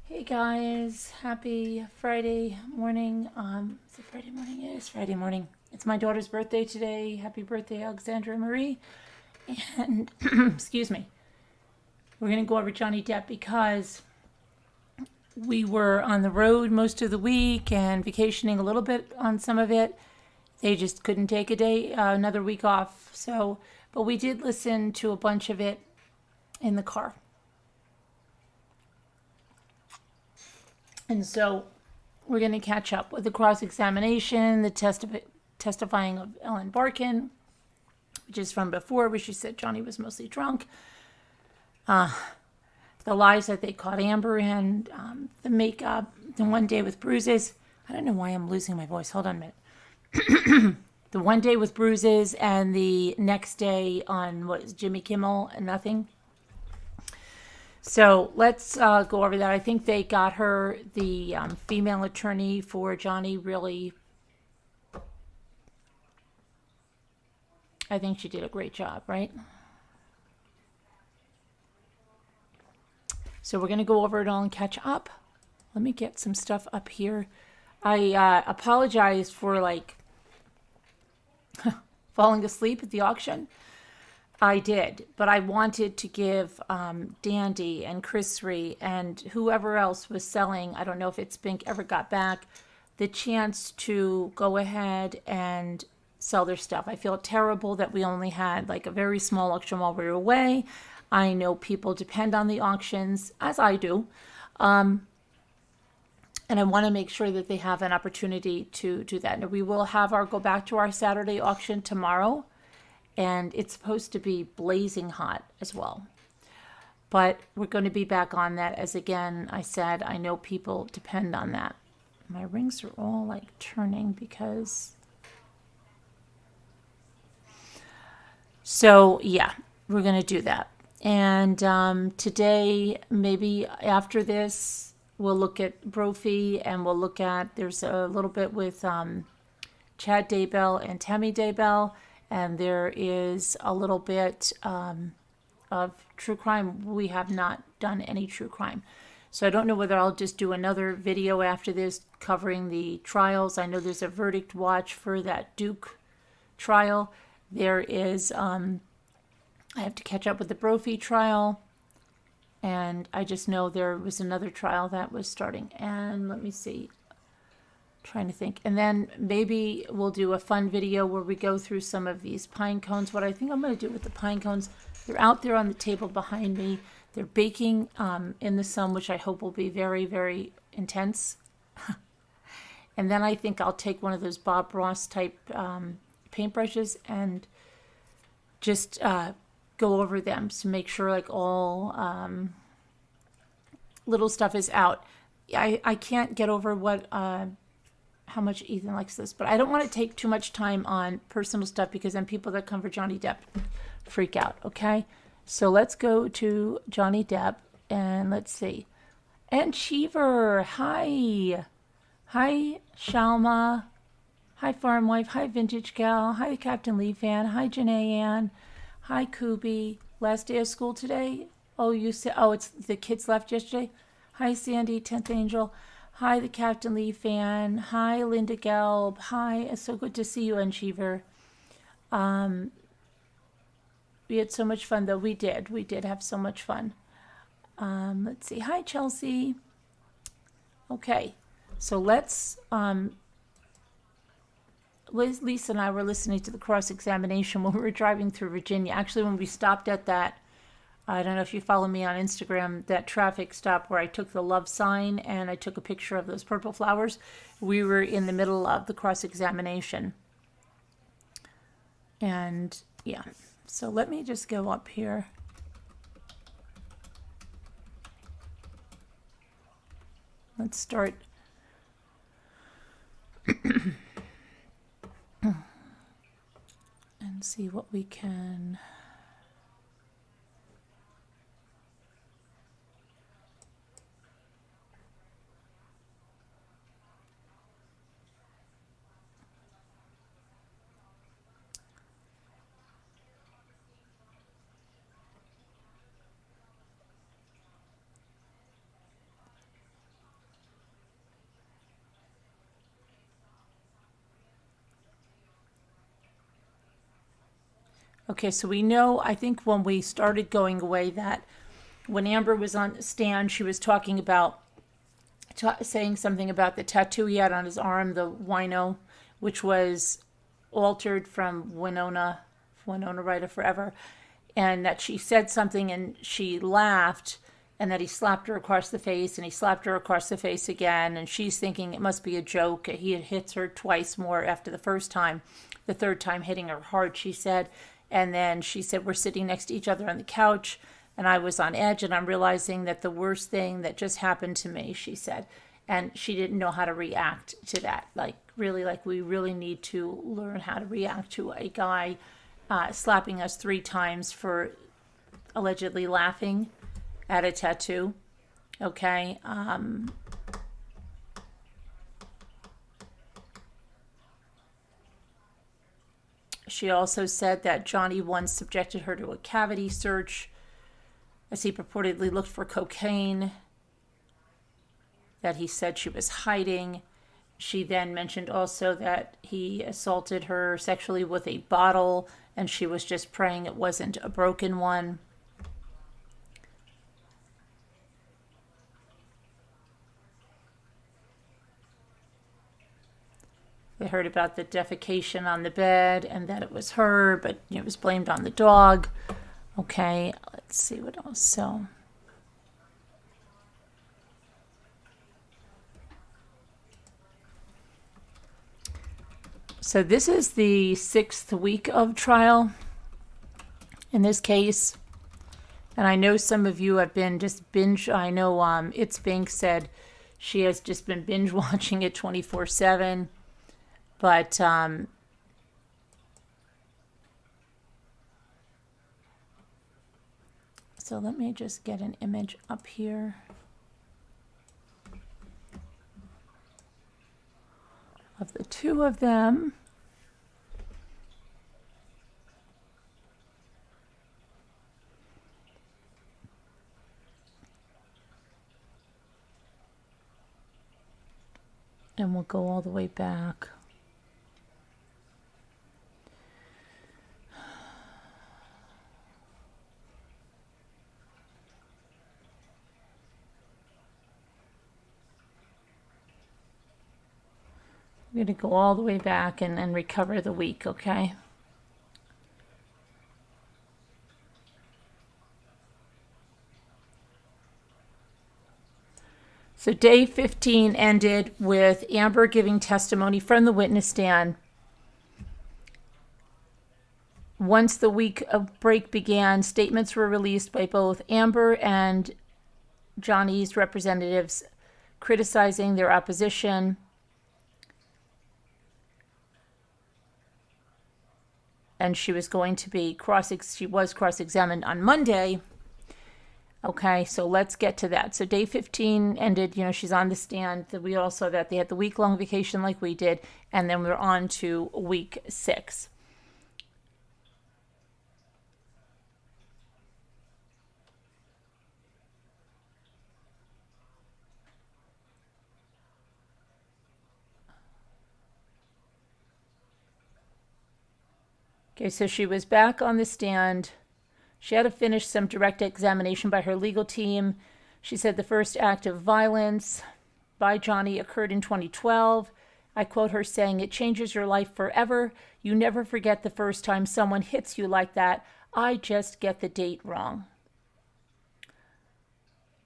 Hey guys, happy Friday morning. Is it Friday morning? It is Friday morning. It's my daughter's birthday today. Happy birthday, Alexandra Marie. And, excuse me, we're going to go over Johnny Depp because we were on the road most of the week and vacationing a little bit on some of it. They just couldn't take another week off. But we did listen to a bunch of it in the car. And so we're going to catch up with the cross-examination, the testifying of Ellen Barkin, which is from before, where she said Johnny was mostly drunk. The lies that they caught Amber in, the makeup, the one day with bruises. I don't know why I'm losing my voice. Hold on a minute. The one day with bruises and the next day on, Jimmy Kimmel and nothing. So let's go over that. I think they got her, the female attorney for Johnny, really, I think she did a great job, right? So we're going to go over it all and catch up. Let me get some stuff up here. I apologize for, falling asleep at the auction. I did, but I wanted to give Dandy and Chris Ree and whoever else was selling, I don't know if It's Pink ever got back, the chance to go ahead and sell their stuff. I feel terrible that we only had a very small auction while we were away. I know people depend on the auctions, as I do, and I want to make sure that they have an opportunity to do that. Now, we will go back to our Saturday auction tomorrow. And it's supposed to be blazing hot as well. But we're going to be back on that, as again, I said, I know people depend on that. My rings are all turning because... So yeah, we're going to do that. And today, maybe after this, we'll look at Brophy and we'll look at, there's a little bit with Chad Daybell and Tammy Daybell. And there is a little bit of true crime. We have not done any true crime. So I don't know whether I'll just do another video after this covering the trials. I know there's a verdict watch for that Duke trial. There is, I have to catch up with the Brophy trial. And I just know there was another trial that was starting. And let me see. Trying to think. And then maybe we'll do a fun video where we go through some of these pine cones. What I think I'm going to do with the pine cones, they're out there on the table behind me. They're baking in the sun, which I hope will be very, very intense. And then I think I'll take one of those Bob Ross type paintbrushes and just go over them to make sure all little stuff is out. I can't get over what... how much Ethan likes this, but I don't want to take too much time on personal stuff because then people that come for Johnny Depp freak out, okay? So let's go to Johnny Depp and let's see. And Cheever, hi. Hi, Shalma. Hi, Farm Wife. Hi, Vintage Gal. Hi, Captain Lee Fan. Hi, Janae Ann. Hi, Kubi. Last day of school today? Oh, you said, it's the kids left yesterday? Hi, Sandy, 10th Angel. Hi, the Captain Lee Fan. Hi, Linda Gelb. Hi, it's so good to see you, Encheever. We had so much fun, though. We did have so much fun. Let's see. Hi, Chelsea. Okay, so let's... Lisa and I were listening to the cross-examination when we were driving through Virginia. Actually, when we stopped at that... I don't know if you follow me on Instagram, that traffic stop where I took the love sign and I took a picture of those purple flowers. We were in the middle of the cross-examination. And yeah, so let me just go up here. Let's start. And see what we can... Okay, so we know, I think when we started going away, that when Amber was on the stand, she was talking about, saying something about the tattoo he had on his arm, the wino, which was altered from Winona Ryder Forever, and that she said something and she laughed, and that he slapped her across the face, and he slapped her across the face again, and she's thinking it must be a joke. He had hit her twice more after the first time, the third time hitting her hard, she said. And then she said, we're sitting next to each other on the couch, and I was on edge, and I'm realizing that the worst thing that just happened to me, she said. And she didn't know how to react to that. Like, really, like, we really need to learn how to react to a guy slapping us 3 times for allegedly laughing at a tattoo. Okay. She also said that Johnny once subjected her to a cavity search as he purportedly looked for cocaine that he said she was hiding. She then mentioned also that he assaulted her sexually with a bottle, and she was just praying it wasn't a broken one. They heard about the defecation on the bed and that it was her, but it was blamed on the dog. Okay, let's see what else. So this is the 6th week of trial in this case. And I know some of you have been just binge. I know It's Bink said she has just been binge watching it 24/7. But so let me just get an image up here of the 2 of them. And we'll go all the way back. I'm going to go all the way back and recover the week, okay? So day 15 ended with Amber giving testimony from the witness stand. Once the week of break began, statements were released by both Amber and Johnny's representatives criticizing their opposition. And she was going to be cross-examined on Monday. Okay, so let's get to that. So day 15 ended, she's on the stand. We all saw that they had the week-long vacation like we did, and then we're on to week 6. Okay, so she was back on the stand. She had to finish some direct examination by her legal team. She said the first act of violence by Johnny occurred in 2012. I quote her saying, "It changes your life forever. You never forget the first time someone hits you like that. I just get the date wrong."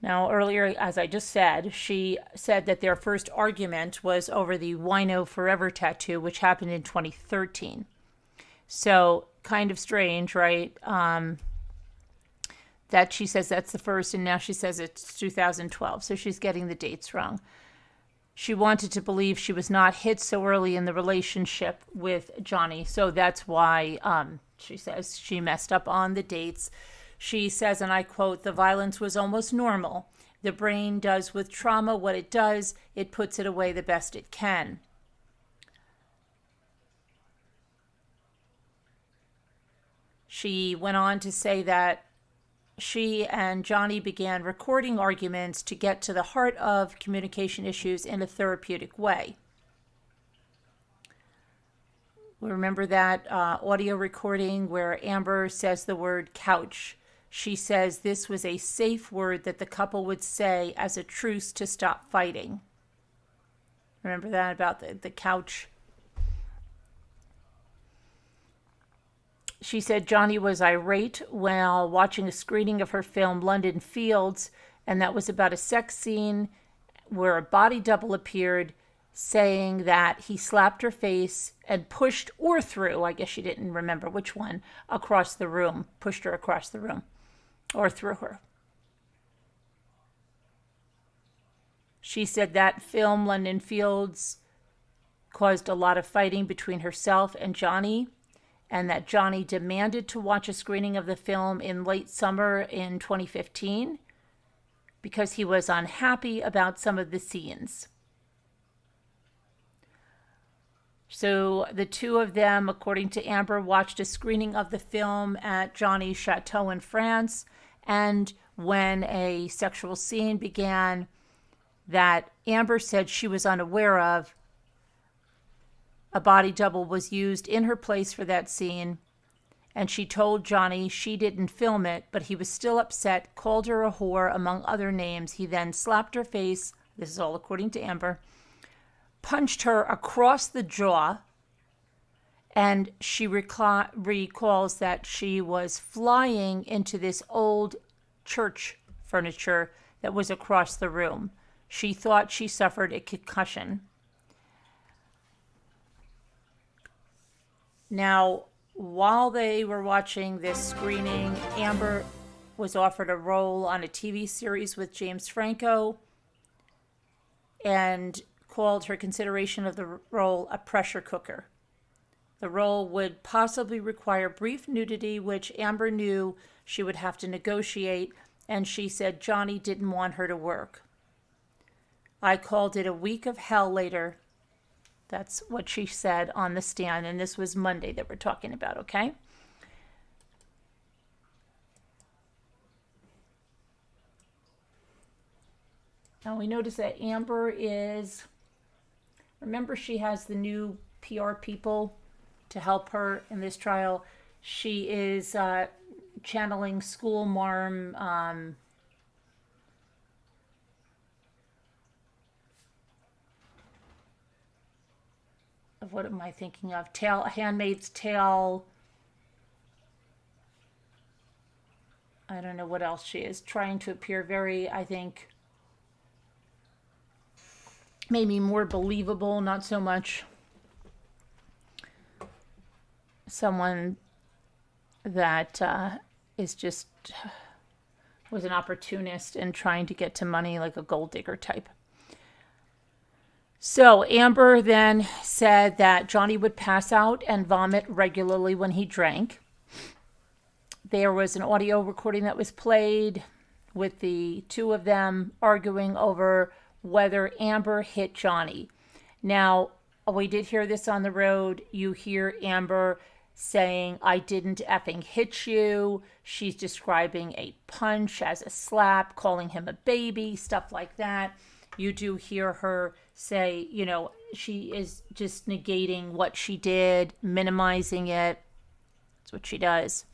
Now, earlier, as I just said, she said that their first argument was over the Wino Forever tattoo, which happened in 2013. So, kind of strange, right? That she says that's the first, and now she says it's 2012. So she's getting the dates wrong. She wanted to believe she was not hit so early in the relationship with Johnny. So that's why she says she messed up on the dates. She says, and I quote, "The violence was almost normal. The brain does with trauma what it does. It puts it away the best it can." She went on to say that she and Johnny began recording arguments to get to the heart of communication issues in a therapeutic way. Remember that audio recording where Amber says the word couch. She says this was a safe word that the couple would say as a truce to stop fighting. Remember that about the couch? She said Johnny was irate while watching a screening of her film London Fields, and that was about a sex scene where a body double appeared, saying that he slapped her face and pushed or threw, I guess she didn't remember which one, across the room, pushed her across the room, or threw her. She said that film, London Fields, caused a lot of fighting between herself and Johnny, and that Johnny demanded to watch a screening of the film in late summer in 2015 because he was unhappy about some of the scenes. So the two of them, according to Amber, watched a screening of the film at Johnny's chateau in France, and when a sexual scene began that Amber said she was unaware of, a body double was used in her place for that scene, and she told Johnny she didn't film it, but he was still upset, called her a whore, among other names. He then slapped her face, this is all according to Amber, punched her across the jaw, and she recalls that she was flying into this old church furniture that was across the room. She thought she suffered a concussion. Now, while they were watching this screening, Amber was offered a role on a TV series with James Franco and called her consideration of the role a pressure cooker. The role would possibly require brief nudity, which Amber knew she would have to negotiate, and she said Johnny didn't want her to work. I called it a week of hell later. That's what she said on the stand, and this was Monday that we're talking about, okay? Now we notice that Amber is, remember she has the new PR people to help her in this trial. She is channeling school marm of what am I thinking of? Handmaid's Tale. I don't know what else she is. Trying to appear very, I think, maybe more believable, not so much someone that is just, was an opportunist and trying to get to money like a gold digger type. So Amber then said that Johnny would pass out and vomit regularly when he drank. There was an audio recording that was played with the two of them arguing over whether Amber hit Johnny. Now, we did hear this on the road. You hear Amber saying, I didn't effing hit you. She's describing a punch as a slap, calling him a baby, stuff like that. You do hear her say, you know, she is just negating what she did, minimizing it. That's what she does.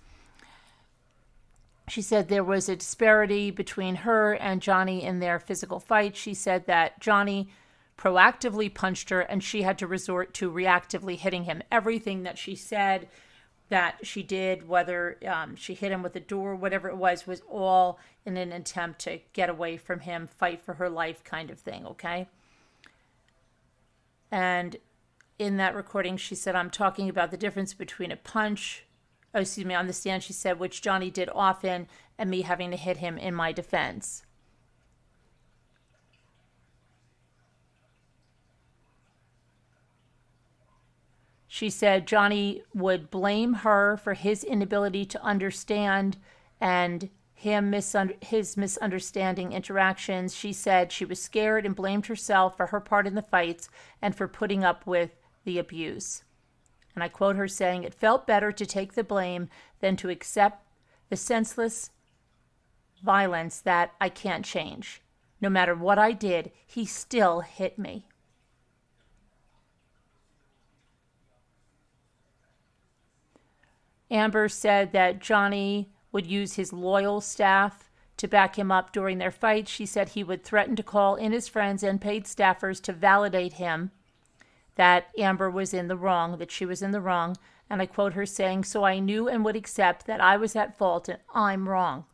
She said there was a disparity between her and Johnny in their physical fight. She said that Johnny proactively punched her and she had to resort to reactively hitting him. Everything that she said that she did, whether she hit him with a door, whatever it was all in an attempt to get away from him, fight for her life kind of thing, okay? And in that recording, she said, I'm talking about the difference between a punch, on the stand, she said, which Johnny did often, and me having to hit him in my defense. She said Johnny would blame her for his inability to understand and his misunderstanding interactions. She said she was scared and blamed herself for her part in the fights and for putting up with the abuse. And I quote her saying, it felt better to take the blame than to accept the senseless violence that I can't change. No matter what I did, he still hit me. Amber said that Johnny would use his loyal staff to back him up during their fight. She said he would threaten to call in his friends and paid staffers to validate him that Amber was in the wrong, that she was in the wrong. And I quote her saying, "So I knew and would accept that I was at fault and I'm wrong."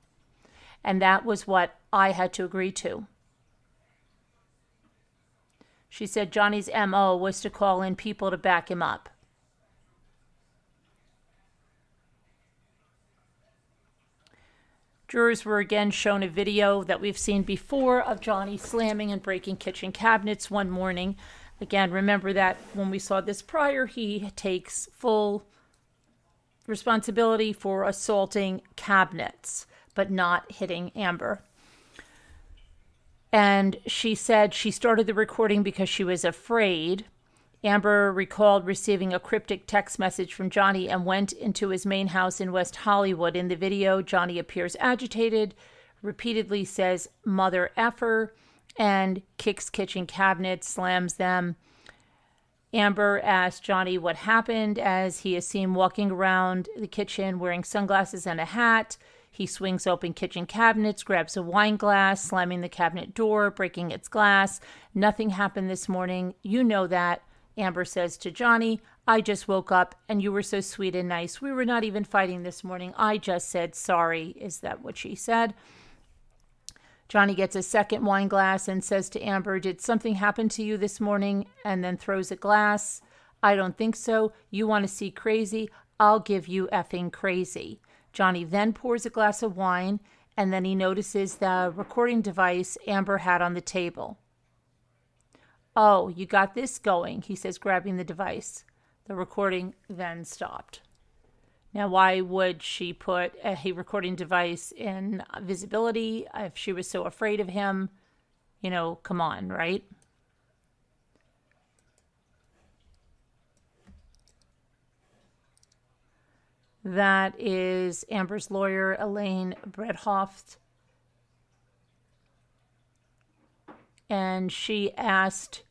And that was what I had to agree to. She said Johnny's MO was to call in people to back him up. Jurors were again shown a video that we've seen before of Johnny slamming and breaking kitchen cabinets one morning. Again, remember that when we saw this prior, he takes full responsibility for assaulting cabinets, but not hitting Amber. And she said she started the recording because she was afraid. Amber recalled receiving a cryptic text message from Johnny and went into his main house in West Hollywood. In the video, Johnny appears agitated, repeatedly says "mother effer," and kicks kitchen cabinets, slams them. Amber asked Johnny what happened as he is seen walking around the kitchen wearing sunglasses and a hat. He swings open kitchen cabinets, grabs a wine glass, slamming the cabinet door, breaking its glass. "Nothing happened this morning. You know that," Amber says to Johnny. "I just woke up and you were so sweet and nice. We were not even fighting this morning. I just said sorry." Is that what she said? Johnny gets a second wine glass and says to Amber, "Did something happen to you this morning?" And then throws a glass. "I don't think so. You want to see crazy? I'll give you effing crazy." Johnny then pours a glass of wine, and then he notices the recording device Amber had on the table. "Oh, you got this going," he says, grabbing the device. The recording then stopped. Now, why would she put a recording device in visibility if she was so afraid of him? You know, come on, right? That is Amber's lawyer, Elaine Bredhoft. And she asked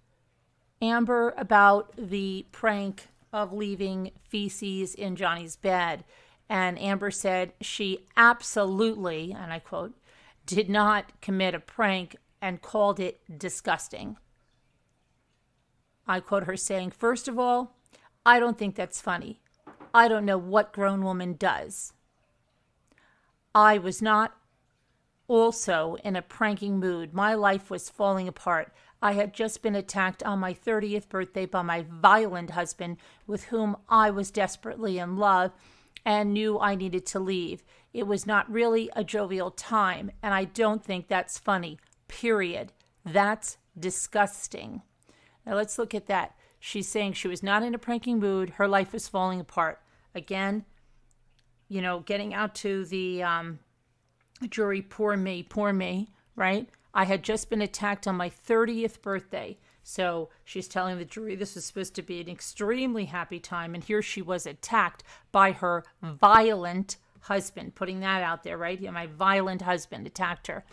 Amber about the prank of leaving feces in Johnny's bed. And Amber said she absolutely, and I quote, "did not commit a prank," and called it disgusting. I quote her saying, "First of all, I don't think that's funny. I don't know what grown woman does. I was not also in a pranking mood. My life was falling apart. I had just been attacked on my 30th birthday by my violent husband, with whom I was desperately in love and knew I needed to leave. It was not really a jovial time, and I don't think that's funny, period. That's disgusting." Now let's look at that. She's saying she was not in a pranking mood. Her life was falling apart. Again, you know, getting out to the jury, poor me, right? I had just been attacked on my 30th birthday. So she's telling the jury this was supposed to be an extremely happy time. And here she was attacked by her violent husband, putting that out there, right? Yeah, my violent husband attacked her,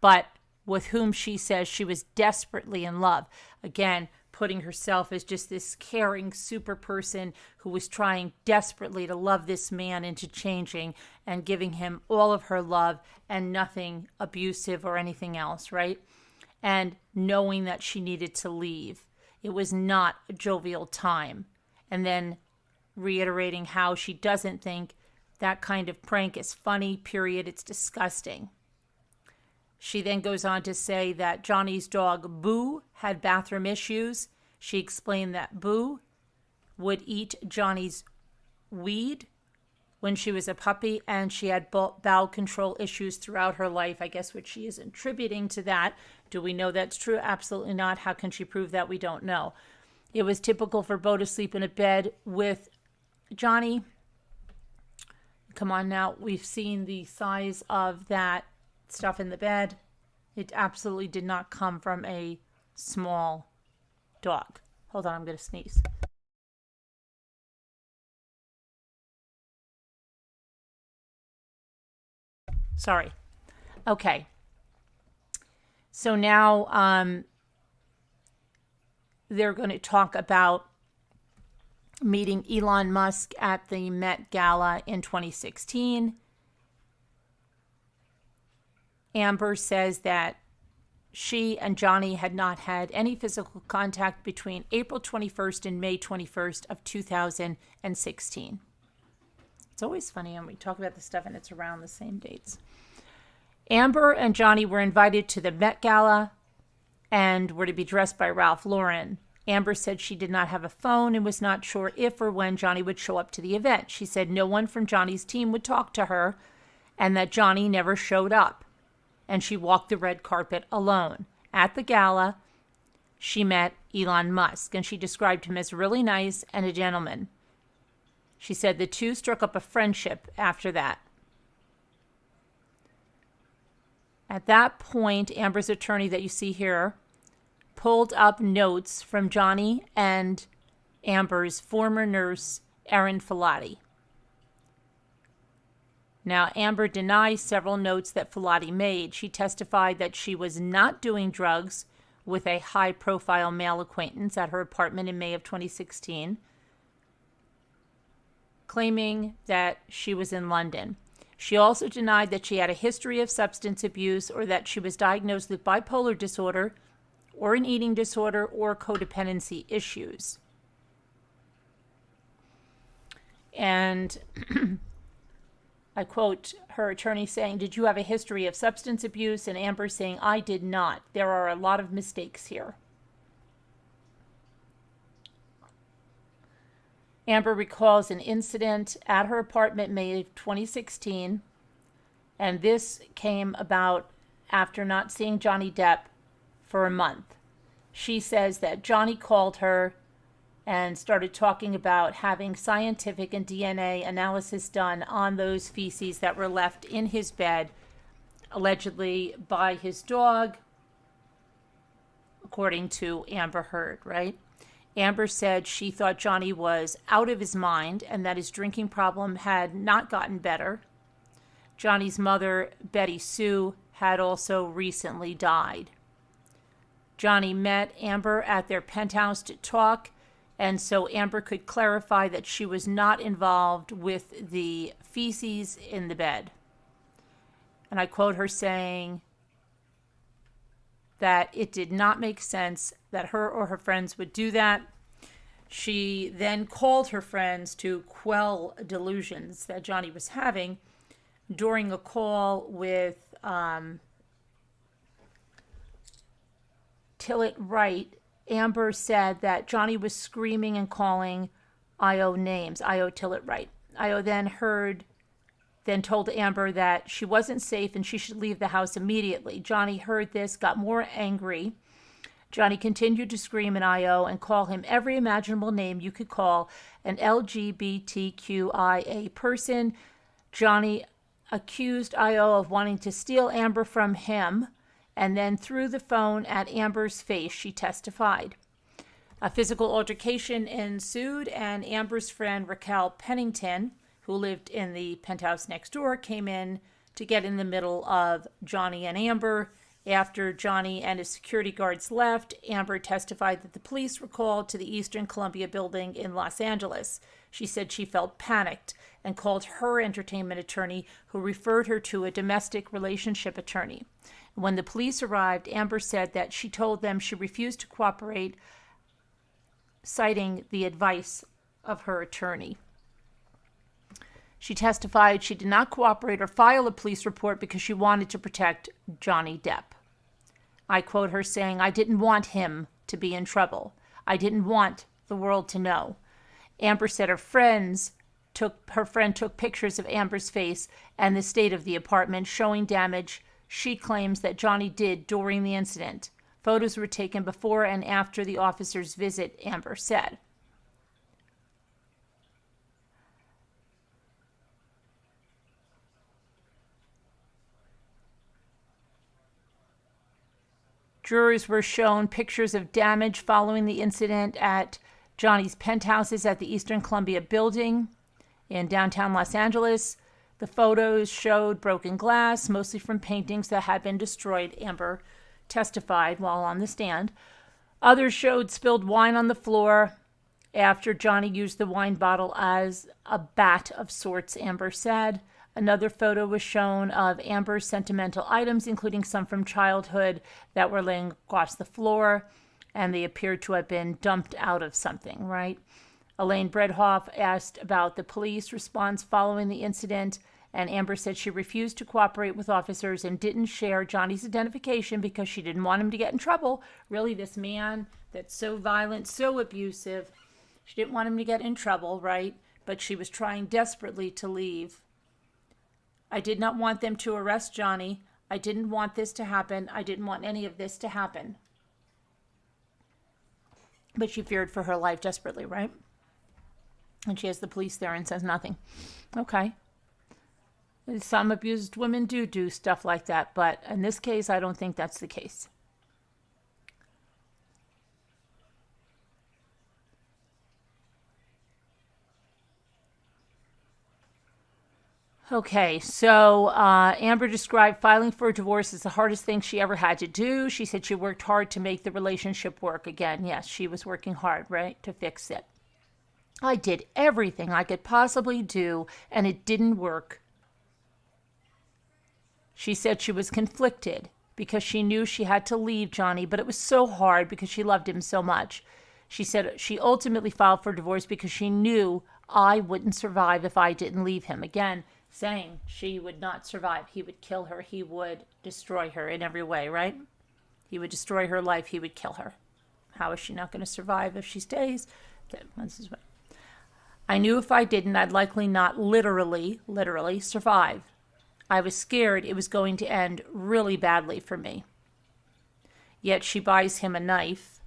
but with whom she says she was desperately in love. Again, putting herself as just this caring super person who was trying desperately to love this man into changing and giving him all of her love and nothing abusive or anything else, right? And knowing that she needed to leave. It was not a jovial time. And then reiterating how she doesn't think that kind of prank is funny, period. It's disgusting. She then goes on to say that Johnny's dog, Boo, had bathroom issues. She explained that Boo would eat Johnny's weed when she was a puppy, and she had bowel control issues throughout her life. I guess what she is attributing to that. Do we know that's true? Absolutely not. How can she prove that? We don't know. It was typical for Bo to sleep in a bed with Johnny. Come on now. We've seen the size of that stuff in the bed. It absolutely did not come from a small dog. Hold on, I'm going to sneeze. Sorry. Okay. So now they're going to talk about meeting Elon Musk at the Met Gala in 2016. Amber says that she and Johnny had not had any physical contact between April 21st and May 21st of 2016. It's always funny when we talk about this stuff and it's around the same dates. Amber and Johnny were invited to the Met Gala and were to be dressed by Ralph Lauren. Amber said she did not have a phone and was not sure if or when Johnny would show up to the event. She said no one from Johnny's team would talk to her and that Johnny never showed up. And she walked the red carpet alone. At the gala, she met Elon Musk, and she described him as really nice and a gentleman. She said the two struck up a friendship after that. At that point, Amber's attorney that you see here pulled up notes from Johnny and Amber's former nurse, Erin Filati. Now, Amber denies several notes that Filati made. She testified that she was not doing drugs with a high-profile male acquaintance at her apartment in May of 2016, claiming that she was in London. She also denied that she had a history of substance abuse or that she was diagnosed with bipolar disorder or an eating disorder or codependency issues. And I quote her attorney saying, "Did you have a history of substance abuse?" And Amber saying, "I did not. There are a lot of mistakes here." Amber recalls an incident at her apartment May of 2016, and this came about after not seeing Johnny Depp for a month. She says that Johnny called her and started talking about having scientific and DNA analysis done on those feces that were left in his bed, allegedly by his dog, according to Amber Heard, right? Amber said she thought Johnny was out of his mind and that his drinking problem had not gotten better. Johnny's mother, Betty Sue, had also recently died. Johnny met Amber at their penthouse to talk, and so Amber could clarify that she was not involved with the feces in the bed. And I quote her saying that it did not make sense that her or her friends would do that. She then called her friends to quell delusions that Johnny was having. During a call with Wright, Amber said that Johnny was screaming and calling I.O. names, I.O. Wright. I.O. then told Amber that she wasn't safe and she should leave the house immediately. Johnny heard this, got more angry. Johnny continued to scream at I.O. and call him every imaginable name you could call an LGBTQIA person. Johnny accused I.O. of wanting to steal Amber from him and then threw the phone at Amber's face, she testified. A physical altercation ensued, and Amber's friend Raquel Pennington, who lived in the penthouse next door, came in to get in the middle of Johnny and Amber. After Johnny and his security guards left, Amber testified that the police were called to the Eastern Columbia building in Los Angeles. She said she felt panicked and called her entertainment attorney, who referred her to a domestic relationship attorney. When the police arrived, Amber said that she told them she refused to cooperate, citing the advice of her attorney. She testified she did not cooperate or file a police report because she wanted to protect Johnny Depp. I quote her saying, "I didn't want him to be in trouble. I didn't want the world to know." Amber said her friend took pictures of Amber's face and the state of the apartment, showing damage she claims that Johnny did during the incident. Photos were taken before and after the officer's visit, Amber said. Jurors were shown pictures of damage following the incident at Johnny's penthouses at the Eastern Columbia building in downtown Los Angeles. The photos showed broken glass, mostly from paintings that had been destroyed, Amber testified while on the stand. Others showed spilled wine on the floor after Johnny used the wine bottle as a bat of sorts, Amber said. Another photo was shown of Amber's sentimental items, including some from childhood that were laying across the floor, and they appeared to have been dumped out of something, right? Elaine Bredhoff asked about the police response following the incident, and Amber said she refused to cooperate with officers and didn't share Johnny's identification because she didn't want him to get in trouble. Really, this man that's so violent, so abusive, she didn't want him to get in trouble, right? But she was trying desperately to leave. I did not want them to arrest Johnny. I didn't want this to happen. I didn't want any of this to happen. But she feared for her life desperately, right? And she has the police there and says nothing. Okay. Some abused women do stuff like that, but in this case, I don't think that's the case. Okay, so Amber described filing for a divorce as the hardest thing she ever had to do. She said she worked hard to make the relationship work again. Yes, she was working hard, right, to fix it. I did everything I could possibly do, and it didn't work. She said she was conflicted because she knew she had to leave Johnny, but it was so hard because she loved him so much. She said she ultimately filed for divorce because she knew I wouldn't survive if I didn't leave him. Again, saying she would not survive. He would kill her. He would destroy her in every way, right? He would destroy her life. He would kill her. How is she not going to survive if she stays? I knew if I didn't, I'd likely not literally survive. I was scared it was going to end really badly for me. Yet she buys him a knife.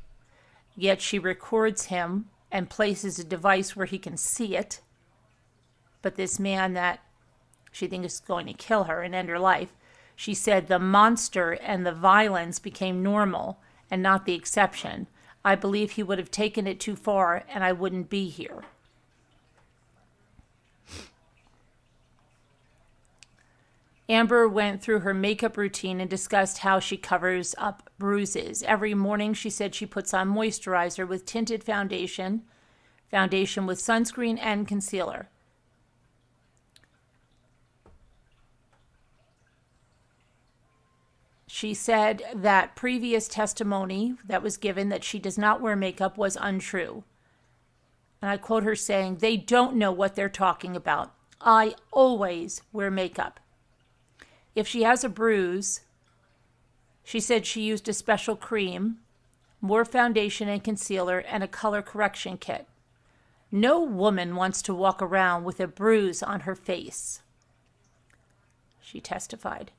Yet she records him and places a device where he can see it. But this man that she thinks is going to kill her and end her life, she said the monster and the violence became normal and not the exception. I believe he would have taken it too far and I wouldn't be here. Amber went through her makeup routine and discussed how she covers up bruises. Every morning, she said she puts on moisturizer with tinted foundation with sunscreen and concealer. She said that previous testimony that was given that she does not wear makeup was untrue. And I quote her saying, "They don't know what they're talking about. I always wear makeup." If she has a bruise, she said she used a special cream, more foundation and concealer, and a color correction kit. No woman wants to walk around with a bruise on her face, she testified.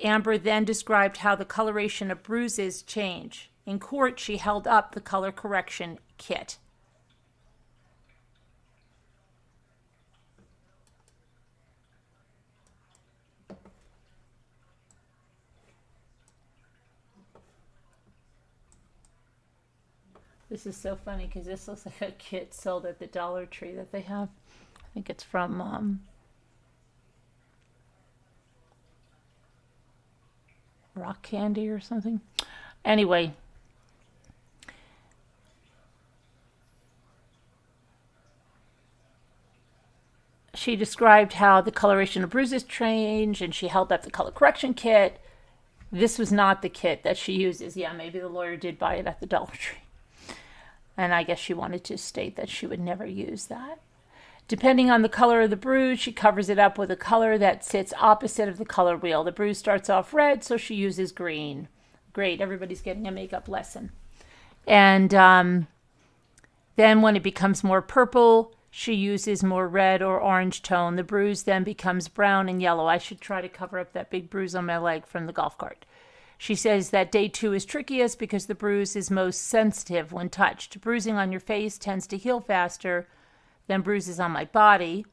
Amber then described how the coloration of bruises change. In court, she held up the color correction kit. This is so funny because this looks like a kit sold at the Dollar Tree that they have. I think it's from Rock Candy or something. Anyway, she described how the coloration of bruises changed and she held up the color correction kit. This was not the kit that she uses. Yeah, maybe the lawyer did buy it at the Dollar Tree. And I guess she wanted to state that she would never use that. Depending on the color of the bruise, she covers it up with a color that sits opposite of the color wheel. The bruise starts off red, so she uses green. Great, everybody's getting a makeup lesson. And then when it becomes more purple, she uses more red or orange tone. The bruise then becomes brown and yellow. I should try to cover up that big bruise on my leg from the golf cart. She says that day 2 is trickiest because the bruise is most sensitive when touched. Bruising on your face tends to heal faster than bruises on my body.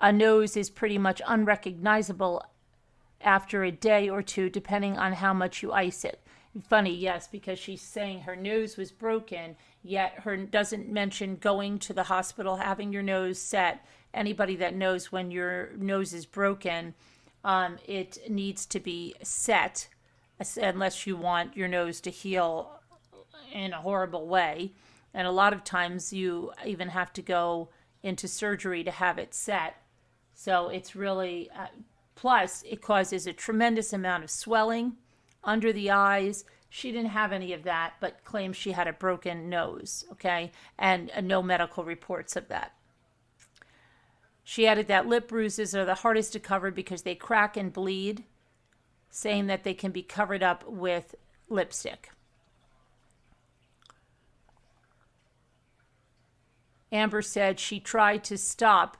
A nose is pretty much unrecognizable after a day or 2, depending on how much you ice it. Funny, yes, because she's saying her nose was broken, yet her doesn't mention going to the hospital, having your nose set. Anybody that knows when your nose is broken, it needs to be set, unless you want your nose to heal in a horrible way. And a lot of times you even have to go into surgery to have it set. So it's really, plus it causes a tremendous amount of swelling under the eyes. She didn't have any of that, but claims she had a broken nose, okay? And no medical reports of that. She added that lip bruises are the hardest to cover because they crack and bleed, saying that they can be covered up with lipstick. Amber said she tried to stop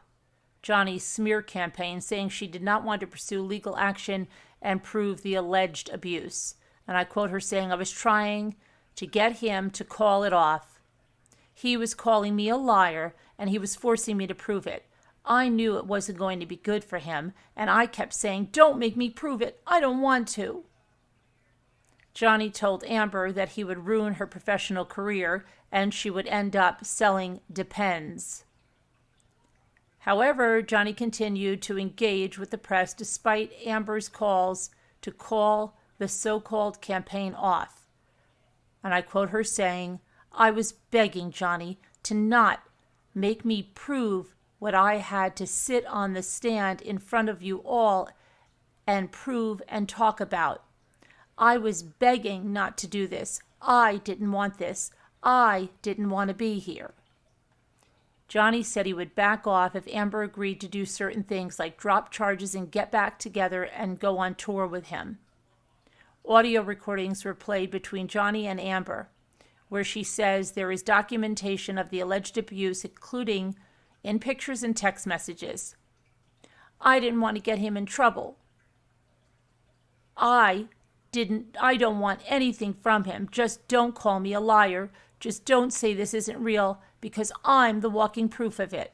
Johnny's smear campaign, saying she did not want to pursue legal action and prove the alleged abuse. And I quote her saying, "I was trying to get him to call it off. He was calling me a liar, and he was forcing me to prove it. I knew it wasn't going to be good for him, and I kept saying, 'Don't make me prove it. I don't want to.'" Johnny told Amber that he would ruin her professional career and she would end up selling Depends. However, Johnny continued to engage with the press despite Amber's calls to call the so-called campaign off. And I quote her saying, "I was begging Johnny to not make me prove what I had to sit on the stand in front of you all and prove and talk about. I was begging not to do this. I didn't want this. I didn't want to be here." Johnny said he would back off if Amber agreed to do certain things like drop charges and get back together and go on tour with him. Audio recordings were played between Johnny and Amber, where she says there is documentation of the alleged abuse, including in pictures and text messages. "I didn't want to get him in trouble. I don't want anything from him. Just don't call me a liar. Just don't say this isn't real, because I'm the walking proof of it."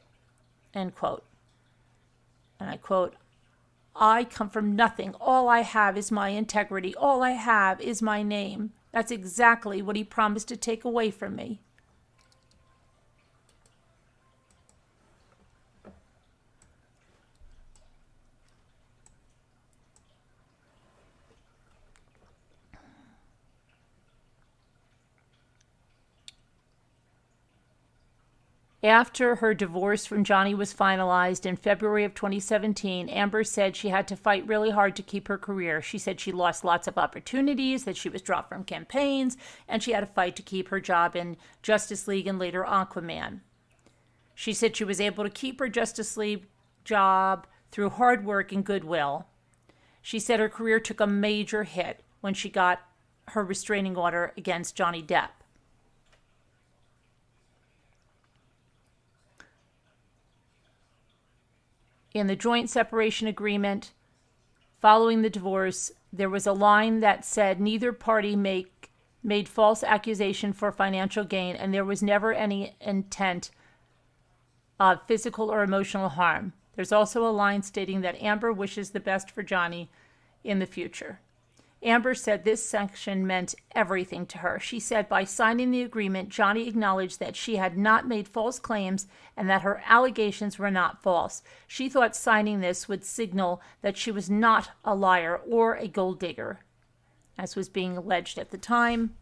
End quote. And I quote, "I come from nothing. All I have is my integrity. All I have is my name. That's exactly what he promised to take away from me." After her divorce from Johnny was finalized in February of 2017, Amber said she had to fight really hard to keep her career. She said she lost lots of opportunities, that she was dropped from campaigns, and she had to fight to keep her job in Justice League and later Aquaman. She said she was able to keep her Justice League job through hard work and goodwill. She said her career took a major hit when she got her restraining order against Johnny Depp. In the joint separation agreement following the divorce, there was a line that said neither party made false accusation for financial gain, and there was never any intent of physical or emotional harm. There's also a line stating that Amber wishes the best for Johnny in the future. Amber said this section meant everything to her. She said by signing the agreement, Johnny acknowledged that she had not made false claims and that her allegations were not false. She thought signing this would signal that she was not a liar or a gold digger, as was being alleged at the time.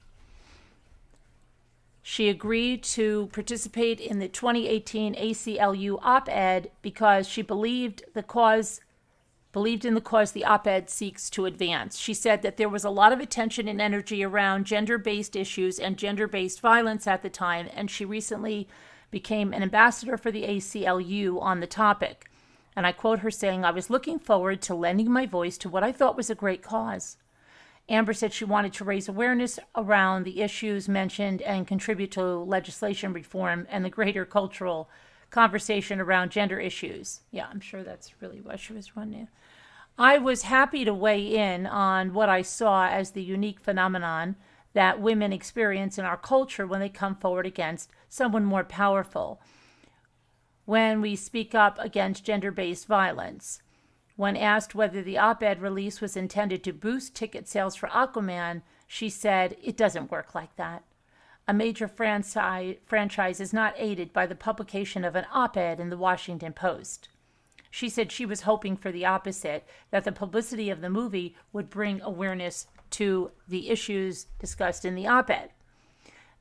She agreed to participate in the 2018 ACLU op-ed because she believed in the cause the op-ed seeks to advance. She said that there was a lot of attention and energy around gender-based issues and gender-based violence at the time, and she recently became an ambassador for the ACLU on the topic. And I quote her saying, "I was looking forward to lending my voice to what I thought was a great cause." Amber said she wanted to raise awareness around the issues mentioned and contribute to legislation reform and the greater cultural conversation around gender issues. Yeah, I'm sure that's really why she was running. I was happy to weigh in on what I saw as the unique phenomenon that women experience in our culture when they come forward against someone more powerful. When we speak up against gender-based violence. When asked whether the op-ed release was intended to boost ticket sales for Aquaman, she said, "It doesn't work like that. A major franchise is not aided by the publication of an op-ed in the Washington Post." She said she was hoping for the opposite, that the publicity of the movie would bring awareness to the issues discussed in the op-ed.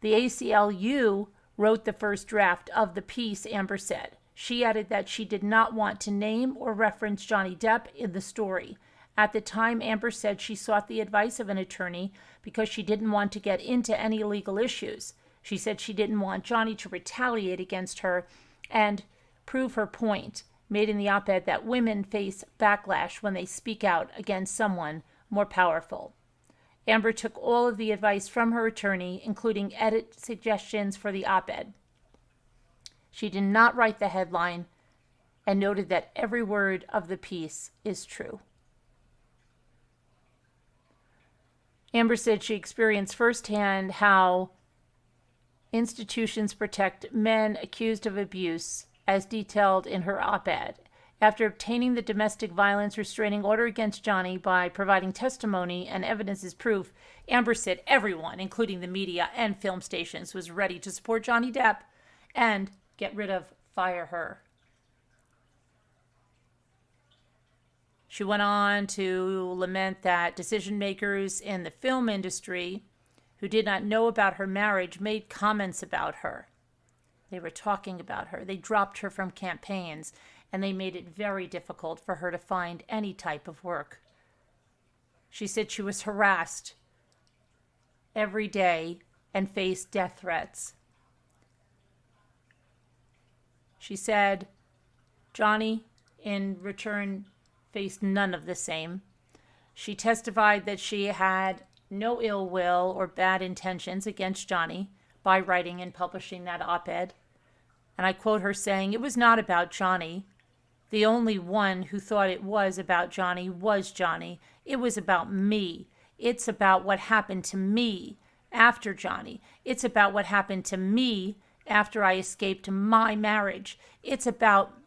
The ACLU wrote the first draft of the piece, Amber said. She added that she did not want to name or reference Johnny Depp in the story. At the time, Amber said she sought the advice of an attorney because she didn't want to get into any legal issues. She said she didn't want Johnny to retaliate against her and prove her point, made in the op-ed that women face backlash when they speak out against someone more powerful. Amber took all of the advice from her attorney, including edit suggestions for the op-ed. She did not write the headline and noted that every word of the piece is true. Amber said she experienced firsthand how institutions protect men accused of abuse, as detailed in her op-ed. After obtaining the domestic violence restraining order against Johnny by providing testimony and evidence as proof, Amber said everyone, including the media and film stations, was ready to support Johnny Depp and fire her. She went on to lament that decision makers in the film industry who did not know about her marriage made comments about her. They were talking about her. They dropped her from campaigns, and they made it very difficult for her to find any type of work. She said she was harassed every day and faced death threats. She said Johnny, in return, faced none of the same. She testified that she had no ill will or bad intentions against Johnny by writing and publishing that op-ed. And I quote her saying, "It was not about Johnny. The only one who thought it was about Johnny was Johnny. It was about me. It's about what happened to me after Johnny. It's about what happened to me after I escaped my marriage. It's about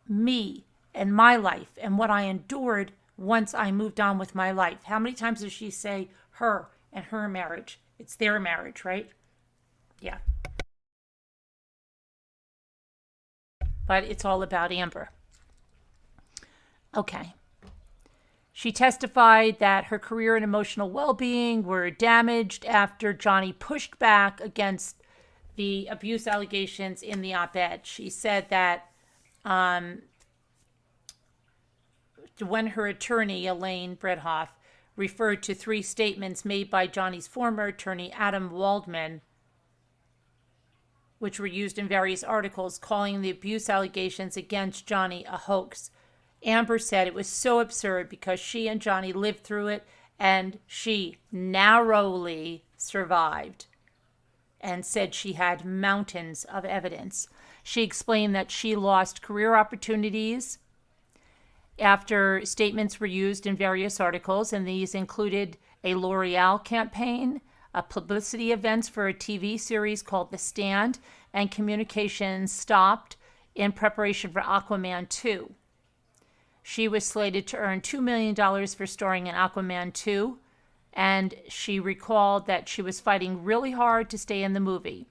me and my life and what I endured once I moved on with my life." How many times does she say her and her marriage? It's their marriage, right? Yeah. But it's all about Amber. Okay. She testified that her career and emotional well-being were damaged after Johnny pushed back against the abuse allegations in the op-ed. She said that when her attorney, Elaine Bredhoff, referred to 3 statements made by Johnny's former attorney, Adam Waldman, which were used in various articles, calling the abuse allegations against Johnny a hoax. Amber said it was so absurd because she and Johnny lived through it and she narrowly survived, and said she had mountains of evidence. She explained that she lost career opportunities after statements were used in various articles, and these included a L'Oreal campaign, a publicity events for a TV series called The Stand, and communications stopped in preparation for Aquaman 2. She was slated to earn $2 million for starring in Aquaman 2, and she recalled that she was fighting really hard to stay in the movie.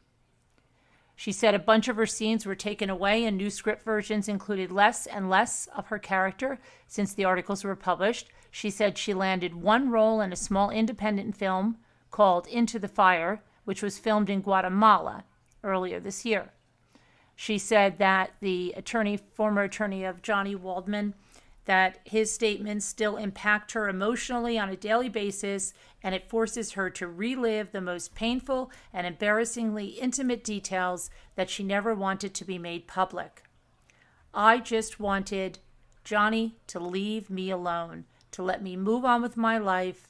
She said a bunch of her scenes were taken away and new script versions included less and less of her character since the articles were published. She said she landed one role in a small independent film called Into the Fire, which was filmed in Guatemala earlier this year. She said that the former attorney of Johnny Waldman, that his statements still impact her emotionally on a daily basis, and it forces her to relive the most painful and embarrassingly intimate details that she never wanted to be made public. "I just wanted Johnny to leave me alone, to let me move on with my life.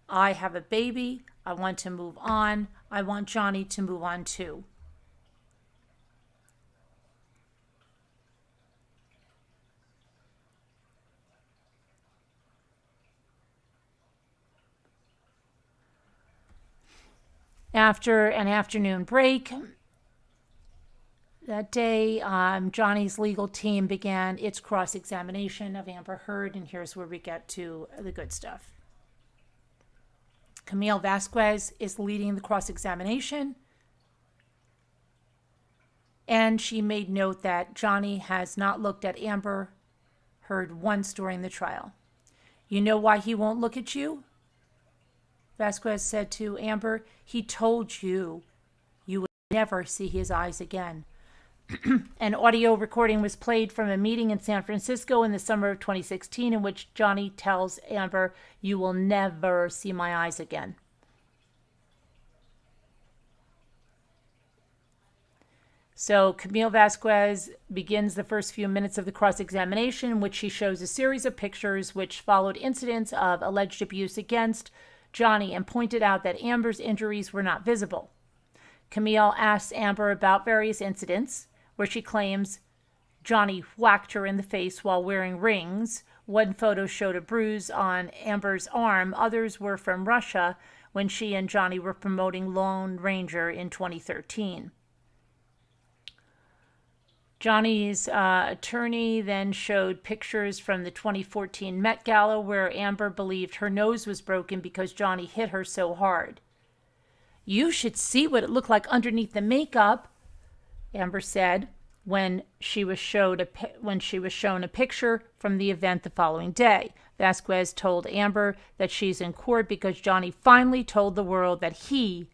I have a baby. I want to move on. I want Johnny to move on too." After an afternoon break that day, Johnny's legal team began its cross-examination of Amber Heard, and here's where we get to the good stuff. Camille Vasquez is leading the cross-examination, and she made note that Johnny has not looked at Amber Heard once during the trial. "You know why he won't look at you?" Vasquez said to Amber. "He told you never see his eyes again. An audio recording was played from a meeting in San Francisco in the summer of 2016 in which Johnny tells Amber, "You will never see my eyes again." So Camille Vasquez begins the first few minutes of the cross-examination, in which she shows a series of pictures which followed incidents of alleged abuse against Johnny and pointed out that Amber's injuries were not visible. Camille asks Amber about various incidents where she claims Johnny whacked her in the face while wearing rings. One photo showed a bruise on Amber's arm. Others were from Russia when she and Johnny were promoting Lone Ranger in 2013. Johnny's attorney then showed pictures from the 2014 Met Gala where Amber believed her nose was broken because Johnny hit her so hard. "You should see what it looked like underneath the makeup," Amber said when she was shown a picture from the event the following day. Vasquez told Amber that she's in court because Johnny finally told the world that he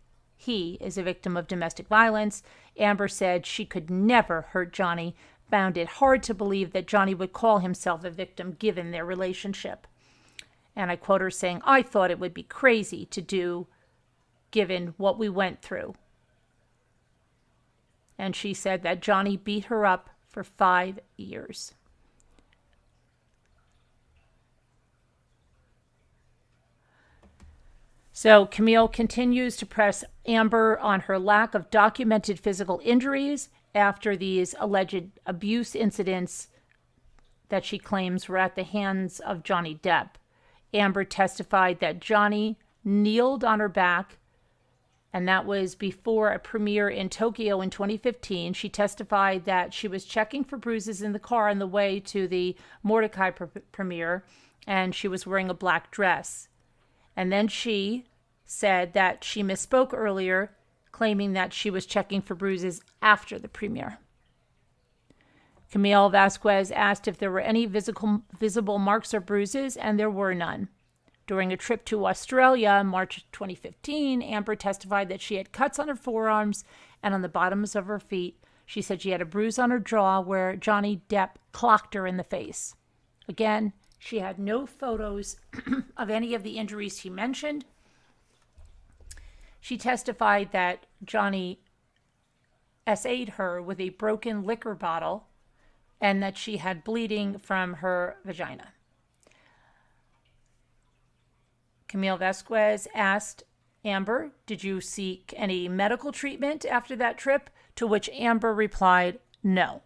is a victim of domestic violence. Amber said she could never hurt Johnny, found it hard to believe that Johnny would call himself a victim given their relationship. And I quote her saying, "I thought it would be crazy to do given what we went through." And she said that Johnny beat her up for 5 years. So Camille continues to press Amber on her lack of documented physical injuries after these alleged abuse incidents that she claims were at the hands of Johnny Depp. Amber testified that Johnny kneeled on her back, and that was before a premiere in Tokyo in 2015. She testified that she was checking for bruises in the car on the way to the Mordecai premiere, and she was wearing a black dress. And then she said that she misspoke earlier, claiming that she was checking for bruises after the premiere. Camille Vasquez asked if there were any visible marks or bruises, and there were none. During a trip to Australia in March 2015, Amber testified that she had cuts on her forearms and on the bottoms of her feet. She said she had a bruise on her jaw where Johnny Depp clocked her in the face. Again, she had no photos of any of the injuries she mentioned. She testified that Johnny SA'd her with a broken liquor bottle and that she had bleeding from her vagina. Camille Vasquez asked Amber, "Did you seek any medical treatment after that trip?" To which Amber replied, "No,"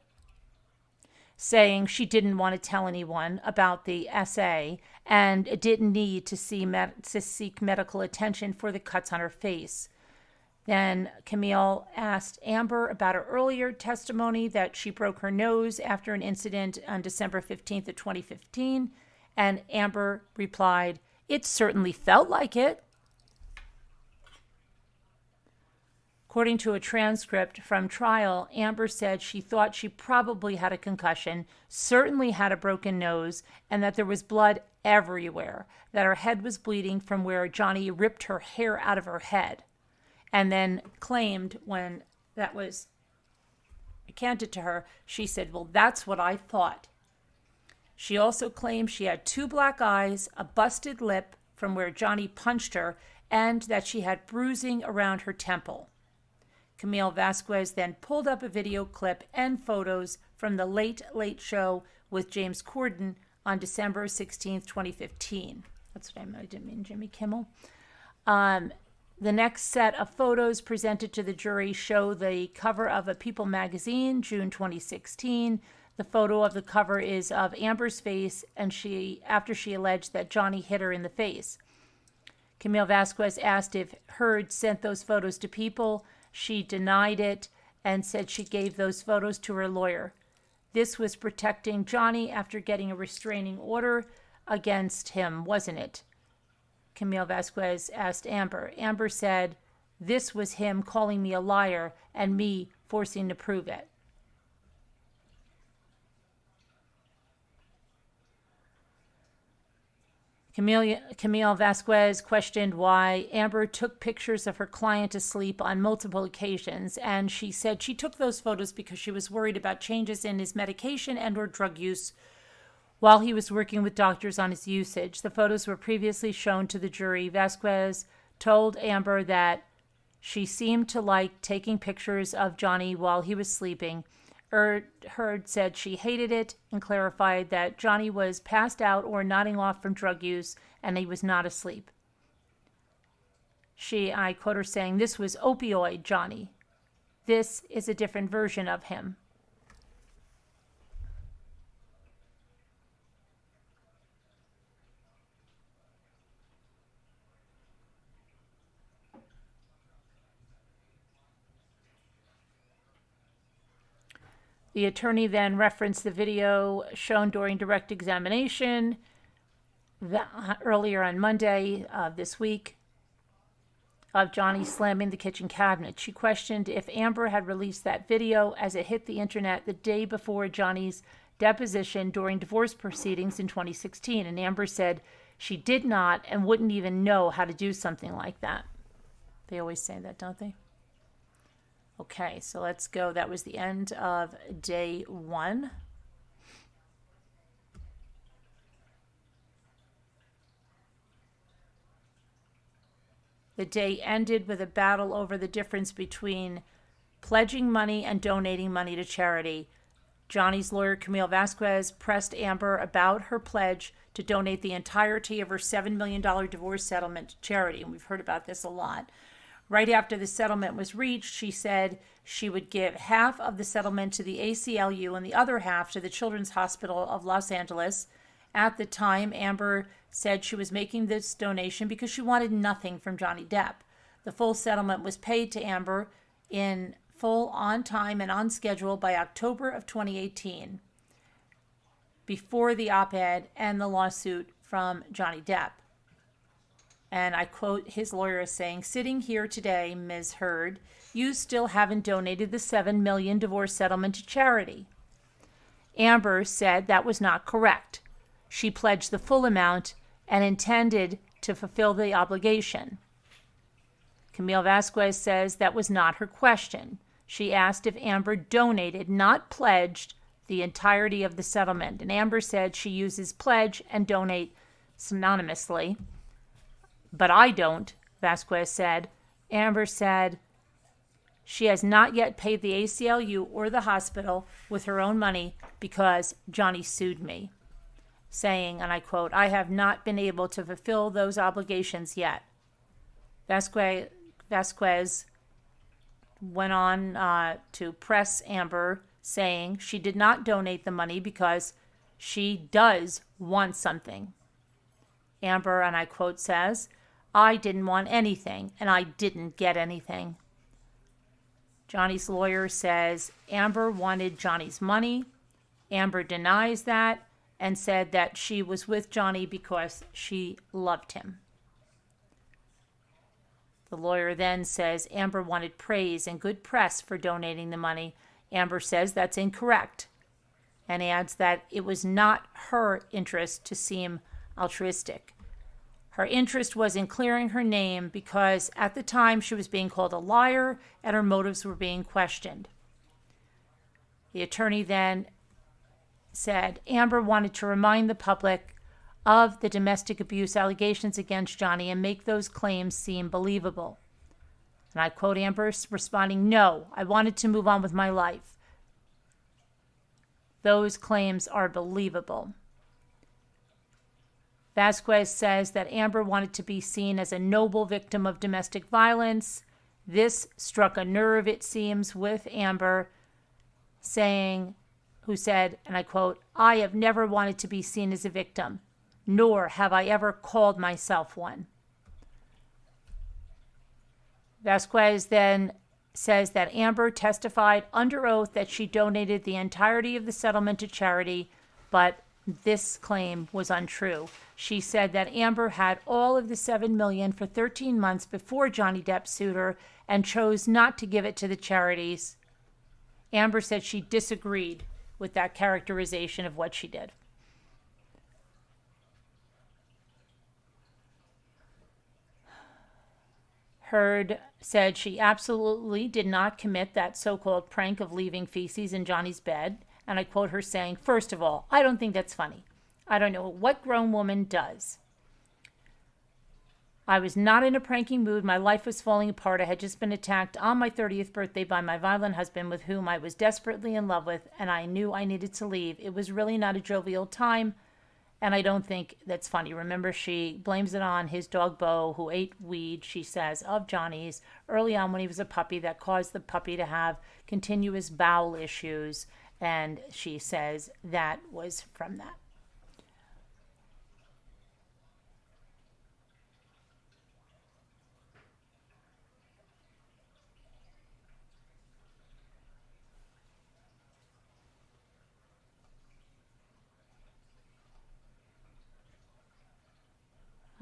saying she didn't want to tell anyone about the SA and didn't need to seek medical attention for the cuts on her face. Then Camille asked Amber about her earlier testimony that she broke her nose after an incident on December 15th of 2015, and Amber replied, "It certainly felt like it." According to a transcript from trial, Amber said she thought she probably had a concussion, certainly had a broken nose, and that there was blood everywhere, that her head was bleeding from where Johnny ripped her hair out of her head, and then claimed when that was recanted to her, she said, "Well, that's what I thought." She also claimed she had 2 black eyes, a busted lip from where Johnny punched her, and that she had bruising around her temple. Camille Vasquez then pulled up a video clip and photos from the Late Late Show with James Corden on December 16th, 2015. That's what I didn't mean Jimmy Kimmel. The next set of photos presented to the jury show the cover of a People magazine, June 2016. The photo of the cover is of Amber's face, and after she alleged that Johnny hit her in the face. Camille Vasquez asked if Heard sent those photos to People. She denied it and said she gave those photos to her lawyer. This was protecting Johnny after getting a restraining order against him, wasn't it? Camille Vasquez asked Amber. Amber said, "This was him calling me a liar and me forcing to prove it." Camille Vasquez questioned why Amber took pictures of her client asleep on multiple occasions, and she said she took those photos because she was worried about changes in his medication and or drug use while he was working with doctors on his usage. The photos were previously shown to the jury. Vasquez told Amber that she seemed to like taking pictures of Johnny while he was sleeping. Heard said she hated it and clarified that Johnny was passed out or nodding off from drug use and he was not asleep. I quote her saying, "This was opioid Johnny. This is a different version of him." The attorney then referenced the video shown during direct examination earlier on Monday of this week of Johnny slamming the kitchen cabinet. She questioned if Amber had released that video as it hit the internet the day before Johnny's deposition during divorce proceedings in 2016. And Amber said she did not and wouldn't even know how to do something like that. They always say that, don't they? Okay, so let's go. That was the end of day 1. The day ended with a battle over the difference between pledging money and donating money to charity. Johnny's lawyer, Camille Vasquez, pressed Amber about her pledge to donate the entirety of her $7 million divorce settlement to charity, and we've heard about this a lot. Right after the settlement was reached, she said she would give half of the settlement to the ACLU and the other half to the Children's Hospital of Los Angeles. At the time, Amber said she was making this donation because she wanted nothing from Johnny Depp. The full settlement was paid to Amber in full, on time, and on schedule by October of 2018, before the op-ed and the lawsuit from Johnny Depp. And I quote his lawyer as saying, "Sitting here today, Ms. Heard, you still haven't donated the $7 million divorce settlement to charity." Amber said that was not correct. She pledged the full amount and intended to fulfill the obligation. Camille Vasquez says that was not her question. She asked if Amber donated, not pledged, the entirety of the settlement. And Amber said she uses pledge and donate synonymously. "But I don't," Vasquez said. Amber said she has not yet paid the ACLU or the hospital with her own money because Johnny sued me, saying, and I quote, "I have not been able to fulfill those obligations yet." Vasquez went on to press Amber, saying she did not donate the money because she does want something. Amber, and I quote, says, "I didn't want anything, and I didn't get anything." Johnny's lawyer says Amber wanted Johnny's money. Amber denies that and said that she was with Johnny because she loved him. The lawyer then says Amber wanted praise and good press for donating the money. Amber says that's incorrect and adds that it was not her interest to seem altruistic. Her interest was in clearing her name because at the time she was being called a liar and her motives were being questioned. The attorney then said Amber wanted to remind the public of the domestic abuse allegations against Johnny and make those claims seem believable. And I quote Amber responding, "No, I wanted to move on with my life. Those claims are believable." Vasquez says that Amber wanted to be seen as a noble victim of domestic violence. This struck a nerve, it seems, with Amber, who said, and I quote, "I have never wanted to be seen as a victim, nor have I ever called myself one." Vasquez then says that Amber testified under oath that she donated the entirety of the settlement to charity, but this claim was untrue. She said that Amber had all of the $7 million for 13 months before Johnny Depp sued her and chose not to give it to the charities. Amber said she disagreed with that characterization of what she did. Heard said she absolutely did not commit that so-called prank of leaving feces in Johnny's bed. And I quote her saying, "First of all, I don't think that's funny. I don't know what grown woman does. I was not in a pranking mood. My life was falling apart. I had just been attacked on my 30th birthday by my violent husband, with whom I was desperately in love with, and I knew I needed to leave. It was really not a jovial time, and I don't think that's funny." Remember, she blames it on his dog Bo, who ate weed, she says, of Johnny's early on when he was a puppy, that caused the puppy to have continuous bowel issues, and she says that was from that.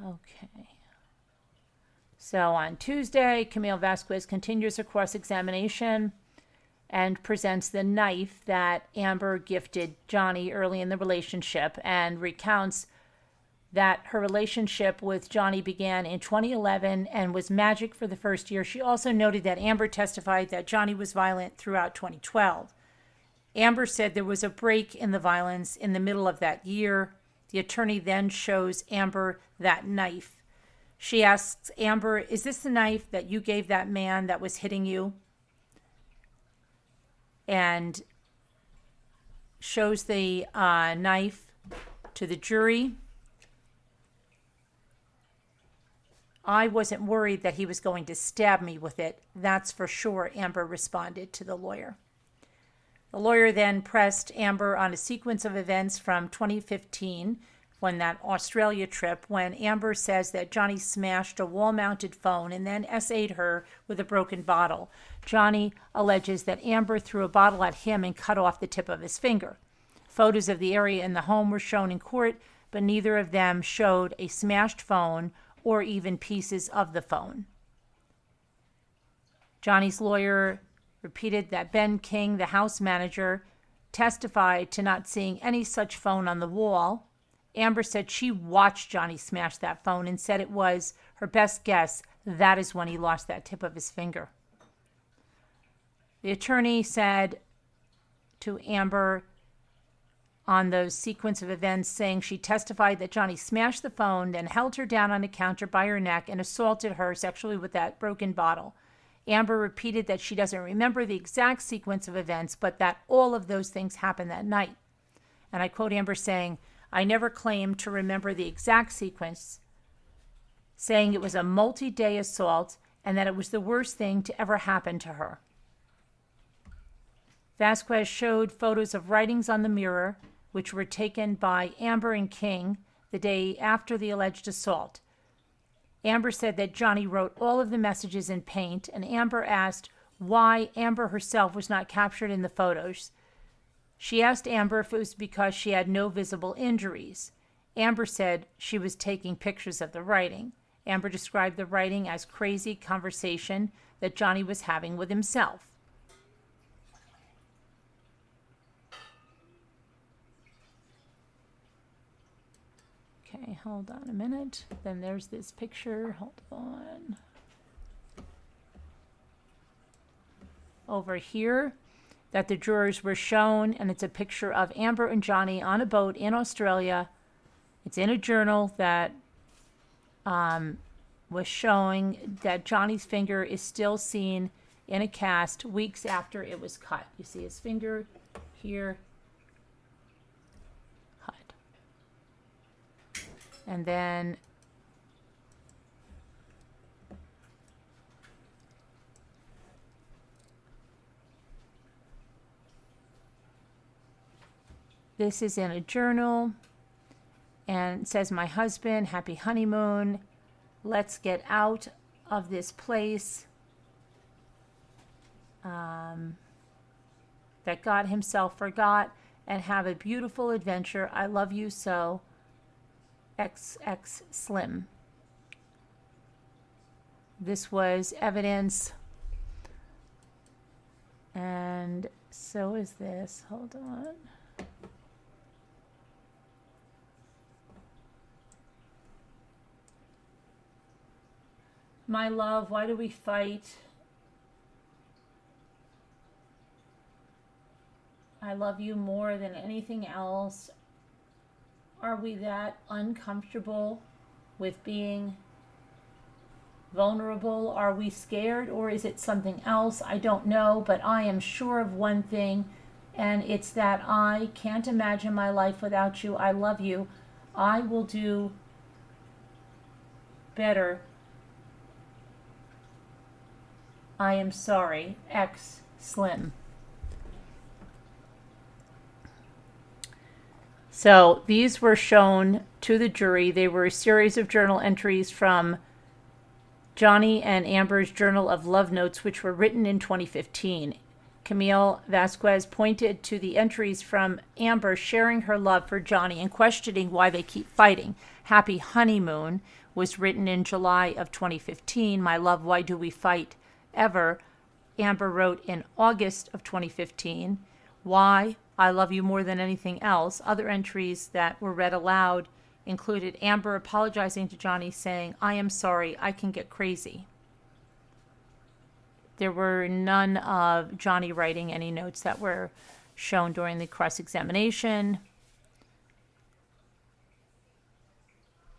Okay. So on Tuesday, Camille Vasquez continues her cross-examination and presents the knife that Amber gifted Johnny early in the relationship, and recounts that her relationship with Johnny began in 2011 and was magic for the first year. She also noted that Amber testified that Johnny was violent throughout 2012. Amber said there was a break in the violence in the middle of that year. The attorney then shows Amber that knife. She asks Amber, "Is this the knife that you gave that man that was hitting you?" And shows the knife to the jury. "I wasn't worried that he was going to stab me with it. That's for sure," Amber responded to the lawyer. The lawyer then pressed Amber on a sequence of events from 2015, when that Australia trip, when Amber says that Johnny smashed a wall-mounted phone and then essayed her with a broken bottle. Johnny alleges that Amber threw a bottle at him and cut off the tip of his finger. Photos of the area in the home were shown in court, but neither of them showed a smashed phone or even pieces of the phone. Johnny's lawyer repeated that Ben King, the house manager, testified to not seeing any such phone on the wall. Amber said she watched Johnny smash that phone and said it was her best guess that is when he lost that tip of his finger. The attorney said to Amber on those sequence of events, saying she testified that Johnny smashed the phone, then held her down on the counter by her neck and assaulted her sexually with that broken bottle. Amber repeated that she doesn't remember the exact sequence of events, but that all of those things happened that night. And I quote Amber saying, "I never claimed to remember the exact sequence," saying it was a multi-day assault and that it was the worst thing to ever happen to her. Vasquez showed photos of writings on the mirror, which were taken by Amber and King the day after the alleged assault. Amber said that Johnny wrote all of the messages in paint, and Amber asked why Amber herself was not captured in the photos. She asked Amber if it was because she had no visible injuries. Amber said she was taking pictures of the writing. Amber described the writing as crazy conversation that Johnny was having with himself. Okay, hold on a minute. Then there's this picture. Hold on. Over here that the jurors were shown, and it's a picture of Amber and Johnny on a boat in Australia. It's in a journal that was showing that Johnny's finger is still seen in a cast weeks after it was cut. You see his finger here. And then this is in a journal, and it says, "My husband, happy honeymoon. Let's get out of this place that God himself forgot and have a beautiful adventure. I love you so. XX Slim." This was evidence, and so is this. Hold on. My love, why do we fight? I love you more than anything else. Are we that uncomfortable with being vulnerable? Are we scared, or is it something else? I don't know, but I am sure of one thing, and it's that I can't imagine my life without you. I love you. I will do better. I am sorry. X Slim. So these were shown to the jury. They were a series of journal entries from Johnny and Amber's Journal of Love Notes, which were written in 2015. Camille Vasquez pointed to the entries from Amber sharing her love for Johnny and questioning why they keep fighting. Happy Honeymoon was written in July of 2015. My love, why do we fight ever? Amber wrote in August of 2015. Why? I love you more than anything else. Other entries that were read aloud included Amber apologizing to Johnny, saying, I am sorry, I can get crazy. There were none of Johnny writing any notes that were shown during the cross-examination.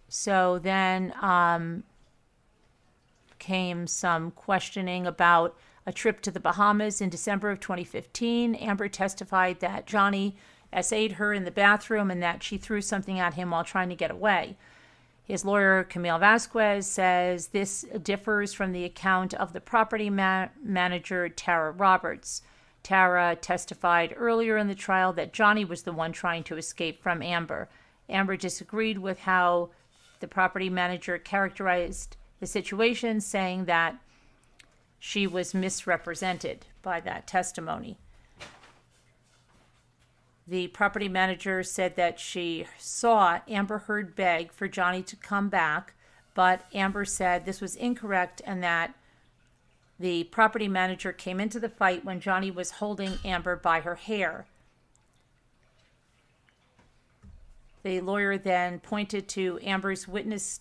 So then came some questioning about a trip to the Bahamas in December of 2015. Amber testified that Johnny SA'd her in the bathroom and that she threw something at him while trying to get away. His lawyer, Camille Vasquez, says this differs from the account of the property manager, Tara Roberts. Tara testified earlier in the trial that Johnny was the one trying to escape from Amber. Amber disagreed with how the property manager characterized the situation, saying that she was misrepresented by that testimony. The property manager said that she saw Amber Heard beg for Johnny to come back, but Amber said this was incorrect and that the property manager came into the fight when Johnny was holding Amber by her hair. The lawyer then pointed to Amber's witness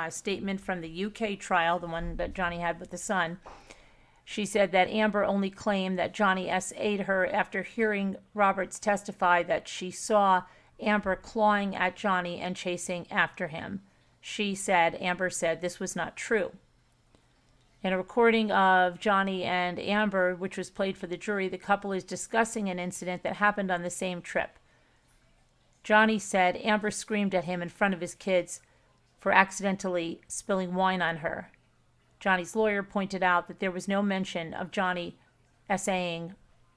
statement from the UK trial, the one that Johnny had with the son. She said that Amber only claimed that Johnny SA'd her after hearing Roberts testify that she saw Amber clawing at Johnny and chasing after him. Amber said this was not true. In a recording of Johnny and Amber, which was played for the jury, the couple is discussing an incident that happened on the same trip. Johnny said Amber screamed at him in front of his kids for accidentally spilling wine on her. Johnny's lawyer pointed out that there was no mention of Johnny SA'ing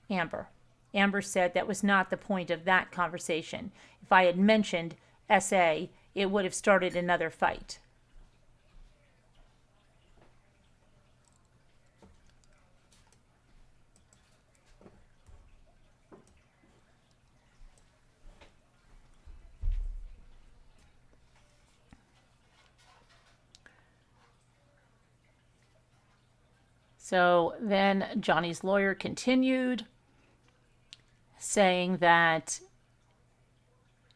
Amber. Amber said that was not the point of that conversation. If I had mentioned SA, it would have started another fight. So then Johnny's lawyer continued, saying that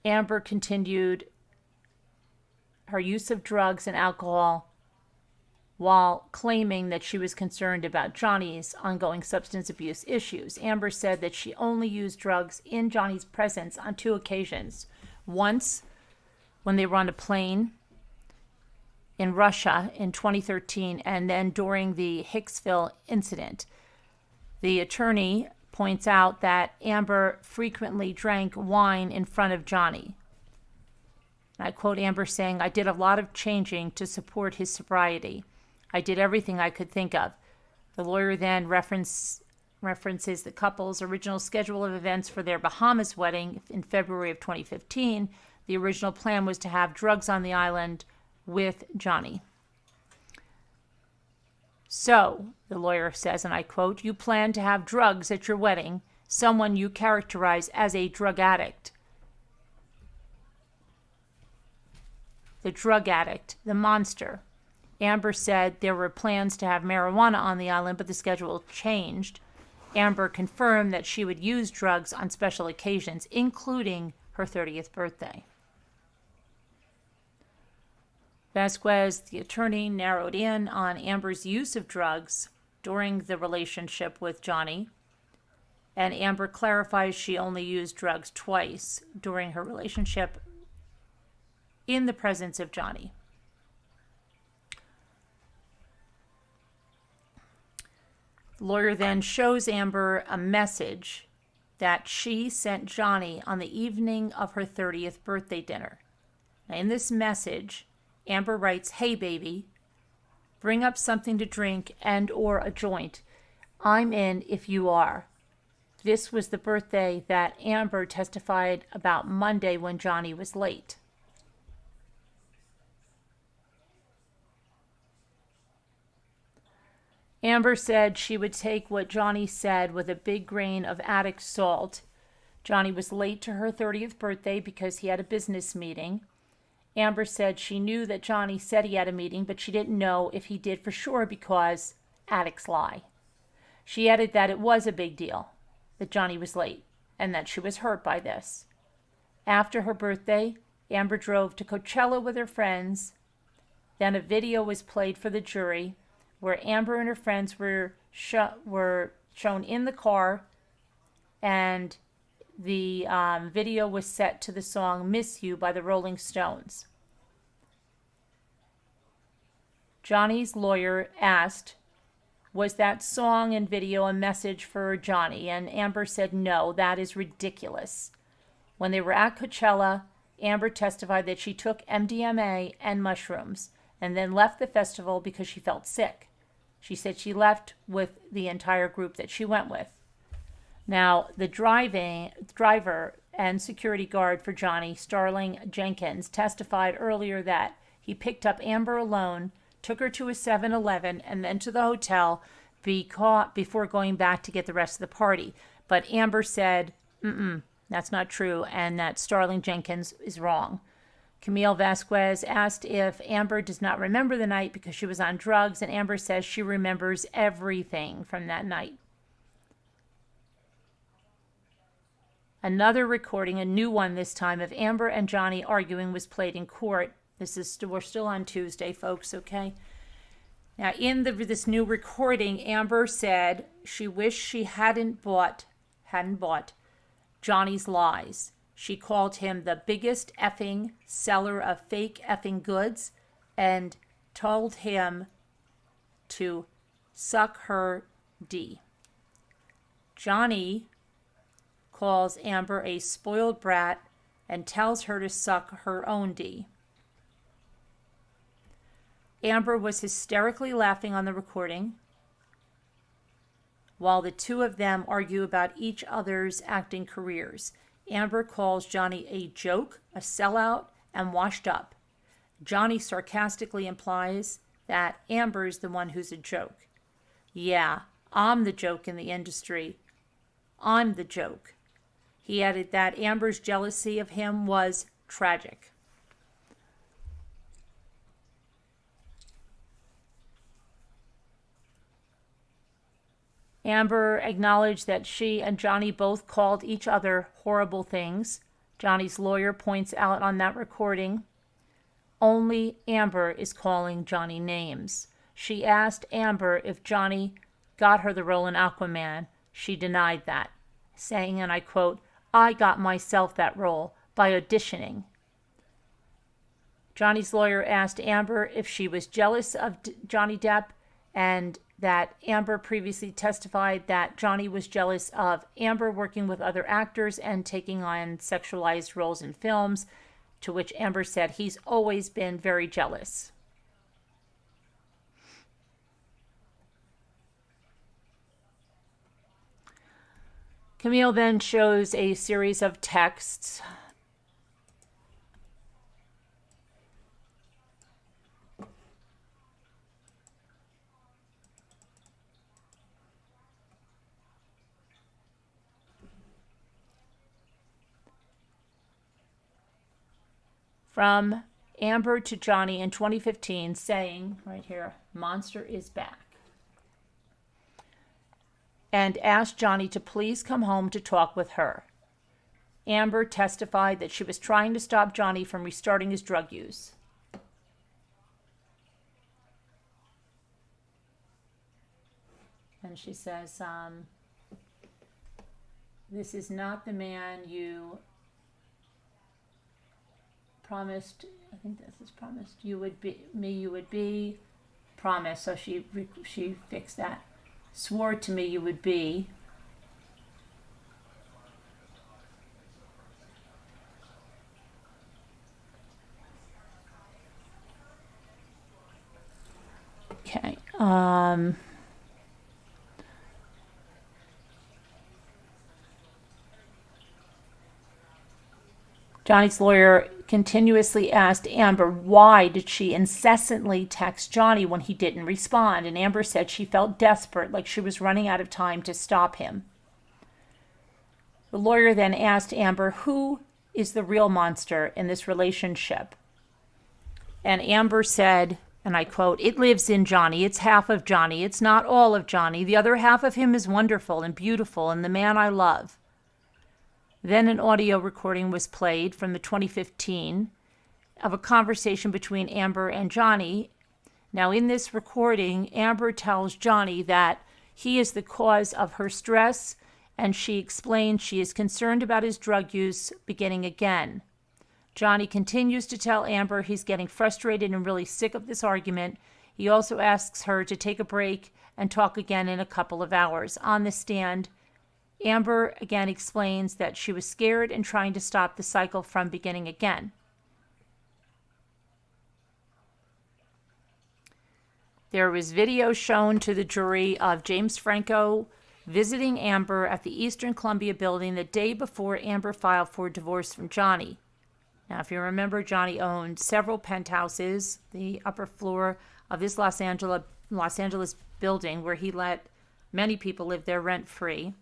Amber continued her use of drugs and alcohol while claiming that she was concerned about Johnny's ongoing substance abuse issues. Amber said that she only used drugs in Johnny's presence on 2 occasions. Once when they were on a plane in Russia in 2013, and then during the Hicksville incident. The attorney points out that Amber frequently drank wine in front of Johnny. And I quote Amber saying, I did a lot of changing to support his sobriety. I did everything I could think of. The lawyer then references the couple's original schedule of events for their Bahamas wedding in February of 2015. The original plan was to have drugs on the island with Johnny. So, the lawyer says, and I quote, you plan to have drugs at your wedding, someone you characterize as a drug addict. The drug addict, the monster. Amber said there were plans to have marijuana on the island, but the schedule changed. Amber confirmed that she would use drugs on special occasions, including her 30th birthday. Vasquez, the attorney, narrowed in on Amber's use of drugs during the relationship with Johnny, and Amber clarifies she only used drugs twice during her relationship in the presence of Johnny. The lawyer then shows Amber a message that she sent Johnny on the evening of her 30th birthday dinner. Now, in this message, Amber writes, "Hey, baby, bring up something to drink and or a joint. I'm in if you are." This was the birthday that Amber testified about Monday when Johnny was late. Amber said she would take what Johnny said with a big grain of addict salt. Johnny was late to her 30th birthday because he had a business meeting. Amber said she knew that Johnny said he had a meeting, but she didn't know if he did for sure because addicts lie. She added that it was a big deal that Johnny was late and that she was hurt by this. After her birthday, Amber drove to Coachella with her friends. Then a video was played for the jury where Amber and her friends were shown in the car, and the video was set to the song "Miss You" by the Rolling Stones. Johnny's lawyer asked, "Was that song and video a message for Johnny?" And Amber said, "No, that is ridiculous." When they were at Coachella, Amber testified that she took MDMA and mushrooms and then left the festival because she felt sick. She said she left with the entire group that she went with. Now, the driver and security guard for Johnny, Starling Jenkins, testified earlier that he picked up Amber alone, took her to a 7-Eleven, and then to the hotel before going back to get the rest of the party. But Amber said, that's not true, and that Starling Jenkins is wrong. Camille Vasquez asked if Amber does not remember the night because she was on drugs, and Amber says she remembers everything from that night. Another recording, a new one this time, of Amber and Johnny arguing was played in court. We're still on Tuesday, folks, okay? Now, in this new recording, Amber said she wished she hadn't bought Johnny's lies. She called him the biggest effing seller of fake effing goods and told him to suck her D. Johnny calls Amber a spoiled brat and tells her to suck her own D. Amber was hysterically laughing on the recording while the two of them argue about each other's acting careers. Amber calls Johnny a joke, a sellout, and washed up. Johnny sarcastically implies that Amber's the one who's a joke. "Yeah, I'm the joke in the industry. I'm the joke." He added that Amber's jealousy of him was tragic. Amber acknowledged that she and Johnny both called each other horrible things. Johnny's lawyer points out on that recording, only Amber is calling Johnny names. She asked Amber if Johnny got her the role in Aquaman. She denied that, saying, and I quote, "I got myself that role by auditioning." Johnny's lawyer asked Amber if she was jealous of Johnny Depp, and that Amber previously testified that Johnny was jealous of Amber working with other actors and taking on sexualized roles in films, to which Amber said he's always been very jealous. Camille then shows a series of texts from Amber to Johnny in 2015 saying, right here, "Monster is back," and asked Johnny to please come home to talk with her. Amber testified that she was trying to stop Johnny from restarting his drug use. And she says, this is not the man you promised, I think this is promised, you would be, promised, so she fixed that. Swore to me you would be. Okay. Johnny's lawyer continuously asked Amber why did she incessantly text Johnny when he didn't respond, and Amber said she felt desperate, like she was running out of time to stop him. The lawyer then asked Amber who is the real monster in this relationship. And Amber said, and I quote, "It lives in Johnny. It's half of Johnny. It's not all of Johnny. The other half of him is wonderful and beautiful and the man I love." Then an audio recording was played from the 2015 of a conversation between Amber and Johnny. Now, in this recording, Amber tells Johnny that he is the cause of her stress, and she explains she is concerned about his drug use beginning again. Johnny continues to tell Amber he's getting frustrated and really sick of this argument. He also asks her to take a break and talk again in a couple of hours. On the stand, Amber again explains that she was scared and trying to stop the cycle from beginning again. There was video shown to the jury of James Franco visiting Amber at the Eastern Columbia building the day before Amber filed for divorce from Johnny. Now, if you remember, Johnny owned several penthouses, the upper floor of this Los Angeles building, where he let many people live there rent-free.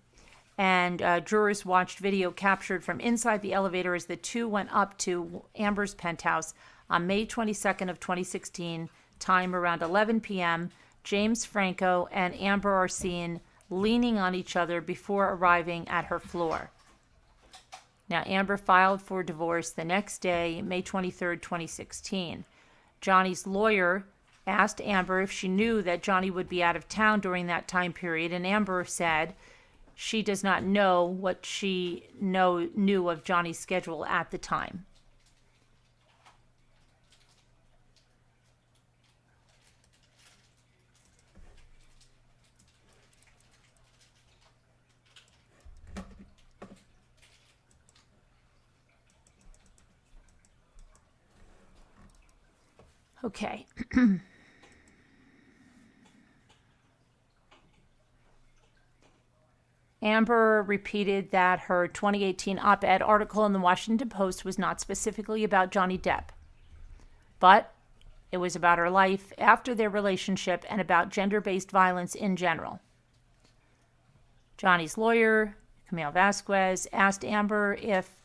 And jurors watched video captured from inside the elevator as the two went up to Amber's penthouse on May 22nd of 2016, time around 11 p.m. James Franco and Amber are seen leaning on each other before arriving at her floor. Now, Amber filed for divorce the next day, May 23rd, 2016. Johnny's lawyer asked Amber if she knew that Johnny would be out of town during that time period, and Amber said she does not know what she knew of Johnny's schedule at the time. Okay. Amber repeated that her 2018 op-ed article in the Washington Post was not specifically about Johnny Depp, but it was about her life after their relationship and about gender-based violence in general. Johnny's lawyer, Camille Vasquez, asked Amber if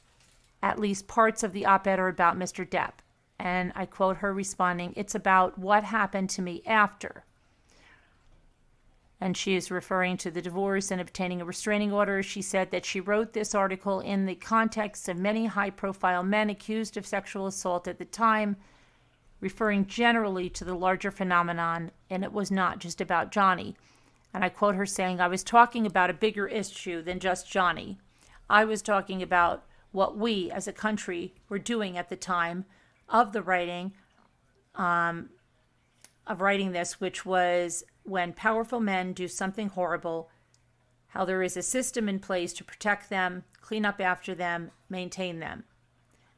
at least parts of the op-ed are about Mr. Depp. And I quote her responding, "It's about what happened to me after." And she is referring to the divorce and obtaining a restraining order. She said that she wrote this article in the context of many high-profile men accused of sexual assault at the time, referring generally to the larger phenomenon, and it was not just about Johnny. And I quote her saying, "I was talking about a bigger issue than just Johnny. I was talking about what we as a country were doing at the time of the writing, this, which was when powerful men do something horrible, how there is a system in place to protect them, clean up after them, maintain them."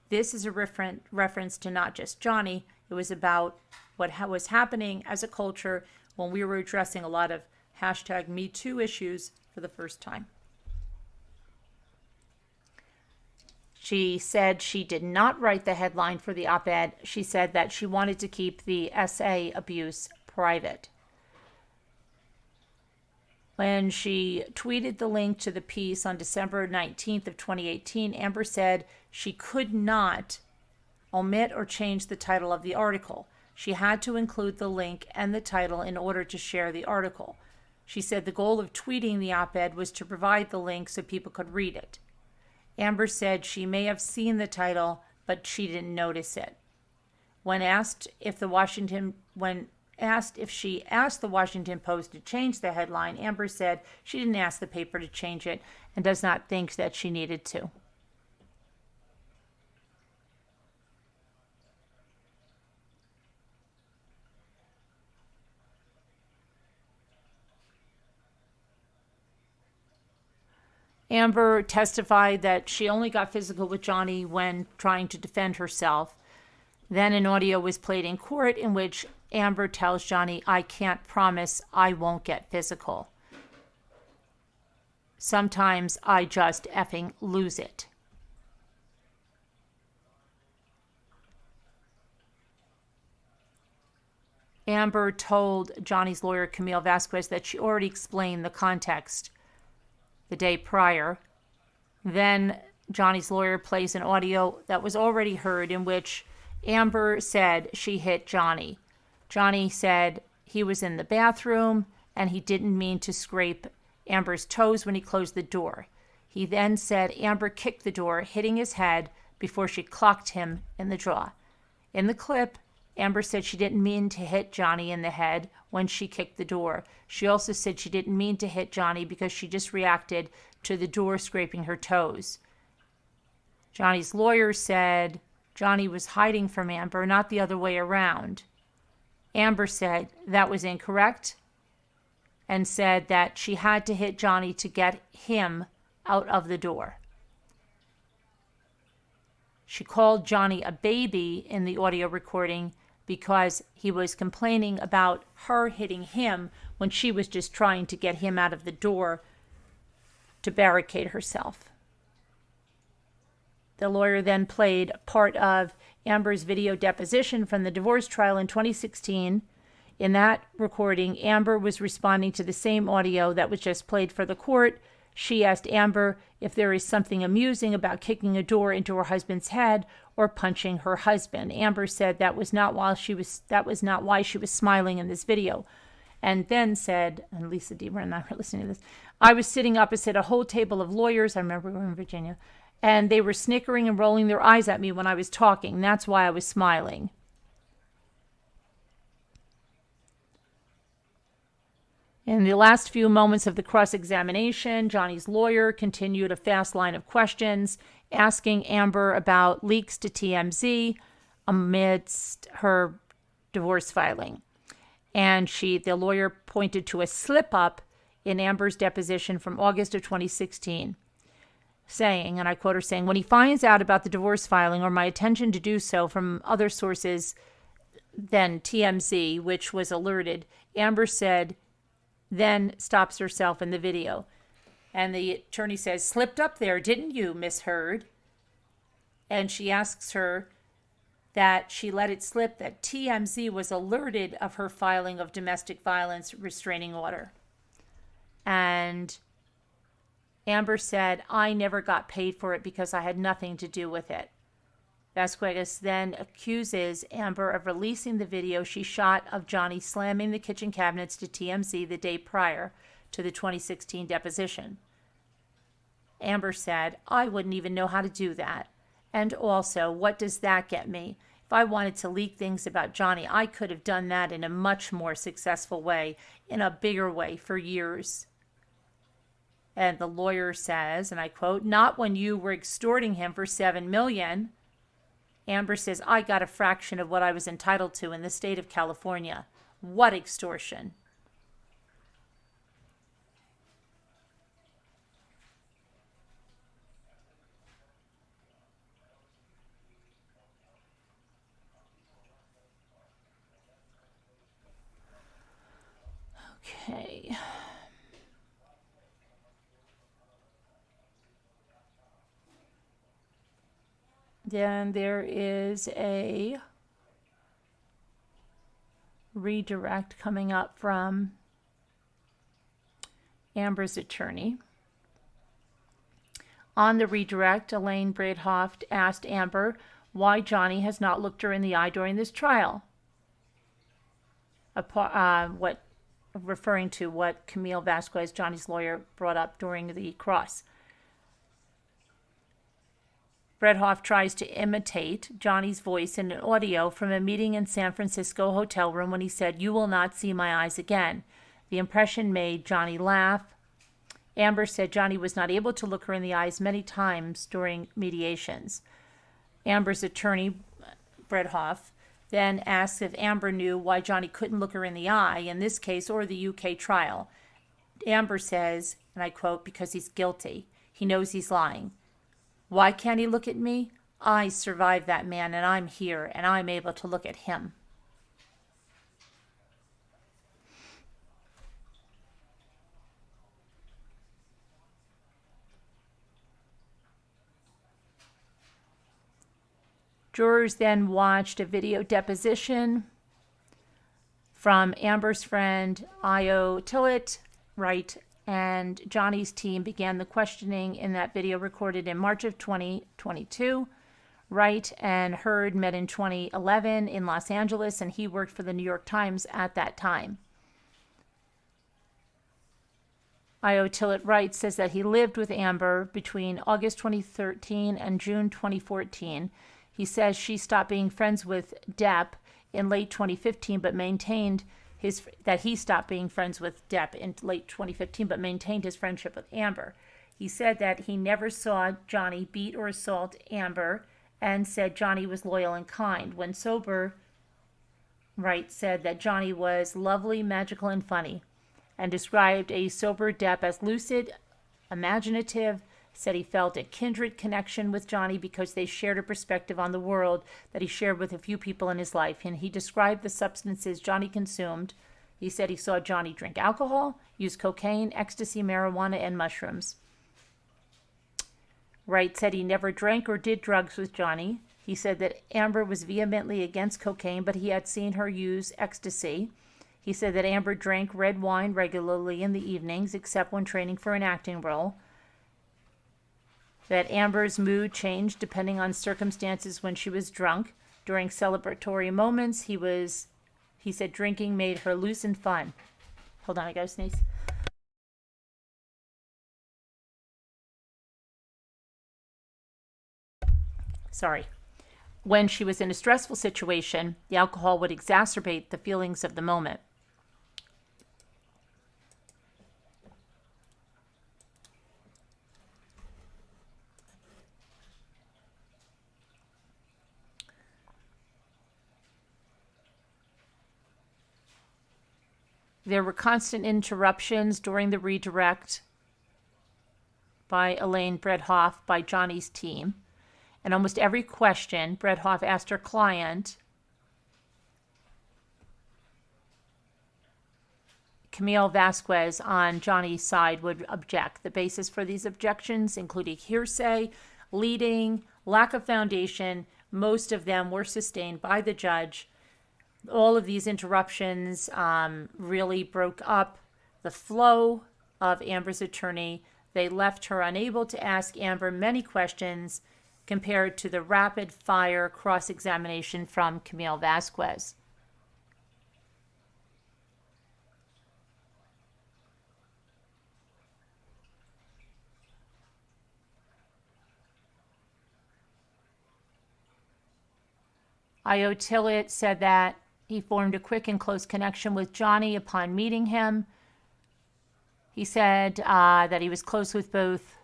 This is a reference to not just Johnny. It was about what was happening as a culture when we were addressing a lot of #MeToo issues for the first time. She said she did not write the headline for the op-ed. She said that she wanted to keep the SA abuse private. When she tweeted the link to the piece on December 19th of 2018, Amber said she could not omit or change the title of the article. She had to include the link and the title in order to share the article. She said the goal of tweeting the op-ed was to provide the link so people could read it. Amber said she may have seen the title, but she didn't notice it. When asked if the Washington asked if she asked the Washington Post to change the headline, Amber said she didn't ask the paper to change it and does not think that she needed to. Amber testified that she only got physical with Johnny when trying to defend herself. Then an audio was played in court in which Amber tells Johnny, I can't promise I won't get physical. Sometimes I just effing lose it. Amber told Johnny's lawyer, Camille Vasquez, that she already explained the context the day prior. Then Johnny's lawyer plays an audio that was already heard in which Amber said she hit Johnny. Johnny said he was in the bathroom and he didn't mean to scrape Amber's toes when he closed the door. He then said Amber kicked the door, hitting his head before she clocked him in the jaw. In the clip, Amber said she didn't mean to hit Johnny in the head when she kicked the door. She also said she didn't mean to hit Johnny because she just reacted to the door scraping her toes. Johnny's lawyer said Johnny was hiding from Amber, not the other way around. Amber said that was incorrect and said that she had to hit Johnny to get him out of the door. She called Johnny a baby in the audio recording because he was complaining about her hitting him when she was just trying to get him out of the door to barricade herself. The lawyer then played part of Amber's video deposition from the divorce trial in 2016. In that recording, Amber was responding to the same audio that was just played for the court. She asked Amber if there is something amusing about kicking a door into her husband's head or punching her husband. Amber said that was not why she was smiling in this video. And then said, and Lisa Deaver and I were listening to this, I was sitting opposite a whole table of lawyers, I remember we were in Virginia, and they were snickering and rolling their eyes at me when I was talking. That's why I was smiling. In the last few moments of the cross-examination, Johnny's lawyer continued a fast line of questions, asking Amber about leaks to TMZ amidst her divorce filing. And the lawyer pointed to a slip-up in Amber's deposition from August of 2016, saying, and I quote her saying, when he finds out about the divorce filing or my attention to do so from other sources than TMZ, which was alerted, Amber said, then stops herself in the video. And the attorney says, slipped up there, didn't you, Miss Heard? And she asks her that she let it slip that TMZ was alerted of her filing of domestic violence restraining order. And Amber said, I never got paid for it because I had nothing to do with it. Vasquez then accuses Amber of releasing the video she shot of Johnny slamming the kitchen cabinets to TMZ the day prior to the 2016 deposition. Amber said, I wouldn't even know how to do that. And also, what does that get me? If I wanted to leak things about Johnny, I could have done that in a much more successful way, in a bigger way for years. And the lawyer says, and I quote, not when you were extorting him for $7 million. Amber says, I got a fraction of what I was entitled to in the state of California. What extortion? Okay. Then there is a redirect coming up from Amber's attorney. On the redirect, Elaine Breithoft asked Amber why Johnny has not looked her in the eye during this trial. Referring to what Camille Vasquez, Johnny's lawyer, brought up during the cross. Bredhoff tries to imitate Johnny's voice in an audio from a meeting in San Francisco hotel room when he said, "You will not see my eyes again." The impression made Johnny laugh. Amber said Johnny was not able to look her in the eyes many times during mediations. Amber's attorney, Bredhoff, then asked if Amber knew why Johnny couldn't look her in the eye in this case or the UK trial. Amber says, and I quote, "Because he's guilty. He knows he's lying. Why can't he look at me? I survived that man, and I'm here, and I'm able to look at him." Jurors then watched a video deposition from Amber's friend Io Tillett, Wright, and Johnny's team began the questioning in that video recorded in March of 2022. Wright and Heard met in 2011 in Los Angeles, and he worked for the New York Times at that time. Io Tillett Wright says that he lived with Amber between August 2013 and June 2014. He says she stopped being friends with Depp in late 2015, but maintained that he stopped being friends with Depp in late 2015, but maintained his friendship with Amber. He said that he never saw Johnny beat or assault Amber and said Johnny was loyal and kind. When sober, Wright said that Johnny was lovely, magical, and funny, and described a sober Depp as lucid, imaginative, said he felt a kindred connection with Johnny because they shared a perspective on the world that he shared with a few people in his life. And he described the substances Johnny consumed. He said he saw Johnny drink alcohol, use cocaine, ecstasy, marijuana, and mushrooms. Wright said he never drank or did drugs with Johnny. He said that Amber was vehemently against cocaine, but he had seen her use ecstasy. He said that Amber drank red wine regularly in the evenings, except when training for an acting role. That Amber's mood changed depending on circumstances when she was drunk. During celebratory moments, he said drinking made her loose and fun. Hold on, I gotta sneeze. Sorry. When she was in a stressful situation, the alcohol would exacerbate the feelings of the moment. There were constant interruptions during the redirect by Elaine Bredhoff by Johnny's team. And almost every question Bredhoff asked her client, Camille Vasquez on Johnny's side would object. The basis for these objections included hearsay, leading, lack of foundation. Most of them were sustained by the judge. All of these interruptions really broke up the flow of Amber's attorney. They left her unable to ask Amber many questions compared to the rapid-fire cross-examination from Camille Vasquez. Io Tillett said that he formed a quick and close connection with Johnny upon meeting him. He said that he was close with both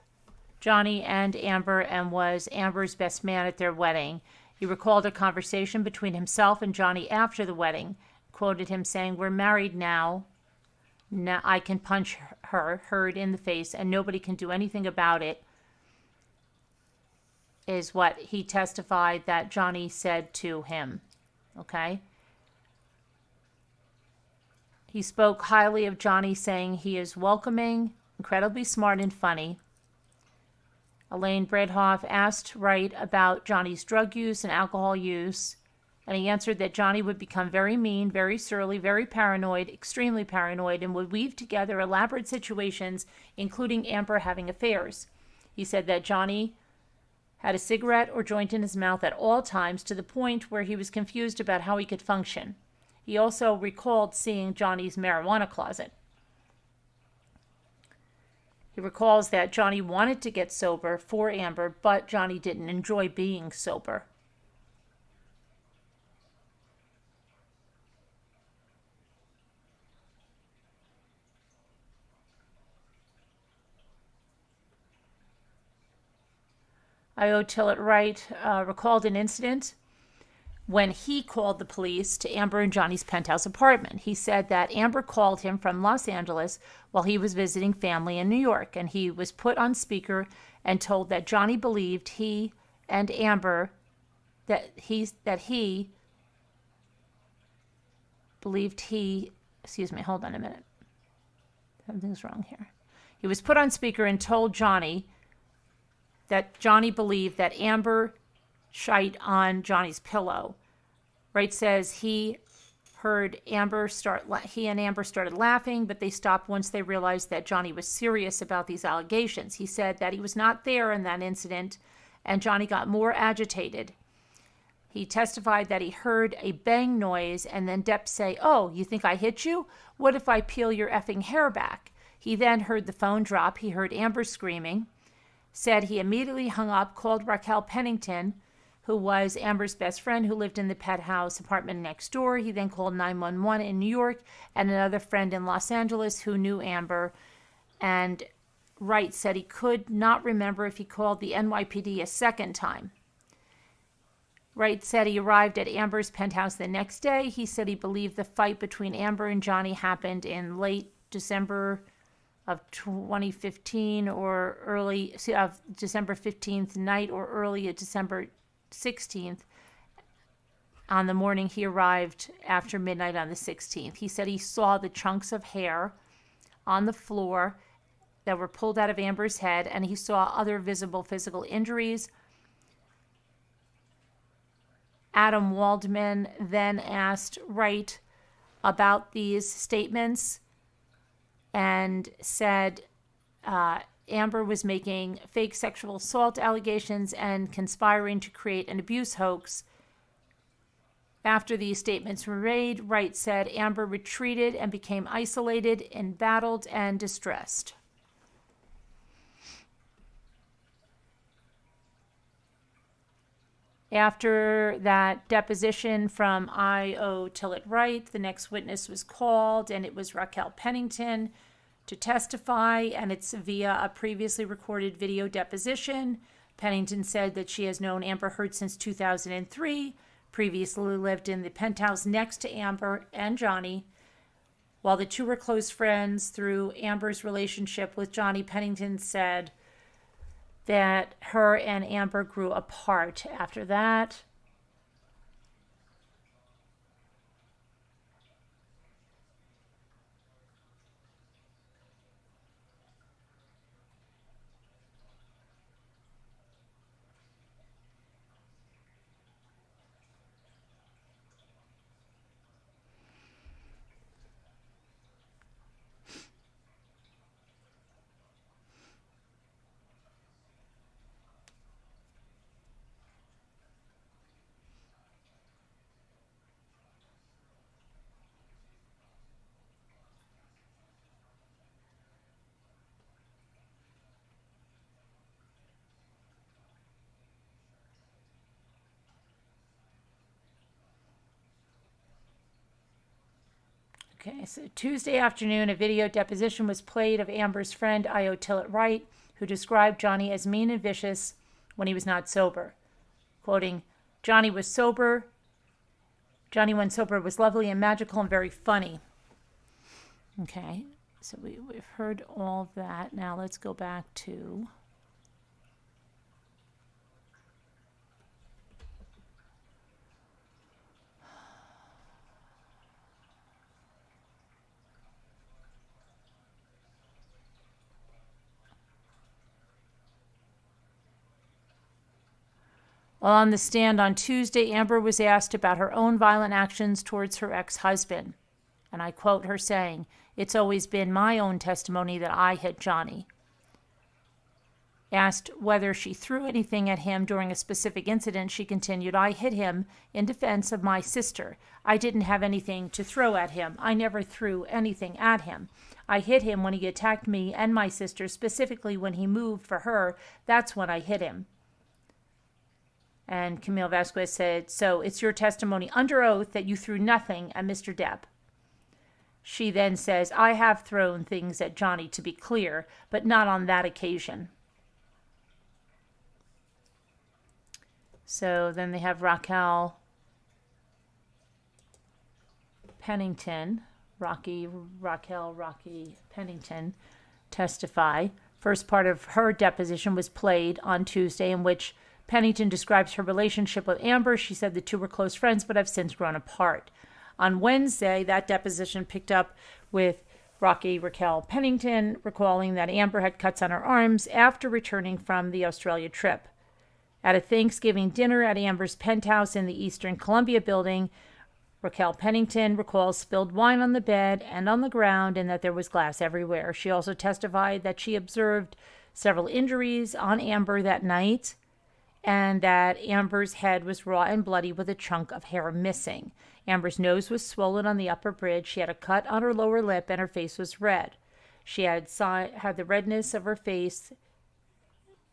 Johnny and Amber and was Amber's best man at their wedding. He recalled a conversation between himself and Johnny after the wedding, quoted him saying, "We're married now. Now I can punch her, Heard, in the face, and nobody can do anything about it," is what he testified that Johnny said to him. Okay? He spoke highly of Johnny, saying he is welcoming, incredibly smart, and funny. Elaine Bredhoff asked Wright about Johnny's drug use and alcohol use, and he answered that Johnny would become very mean, very surly, very paranoid, extremely paranoid, and would weave together elaborate situations, including Amber having affairs. He said that Johnny had a cigarette or joint in his mouth at all times, to the point where he was confused about how he could function. He also recalled seeing Johnny's marijuana closet. He recalls that Johnny wanted to get sober for Amber, but Johnny didn't enjoy being sober. I.O. Tillett Wright recalled an incident when he called the police to Amber and Johnny's penthouse apartment. He said that Amber called him from Los Angeles while he was visiting family in New York, and he was put on speaker and told that Johnny believed he and Amber hold on a minute. Something's wrong here. He was put on speaker and told Johnny that Johnny believed that Amber shite on Johnny's pillow. Wright says he and Amber started laughing, but they stopped once they realized that Johnny was serious about these allegations. He said that he was not there in that incident, and Johnny got more agitated. He testified that he heard a bang noise and then Depp say, "Oh, you think I hit you? What if I peel your effing hair back?" He then heard the phone drop. He heard Amber screaming. Said he immediately hung up, called Raquel Pennington, who was Amber's best friend who lived in the penthouse apartment next door. He then called 911 in New York and another friend in Los Angeles who knew Amber. And Wright said he could not remember if he called the NYPD a second time. Wright said he arrived at Amber's penthouse the next day. He said he believed the fight between Amber and Johnny happened in late December of 2015 or early of December 15th night or early of December 16th on the morning he arrived after midnight on the 16th. He said he saw the chunks of hair on the floor that were pulled out of Amber's head, and he saw other visible physical injuries. Adam Waldman then asked Wright about these statements and said Amber was making fake sexual assault allegations and conspiring to create an abuse hoax. After these statements were made, Wright said Amber retreated and became isolated, embattled, and distressed. After that deposition from I.O. Tillett Wright, the next witness was called, and it was Raquel Pennington to testify, and it's via a previously recorded video deposition. Pennington said that she has known Amber Heard since 2003, previously lived in the penthouse next to Amber and Johnny. While the two were close friends through Amber's relationship with Johnny, Pennington said that her and Amber grew apart after that. Okay, so Tuesday afternoon, a video deposition was played of Amber's friend, I.O. Tillett Wright, who described Johnny as mean and vicious when he was not sober. Quoting, Johnny when sober, was lovely and magical and very funny. Okay, so we've heard all that. Now let's go back to... While on the stand on Tuesday, Amber was asked about her own violent actions towards her ex-husband. And I quote her saying, "It's always been my own testimony that I hit Johnny." Asked whether she threw anything at him during a specific incident, she continued, "I hit him in defense of my sister. I didn't have anything to throw at him. I never threw anything at him. I hit him when he attacked me and my sister, specifically when he moved for her. That's when I hit him." And Camille Vasquez said, "So it's your testimony under oath that you threw nothing at Mr. Depp?" She then says, "I have thrown things at Johnny, to be clear, but not on that occasion." So then they have Raquel Pennington, Raquel Pennington testify. First part of her deposition was played on Tuesday, in which Pennington describes her relationship with Amber. She said the two were close friends but have since grown apart. On Wednesday, that deposition picked up with Raquel Pennington recalling that Amber had cuts on her arms after returning from the Australia trip. At a Thanksgiving dinner at Amber's penthouse in the Eastern Columbia building, Raquel Pennington recalls spilled wine on the bed and on the ground and that there was glass everywhere. She also testified that she observed several injuries on Amber that night and that Amber's head was raw and bloody with a chunk of hair missing. Amber's nose was swollen on the upper bridge. She had a cut on her lower lip and her face was red. She had the redness of her face.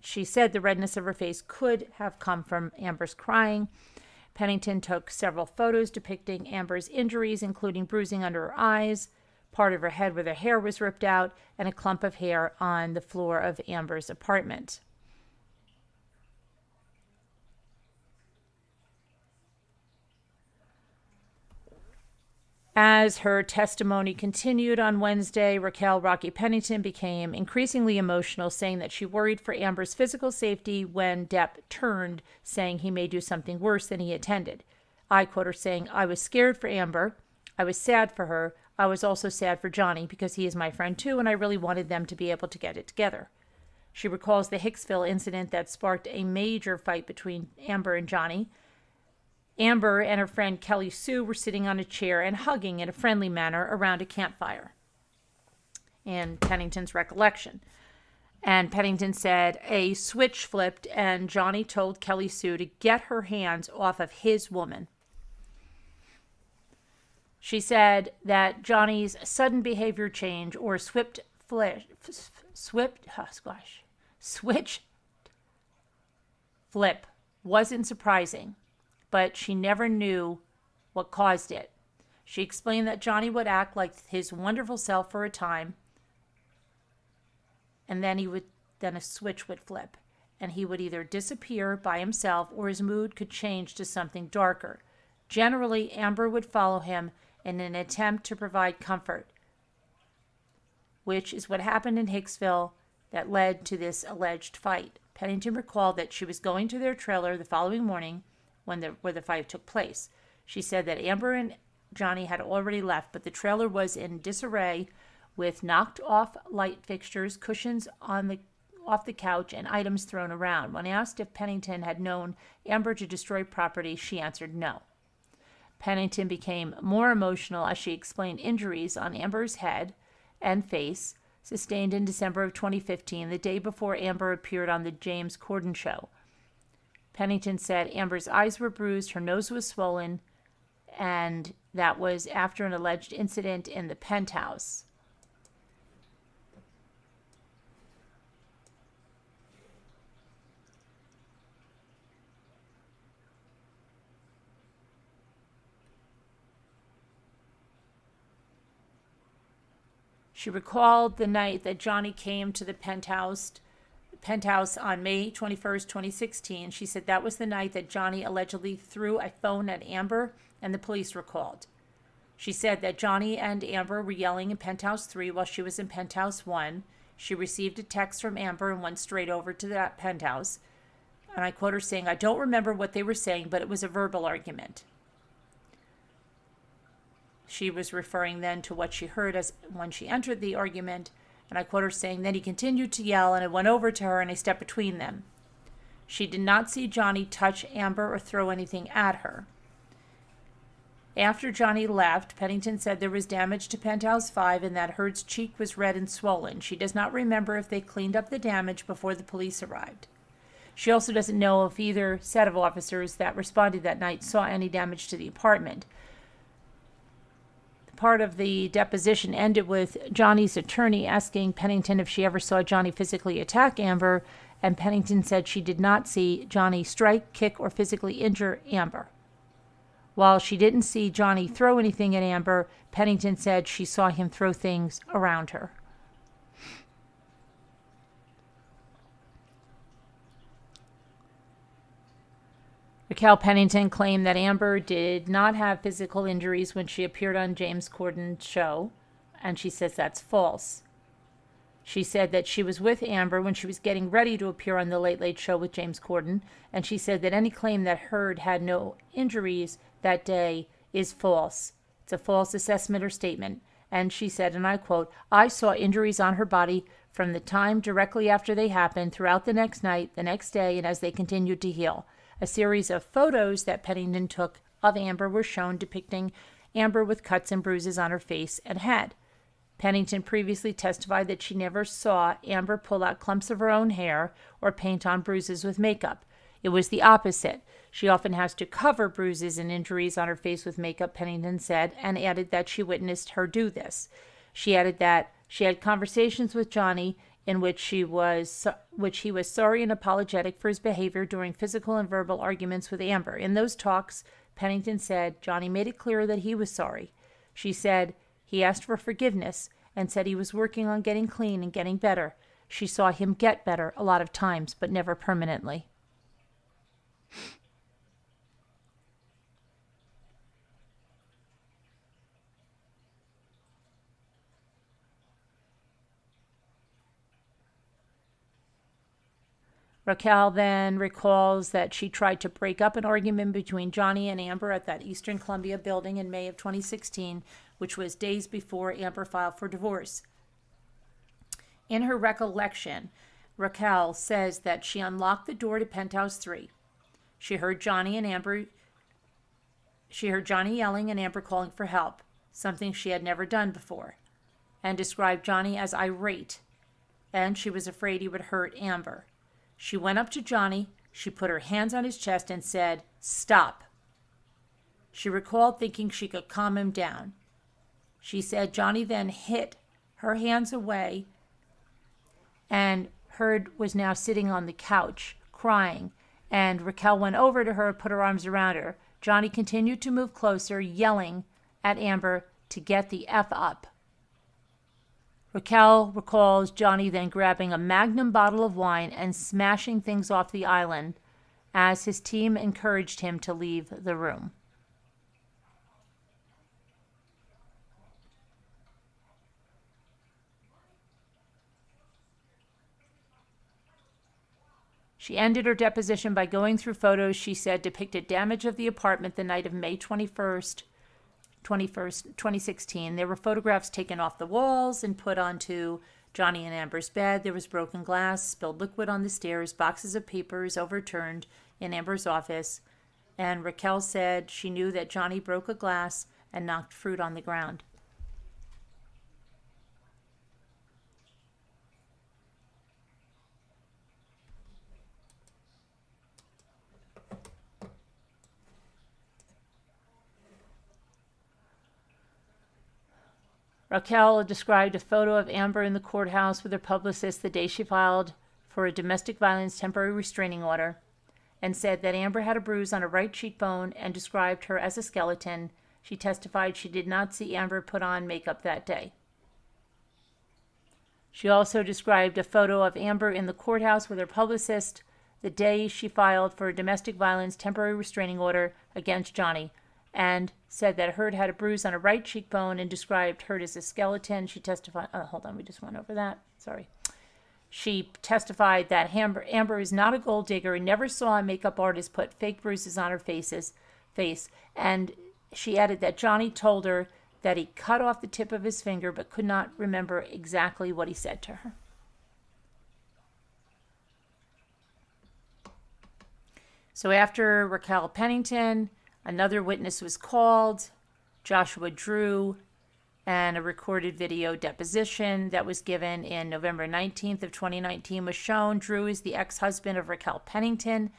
She said the redness of her face could have come from Amber's crying. Pennington took several photos depicting Amber's injuries, including bruising under her eyes, part of her head where the hair was ripped out, and a clump of hair on the floor of Amber's apartment. As her testimony continued on Wednesday, Rocky Pennington became increasingly emotional, saying that she worried for Amber's physical safety when Depp turned, saying he may do something worse than he intended. I quote her saying, "I was scared for Amber. I was sad for her. I was also sad for Johnny because he is my friend too, and I really wanted them to be able to get it together." She recalls the Hicksville incident that sparked a major fight between Amber and Johnny. Amber and her friend Kelly Sue were sitting on a chair and hugging in a friendly manner around a campfire, in Pennington's recollection. And Pennington said a switch flipped and Johnny told Kelly Sue to get her hands off of his woman. She said that Johnny's sudden behavior change or switch flip wasn't surprising, but she never knew what caused it. She explained that Johnny would act like his wonderful self for a time, and then a switch would flip, and he would either disappear by himself or his mood could change to something darker. Generally, Amber would follow him in an attempt to provide comfort, which is what happened in Hicksville that led to this alleged fight. Pennington recalled that she was going to their trailer the following morning where the fight took place. She said that Amber and Johnny had already left, but the trailer was in disarray with knocked off light fixtures, cushions off the couch, and items thrown around. When asked if Pennington had known Amber to destroy property, she answered no. Pennington became more emotional as she explained injuries on Amber's head and face sustained in December of 2015, the day before Amber appeared on the James Corden show. Pennington said Amber's eyes were bruised, her nose was swollen, and that was after an alleged incident in the penthouse. She recalled the night that Johnny came to the penthouse on May 21st, 2016. She said that was the night that Johnny allegedly threw a phone at Amber and the police were called. She said that Johnny and Amber were yelling in Penthouse 3 while she was in Penthouse 1. She received a text from Amber and went straight over to that penthouse. And I quote her saying, "I don't remember what they were saying, but it was a verbal argument." She was referring then to what she heard as when she entered the argument. And I quote her saying, "Then he continued to yell and I went over to her and I stepped between them." She did not see Johnny touch Amber or throw anything at her. After Johnny left, Pennington said there was damage to Penthouse 5 and that Heard's cheek was red and swollen. She does not remember if they cleaned up the damage before the police arrived. She also doesn't know if either set of officers that responded that night saw any damage to the apartment. Part of the deposition ended with Johnny's attorney asking Pennington if she ever saw Johnny physically attack Amber, and Pennington said she did not see Johnny strike, kick, or physically injure Amber. While she didn't see Johnny throw anything at Amber, Pennington said she saw him throw things around her. Raquel Pennington claimed that Amber did not have physical injuries when she appeared on James Corden's show, and she says that's false. She said that she was with Amber when she was getting ready to appear on the Late Late Show with James Corden, and she said that any claim that Heard had no injuries that day is false. It's a false assessment or statement. And she said, and I quote, "I saw injuries on her body from the time directly after they happened, throughout the next night, the next day, and as they continued to heal." A series of photos that Pennington took of Amber were shown depicting Amber with cuts and bruises on her face and head. Pennington previously testified that she never saw Amber pull out clumps of her own hair or paint on bruises with makeup. It was the opposite. She often has to cover bruises and injuries on her face with makeup, Pennington said, and added that she witnessed her do this. She added that she had conversations with Johnny in which he was sorry and apologetic for his behavior during physical and verbal arguments with Amber. In those talks, Pennington said Johnny made it clear that he was sorry. She said he asked for forgiveness and said he was working on getting clean and getting better. She saw him get better a lot of times, but never permanently. Raquel then recalls that she tried to break up an argument between Johnny and Amber at that Eastern Columbia building in May of 2016, which was days before Amber filed for divorce. In her recollection, Raquel says that she unlocked the door to Penthouse 3. She heard Johnny yelling and Amber calling for help, something she had never done before, and described Johnny as irate, and she was afraid he would hurt Amber. She went up to Johnny, she put her hands on his chest and said, "Stop." She recalled thinking she could calm him down. She said Johnny then hit her hands away, and Heard was now sitting on the couch, crying, and Raquel went over to her, put her arms around her. Johnny continued to move closer, yelling at Amber to get the F up. Raquel recalls Johnny then grabbing a Magnum bottle of wine and smashing things off the island as his team encouraged him to leave the room. She ended her deposition by going through photos she said depicted damage of the apartment the night of May 21st, 2016. There were photographs taken off the walls and put onto Johnny and Amber's bed. There was broken glass, spilled liquid on the stairs, boxes of papers overturned in Amber's office. And Raquel said she knew that Johnny broke a glass and knocked fruit on the ground. Raquel described a photo of Amber in the courthouse with her publicist the day she filed for a domestic violence temporary restraining order, and said that Amber had a bruise on her right cheekbone and described her as a skeleton. She testified she did not see Amber put on makeup that day. She also described a photo of Amber in the courthouse with her publicist the day she filed for a domestic violence temporary restraining order against Johnny, and said that Heard had a bruise on her right cheekbone and described Heard as a skeleton. She testified, we just went over that. Sorry. She testified that Amber is not a gold digger and never saw a makeup artist put fake bruises on her face. And she added that Johnny told her that he cut off the tip of his finger but could not remember exactly what he said to her. So after Raquel Pennington, another witness was called, Joshua Drew, and a recorded video deposition that was given in November 19th of 2019 was shown. Drew is the ex-husband of Raquel Pennington.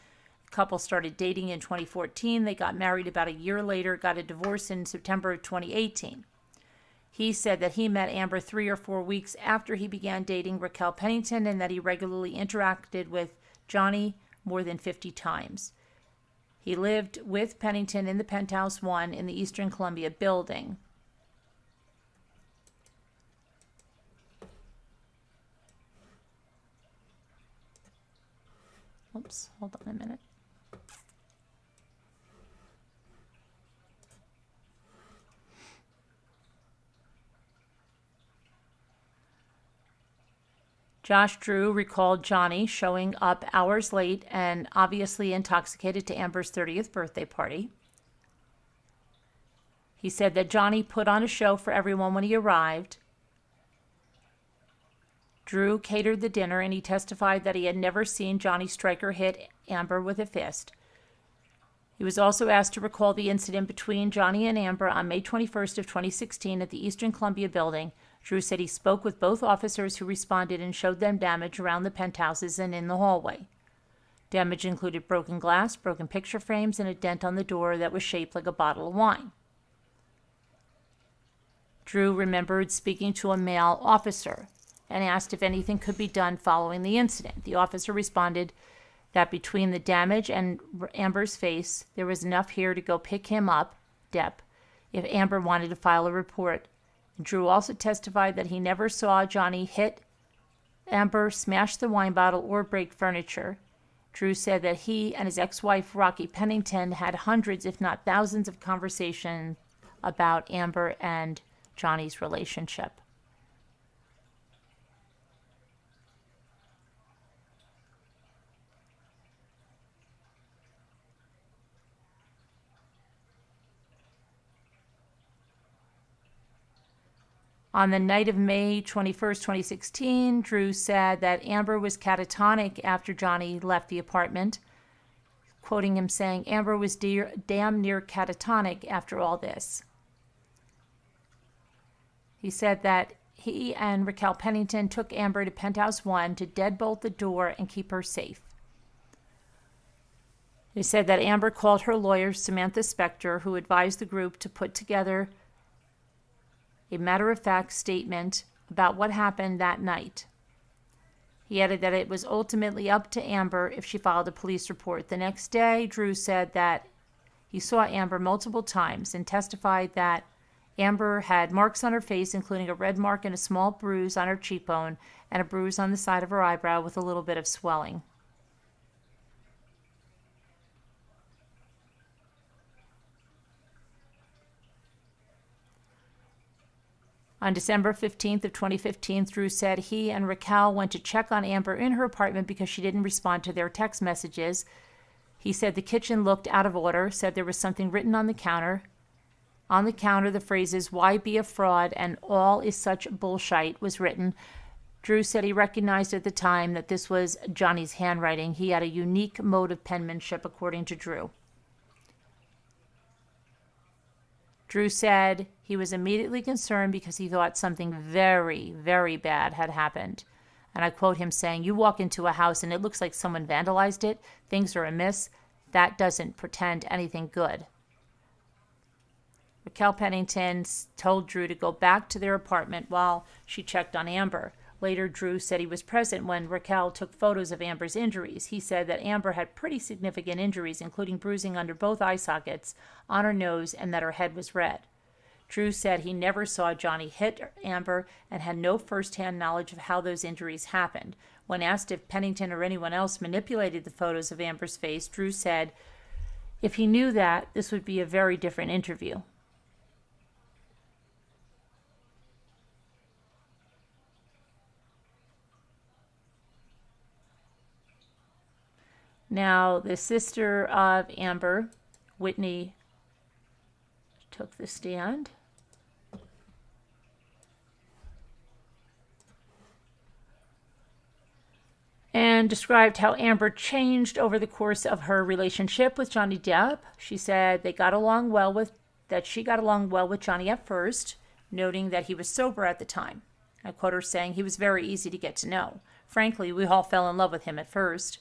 The couple started dating in 2014. They got married about a year later, got a divorce in September of 2018. He said that he met Amber 3 or 4 weeks after he began dating Raquel Pennington and that he regularly interacted with Johnny more than 50 times. He lived with Pennington in the Penthouse 1 in the Eastern Columbia building. Oops, hold on a minute. Josh Drew recalled Johnny showing up hours late and obviously intoxicated to Amber's 30th birthday party. He said that Johnny put on a show for everyone when he arrived. Drew catered the dinner, and he testified that he had never seen Johnny strike or hit Amber with a fist. He was also asked to recall the incident between Johnny and Amber on May 21st of 2016 at the Eastern Columbia building. Drew said he spoke with both officers who responded and showed them damage around the penthouses and in the hallway. Damage included broken glass, broken picture frames, and a dent on the door that was shaped like a bottle of wine. Drew remembered speaking to a male officer and asked if anything could be done following the incident. The officer responded that between the damage and Amber's face, there was enough here to go pick him up, Depp, if Amber wanted to file a report. Drew also testified that he never saw Johnny hit Amber, smash the wine bottle, or break furniture. Drew said that he and his ex-wife, Rocky Pennington, had hundreds, if not thousands, of conversations about Amber and Johnny's relationship. On the night of May 21st, 2016, Drew said that Amber was catatonic after Johnny left the apartment, quoting him saying, "Amber was damn near catatonic after all this." He said that he and Raquel Pennington took Amber to Penthouse 1 to deadbolt the door and keep her safe. He said that Amber called her lawyer, Samantha Spector, who advised the group to put together a matter-of-fact statement about what happened that night. He added that it was ultimately up to Amber if she filed a police report. The next day, Drew said that he saw Amber multiple times and testified that Amber had marks on her face, including a red mark and a small bruise on her cheekbone and a bruise on the side of her eyebrow with a little bit of swelling. On December 15th of 2015, Drew said he and Raquel went to check on Amber in her apartment because she didn't respond to their text messages. He said the kitchen looked out of order, said there was something written on the counter. On the counter, the phrases, "Why be a fraud?" and "All is such bullshit" was written. Drew said he recognized at the time that this was Johnny's handwriting. He had a unique mode of penmanship, according to Drew. Drew said he was immediately concerned because he thought something very, very bad had happened. And I quote him saying, "You walk into a house and it looks like someone vandalized it. Things are amiss. That doesn't portend anything good." Raquel Pennington told Drew to go back to their apartment while she checked on Amber. Later, Drew said he was present when Raquel took photos of Amber's injuries. He said that Amber had pretty significant injuries, including bruising under both eye sockets, on her nose, and that her head was red. Drew said he never saw Johnny hit Amber and had no firsthand knowledge of how those injuries happened. When asked if Pennington or anyone else manipulated the photos of Amber's face, Drew said, "If he knew that, this would be a very different interview." Now, the sister of Amber, Whitney, took the stand. And described how Amber changed over the course of her relationship with Johnny Depp. She said they got along well with that she got along well with Johnny at first, noting that he was sober at the time. I quote her saying, "He was very easy to get to know. Frankly, we all fell in love with him at first."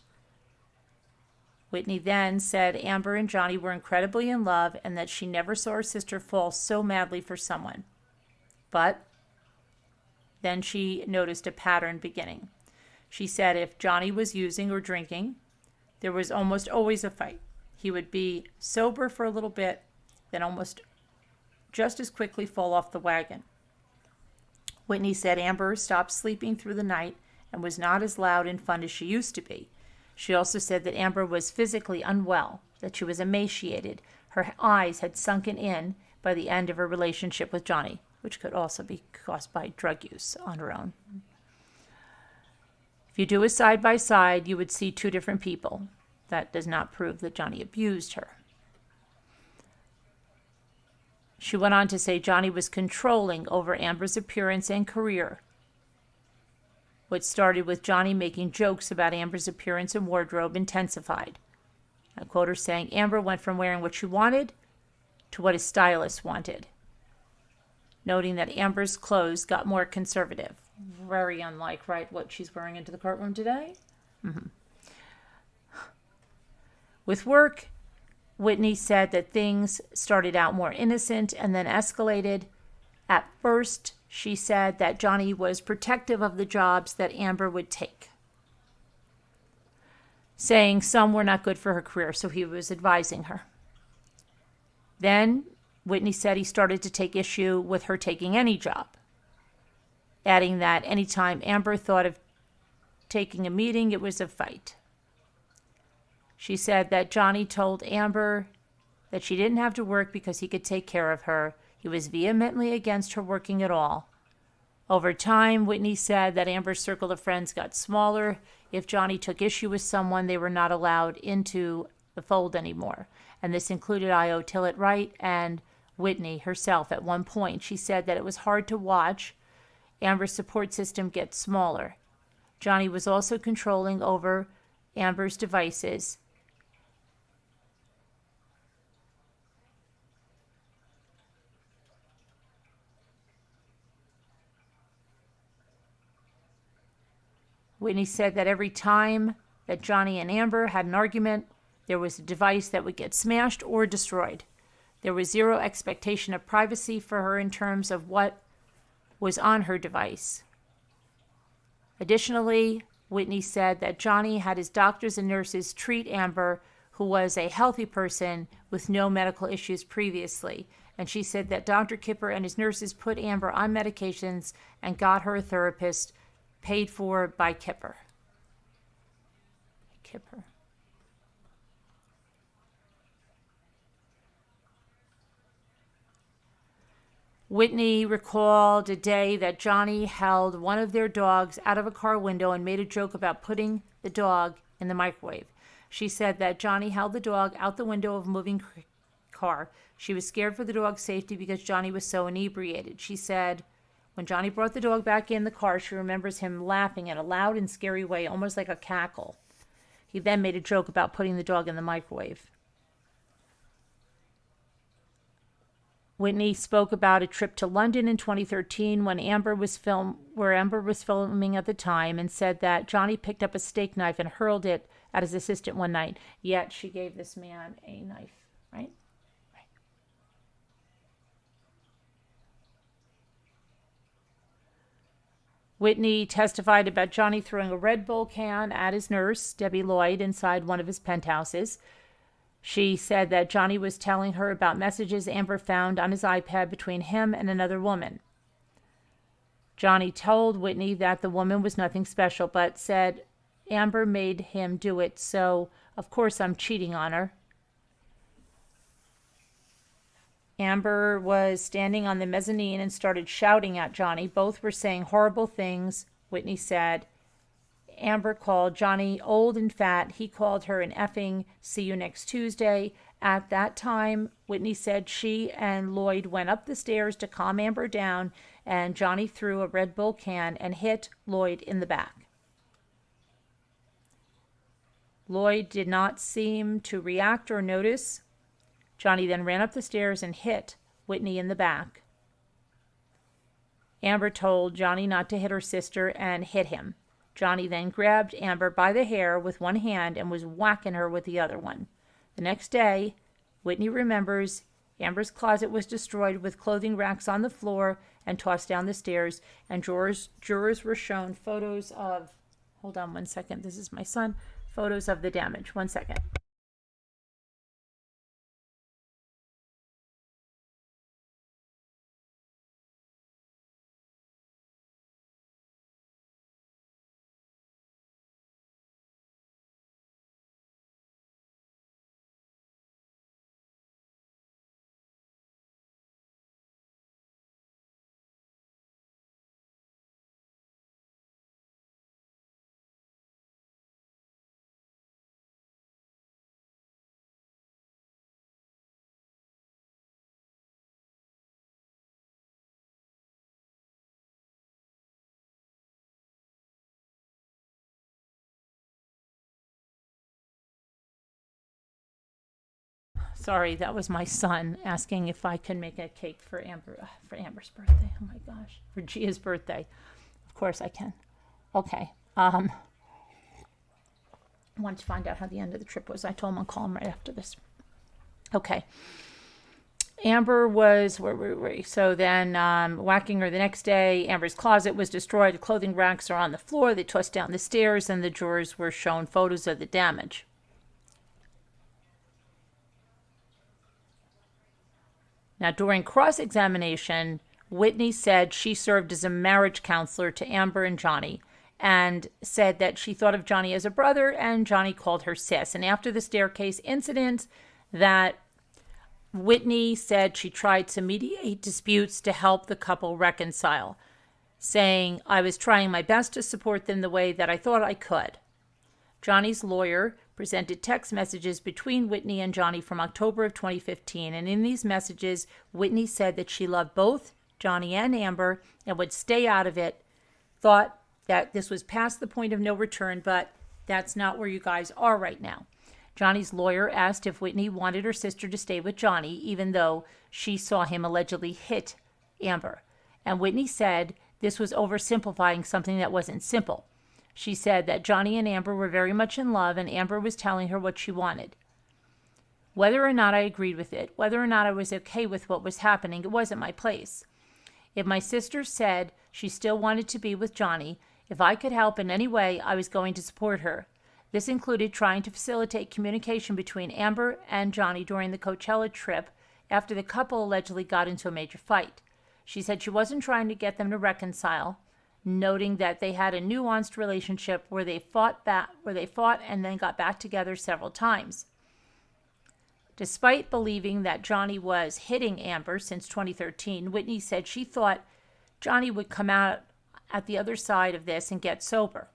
Whitney then said Amber and Johnny were incredibly in love and that she never saw her sister fall so madly for someone. But then she noticed a pattern beginning. She said if Johnny was using or drinking, there was almost always a fight. He would be sober for a little bit, then almost just as quickly fall off the wagon. Whitney said Amber stopped sleeping through the night and was not as loud and fun as she used to be. She also said that Amber was physically unwell, that she was emaciated. Her eyes had sunken in by the end of her relationship with Johnny, which could also be caused by drug use on her own. If you do a side-by-side, you would see two different people. That does not prove that Johnny abused her. She went on to say Johnny was controlling over Amber's appearance and career. What started with Johnny making jokes about Amber's appearance and wardrobe intensified. I quote her saying, Amber went from wearing what she wanted to what a stylist wanted, noting that Amber's clothes got more conservative. Very unlike, right, what she's wearing into the courtroom today. With work, Whitney said that things started out more innocent and then escalated. At first, she said that Johnny was protective of the jobs that Amber would take, saying some were not good for her career, so he was advising her. Then, Whitney said he started to take issue with her taking any job, adding that anytime Amber thought of taking a meeting, it was a fight. She said that Johnny told Amber that she didn't have to work because he could take care of her. He was vehemently against her working at all. Over time, Whitney said that Amber's circle of friends got smaller. If Johnny took issue with someone, they were not allowed into the fold anymore. And this included I.O. Tillett Wright and Whitney herself. At one point, she said that it was hard to watch Amber's support system get smaller. Johnny was also controlling over Amber's devices. Whitney said that every time that Johnny and Amber had an argument, there was a device that would get smashed or destroyed. There was zero expectation of privacy for her in terms of what was on her device. Additionally, Whitney said that Johnny had his doctors and nurses treat Amber, who was a healthy person with no medical issues previously. And she said that Dr. Kipper and his nurses put Amber on medications and got her a therapist paid for by Kipper. Whitney recalled a day that Johnny held one of their dogs out of a car window and made a joke about putting the dog in the microwave. She said that Johnny held the dog out the window of a moving car. She was scared for the dog's safety because Johnny was so inebriated. She said when Johnny brought the dog back in the car, she remembers him laughing in a loud and scary way, almost like a cackle. He then made a joke about putting the dog in the microwave. Whitney spoke about a trip to London in 2013 where Amber was filming at the time, and said that Johnny picked up a steak knife and hurled it at his assistant one night. Yet she gave this man a knife, right? Whitney testified about Johnny throwing a Red Bull can at his nurse, Debbie Lloyd, inside one of his penthouses. She said that Johnny was telling her about messages Amber found on his iPad between him and another woman. Johnny told Whitney that the woman was nothing special, but said Amber made him do it, so of course I'm cheating on her. Amber was standing on the mezzanine and started shouting at Johnny. Both were saying horrible things, Whitney said. Amber called Johnny old and fat. He called her an effing see you next Tuesday. At that time, Whitney said she and Lloyd went up the stairs to calm Amber down, and Johnny threw a Red Bull can and hit Lloyd in the back. Lloyd did not seem to react or notice. Johnny then ran up the stairs and hit Whitney in the back. Amber told Johnny not to hit her sister and hit him. Johnny then grabbed Amber by the hair with one hand and was whacking her with the other one. The next day, Whitney remembers Amber's closet was destroyed with clothing racks on the floor and tossed down the stairs, and jurors were shown photos of, hold on one second, this is my son, photos of the damage. One second. Sorry, that was my son asking if I could make a cake for Amber's birthday. Oh my gosh, for Gia's birthday. Of course I can. Okay. I wanted to find out how the end of the trip was. I told him I'll call him right after this. Okay. Amber was, where were we? So then whacking her the next day. Amber's closet was destroyed. The clothing racks are on the floor. They tossed down the stairs, and the jurors were shown photos of the damage. Now, during cross-examination, Whitney said she served as a marriage counselor to Amber and Johnny, and said that she thought of Johnny as a brother, and Johnny called her sis. And after the staircase incident, that Whitney said she tried to mediate disputes to help the couple reconcile, saying, "I was trying my best to support them the way that I thought I could." Johnny's lawyer presented text messages between Whitney and Johnny from October of 2015, and in these messages, Whitney said that she loved both Johnny and Amber and would stay out of it, thought that this was past the point of no return, but that's not where you guys are right now. Johnny's lawyer asked if Whitney wanted her sister to stay with Johnny, even though she saw him allegedly hit Amber. And Whitney said this was oversimplifying something that wasn't simple. She said that Johnny and Amber were very much in love, and Amber was telling her what she wanted. Whether or not I agreed with it, whether or not I was okay with what was happening, it wasn't my place. If my sister said she still wanted to be with Johnny, if I could help in any way, I was going to support her. This included trying to facilitate communication between Amber and Johnny during the Coachella trip after the couple allegedly got into a major fight. She said she wasn't trying to get them to reconcile, noting that they had a nuanced relationship where they fought and then got back together several times. Despite believing that Johnny was hitting Amber since 2013, Whitney said she thought Johnny would come out at the other side of this and get sober.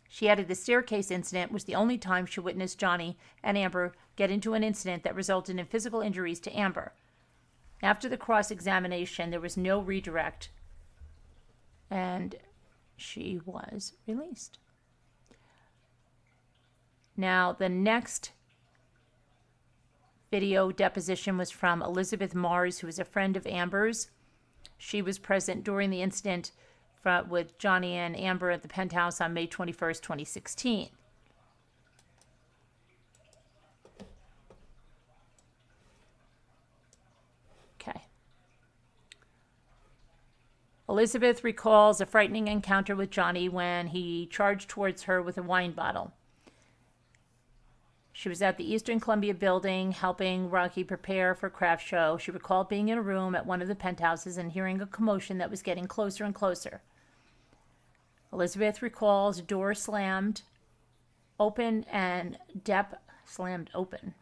She added the staircase incident was the only time she witnessed Johnny and Amber get into an incident that resulted in physical injuries to Amber. After the cross-examination, there was no redirect, and she was released. Now, the next video deposition was from Elizabeth Mars, who is a friend of Amber's. She was present during the incident with Johnny and Amber at the penthouse on May 21st, 2016. Okay. Elizabeth recalls a frightening encounter with Johnny when he charged towards her with a wine bottle. She was at the Eastern Columbia building helping Rocky prepare for a craft show. She recalled being in a room at one of the penthouses and hearing a commotion that was getting closer and closer. Elizabeth recalls a door slammed open and Depp slammed open.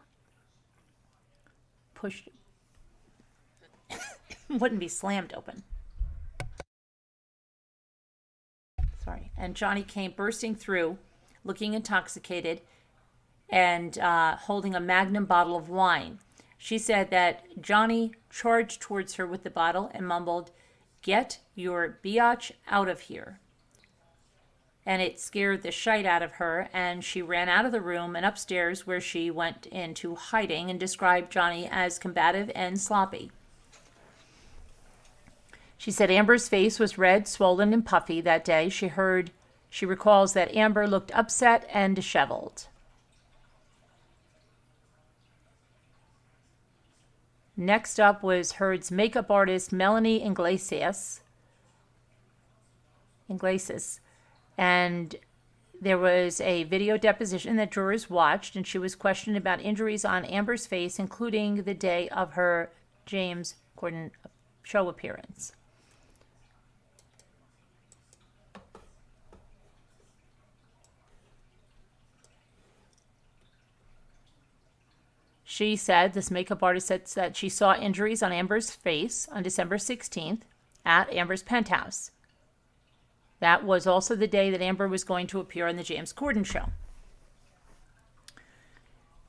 Pushed. Wouldn't be slammed open. Sorry. And Johnny came bursting through, looking intoxicated, and holding a magnum bottle of wine. She said that Johnny charged towards her with the bottle and mumbled, "Get your biatch out of here." and it scared the shite out of her, and she ran out of the room and upstairs, where she went into hiding, and described Johnny as combative and sloppy. She said Amber's face was red, swollen, and puffy that day. She recalls that Amber looked upset and disheveled. Next up was Heard's makeup artist, Melanie Iglesias. And there was a video deposition that jurors watched, and she was questioned about injuries on Amber's face, including the day of her James Corden show appearance. She said, this makeup artist said that she saw injuries on Amber's face on December 16th at Amber's penthouse. That was also the day that Amber was going to appear on the James Corden show.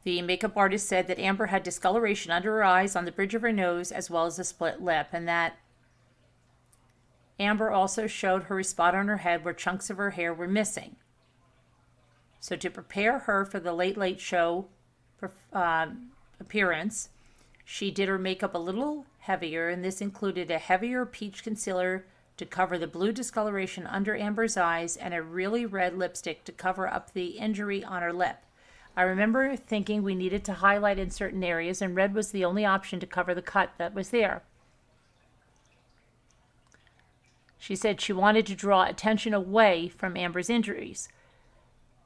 The makeup artist said that Amber had discoloration under her eyes, on the bridge of her nose, as well as a split lip, and that Amber also showed her a spot on her head where chunks of her hair were missing. So to prepare her for the Late Late Show appearance, she did her makeup a little heavier, and this included a heavier peach concealer to cover the blue discoloration under Amber's eyes, and a really red lipstick to cover up the injury on her lip. I remember thinking we needed to highlight in certain areas, and red was the only option to cover the cut that was there. She said she wanted to draw attention away from Amber's injuries.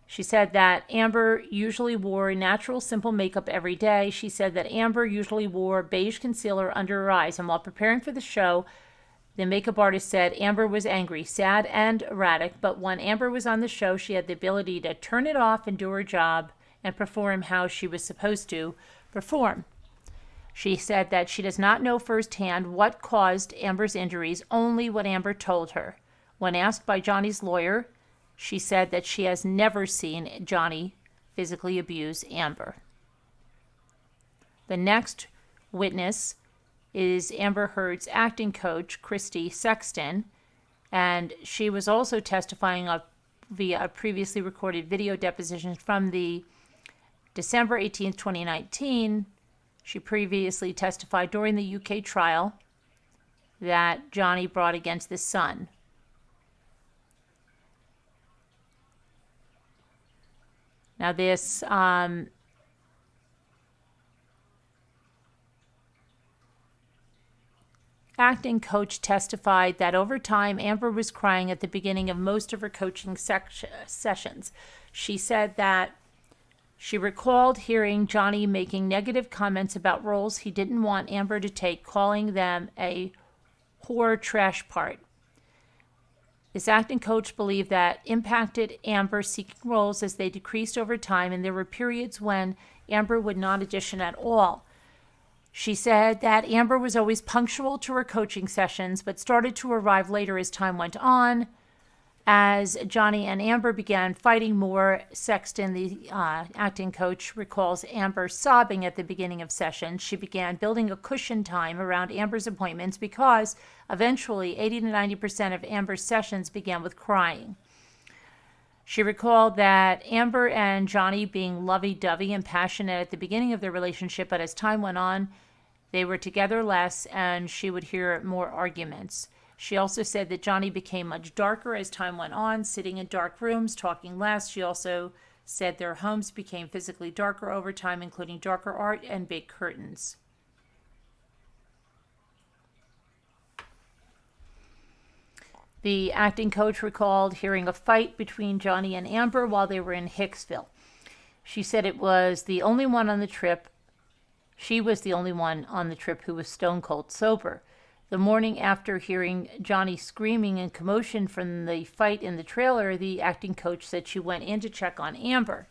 She said that Amber usually wore natural, simple makeup every day. She said that Amber usually wore beige concealer under her eyes, and while preparing for the show, the makeup artist said Amber was angry, sad, and erratic, but when Amber was on the show, she had the ability to turn it off and do her job and perform how she was supposed to perform. She said that she does not know firsthand what caused Amber's injuries, only what Amber told her. When asked by Johnny's lawyer, she said that she has never seen Johnny physically abuse Amber. The next witness is Amber Heard's acting coach, Christy Sexton, and she was also testifying via a previously recorded video deposition from the December 18, 2019. She previously testified during the UK trial that Johnny brought against his son. Now this acting coach testified that over time, Amber was crying at the beginning of most of her coaching sessions. She said that she recalled hearing Johnny making negative comments about roles he didn't want Amber to take, calling them a whore trash part. This acting coach believed that impacted Amber seeking roles as they decreased over time, and there were periods when Amber would not audition at all. She said that Amber was always punctual to her coaching sessions, but started to arrive later as time went on. As Johnny and Amber began fighting more, Sexton, the acting coach, recalls Amber sobbing at the beginning of sessions. She began building a cushion time around Amber's appointments because eventually 80 to 90% of Amber's sessions began with crying. She recalled that Amber and Johnny being lovey-dovey and passionate at the beginning of their relationship, but as time went on, they were together less and she would hear more arguments. She also said that Johnny became much darker as time went on, sitting in dark rooms, talking less. She also said their homes became physically darker over time, including darker art and big curtains. The acting coach recalled hearing a fight between Johnny and Amber while they were in Hicksville. She said it was the only one on the trip. She was the only one on the trip who was stone cold sober. The morning after hearing Johnny screaming and commotion from the fight in the trailer, the acting coach said she went in to check on Amber.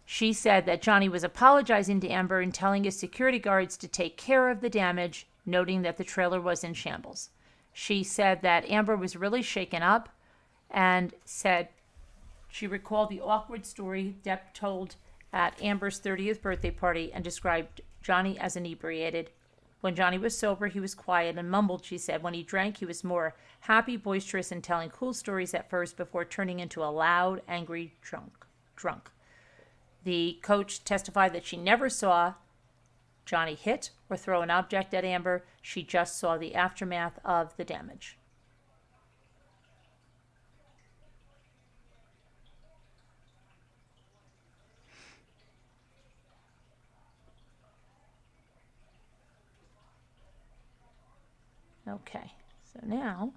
She said that Johnny was apologizing to Amber and telling his security guards to take care of the damage, noting that the trailer was in shambles. She said that Amber was really shaken up and said she recalled the awkward story Depp told at Amber's 30th birthday party and described Johnny as inebriated When Johnny was sober, he was quiet and mumbled, she said. When he drank, he was more happy, boisterous, and telling cool stories at first before turning into a loud, angry drunk. The coach testified that she never saw Johnny hit or throw an object at Amber. She just saw the aftermath of the damage. Okay, so now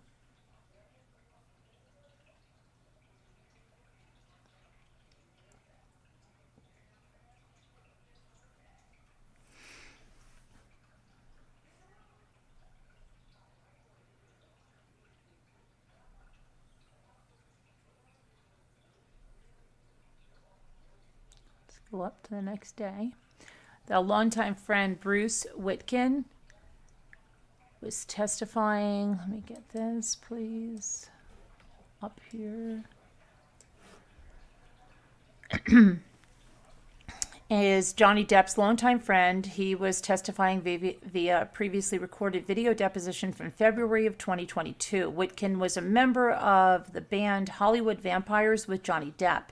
let's go up to the next day. The longtime friend Bruce Whitkin was testifying. Let me get this, please. Up here. Is Johnny Depp's longtime friend. He was testifying via previously recorded video deposition from February of 2022. Whitkin was a member of the band Hollywood Vampires with Johnny Depp.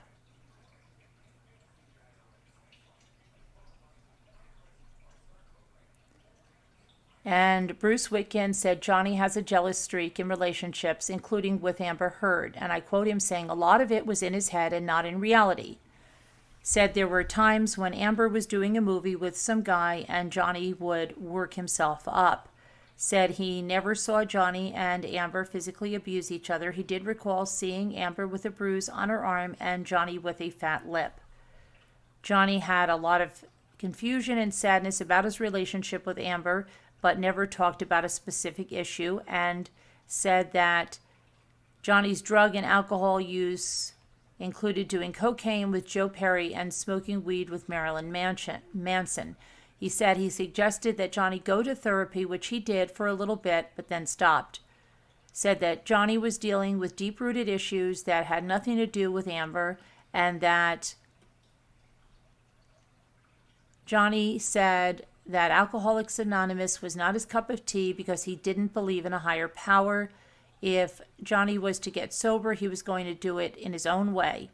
And Bruce Whitkin said Johnny has a jealous streak in relationships, including with Amber Heard. And I quote him saying a lot of it was in his head and not in reality. Said there were times when Amber was doing a movie with some guy and Johnny would work himself up. Said he never saw Johnny and Amber physically abuse each other. He did recall seeing Amber with a bruise on her arm and Johnny with a fat lip. Johnny had a lot of confusion and sadness about his relationship with Amber, but never talked about a specific issue, and said that Johnny's drug and alcohol use included doing cocaine with Joe Perry and smoking weed with Marilyn Manson. He said he suggested that Johnny go to therapy, which he did for a little bit, but then stopped. Said that Johnny was dealing with deep-rooted issues that had nothing to do with Amber, and that Johnny said that Alcoholics Anonymous was not his cup of tea because he didn't believe in a higher power. If Johnny was to get sober, he was going to do it in his own way.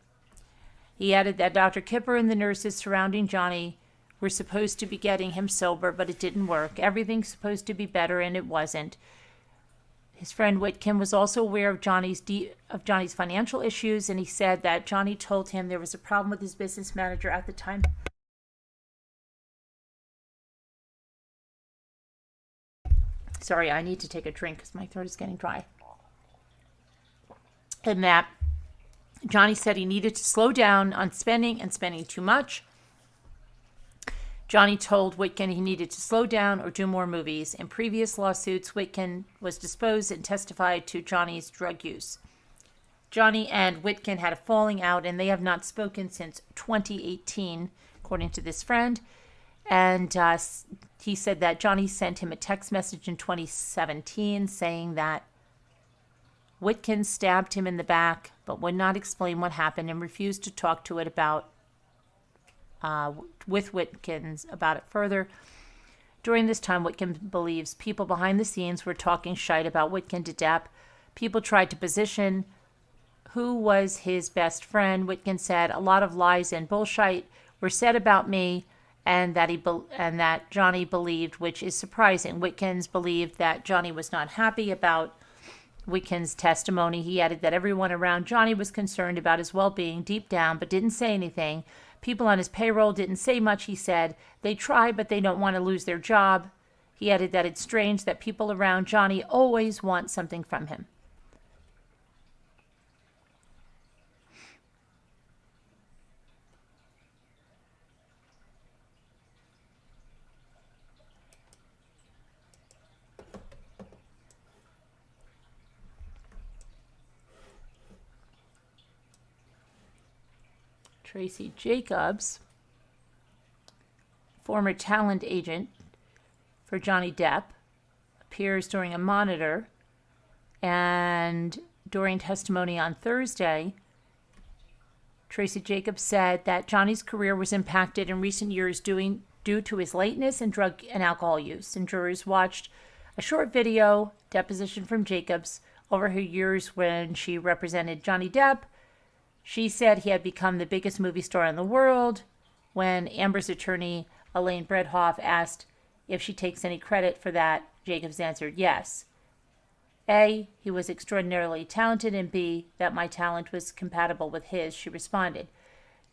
He added that Dr. Kipper and the nurses surrounding Johnny were supposed to be getting him sober, but it didn't work. Everything's supposed to be better, and it wasn't. His friend Whitkin was also aware of Johnny's financial issues, and he said that Johnny told him there was a problem with his business manager at the time. Sorry, I need to take a drink because my throat is getting dry. And that Johnny said he needed to slow down on spending and spending too much. Johnny told Whitkin he needed to slow down or do more movies. In previous lawsuits, Whitkin was deposed and testified to Johnny's drug use. Johnny and Whitkin had a falling out, and they have not spoken since 2018, according to this friend. And he said that Johnny sent him a text message in 2017 saying that Whitkin stabbed him in the back, but would not explain what happened and refused to talk to it about with Whitkins about it further. During this time, Whitkin believes people behind the scenes were talking shite about Whitkin to Depp. People tried to position who was his best friend. Whitkin said a lot of lies and bullshit were said about me, and that Johnny believed, which is surprising. Whitkins believed that Johnny was not happy about Whitkin's testimony. He added that everyone around Johnny was concerned about his well-being deep down, but didn't say anything. People on his payroll didn't say much, he said. They try, but they don't want to lose their job. He added that it's strange that people around Johnny always want something from him. Tracy Jacobs, former talent agent for Johnny Depp, appears during a monitor, and during testimony on Thursday, Tracy Jacobs said that Johnny's career was impacted in recent years due due to his lateness and drug and alcohol use. And jurors watched a short video deposition from Jacobs over her years when she represented Johnny Depp. She said he had become the biggest movie star in the world. When Amber's attorney, Elaine Bredhoff, asked if she takes any credit for that, Jacobs answered yes. A, he was extraordinarily talented, and B, that my talent was compatible with his, she responded.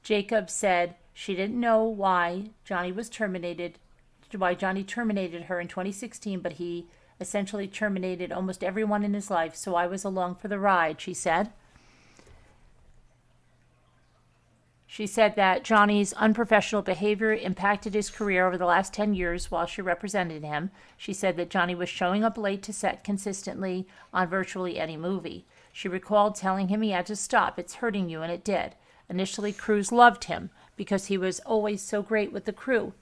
Jacobs said she didn't know why Johnny terminated her in 2016, but he essentially terminated almost everyone in his life, so I was along for the ride, she said. She said that Johnny's unprofessional behavior impacted his career over the last 10 years while she represented him. She said that Johnny was showing up late to set consistently on virtually any movie. She recalled telling him he had to stop. It's hurting you, and it did. Initially, crews loved him because he was always so great with the crew.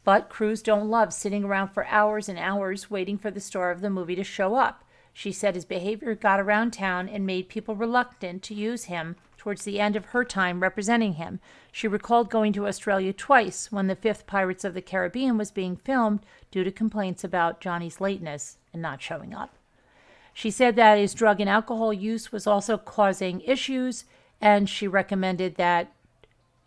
But crews don't love sitting around for hours and hours waiting for the star of the movie to show up. She said his behavior got around town and made people reluctant to use him towards the end of her time representing him. She recalled going to Australia twice when the fifth Pirates of the Caribbean was being filmed due to complaints about Johnny's lateness and not showing up. She said that his drug and alcohol use was also causing issues, and she recommended that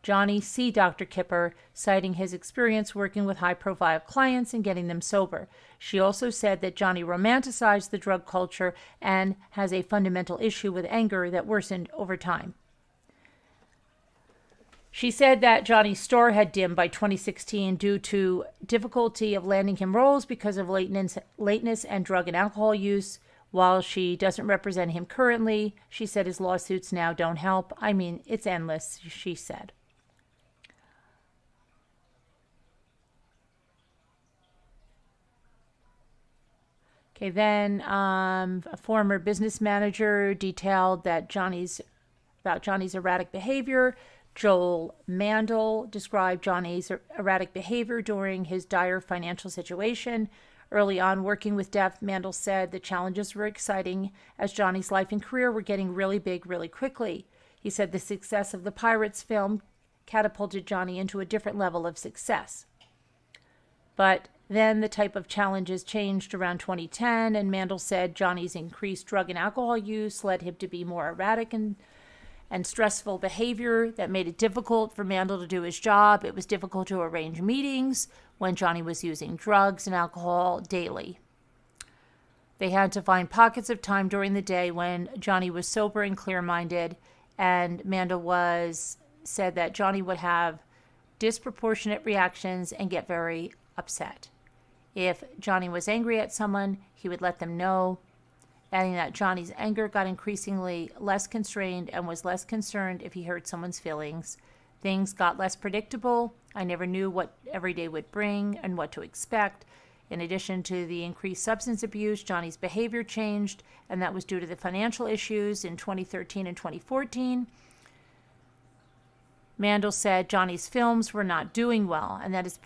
Johnny see Dr. Kipper, citing his experience working with high-profile clients and getting them sober. She also said that Johnny romanticized the drug culture and has a fundamental issue with anger that worsened over time. She said that Johnny's star had dimmed by 2016 due to difficulty of landing him roles because of lateness and drug and alcohol use. While she doesn't represent him currently, she said his lawsuits now don't help. I mean, it's endless, she said. Okay, then a former business manager detailed that Johnny's erratic behavior. Joel Mandel described Johnny's erratic behavior during his dire financial situation. Early on working with Depp, Mandel said the challenges were exciting as Johnny's life and career were getting really big really quickly. He said the success of the Pirates film catapulted Johnny into a different level of success. But then the type of challenges changed around 2010, and Mandel said Johnny's increased drug and alcohol use led him to be more erratic and stressful behavior that made it difficult for Mandel to do his job. It was difficult to arrange meetings when Johnny was using drugs and alcohol daily. They had to find pockets of time during the day when Johnny was sober and clear-minded, and Mandel said that Johnny would have disproportionate reactions and get very upset. If Johnny was angry at someone, he would let them know, adding that Johnny's anger got increasingly less constrained and was less concerned if he hurt someone's feelings. Things got less predictable. I never knew what every day would bring and what to expect. In addition to the increased substance abuse, Johnny's behavior changed, and that was due to the financial issues in 2013 and 2014. Mandel said Johnny's films were not doing well, and that this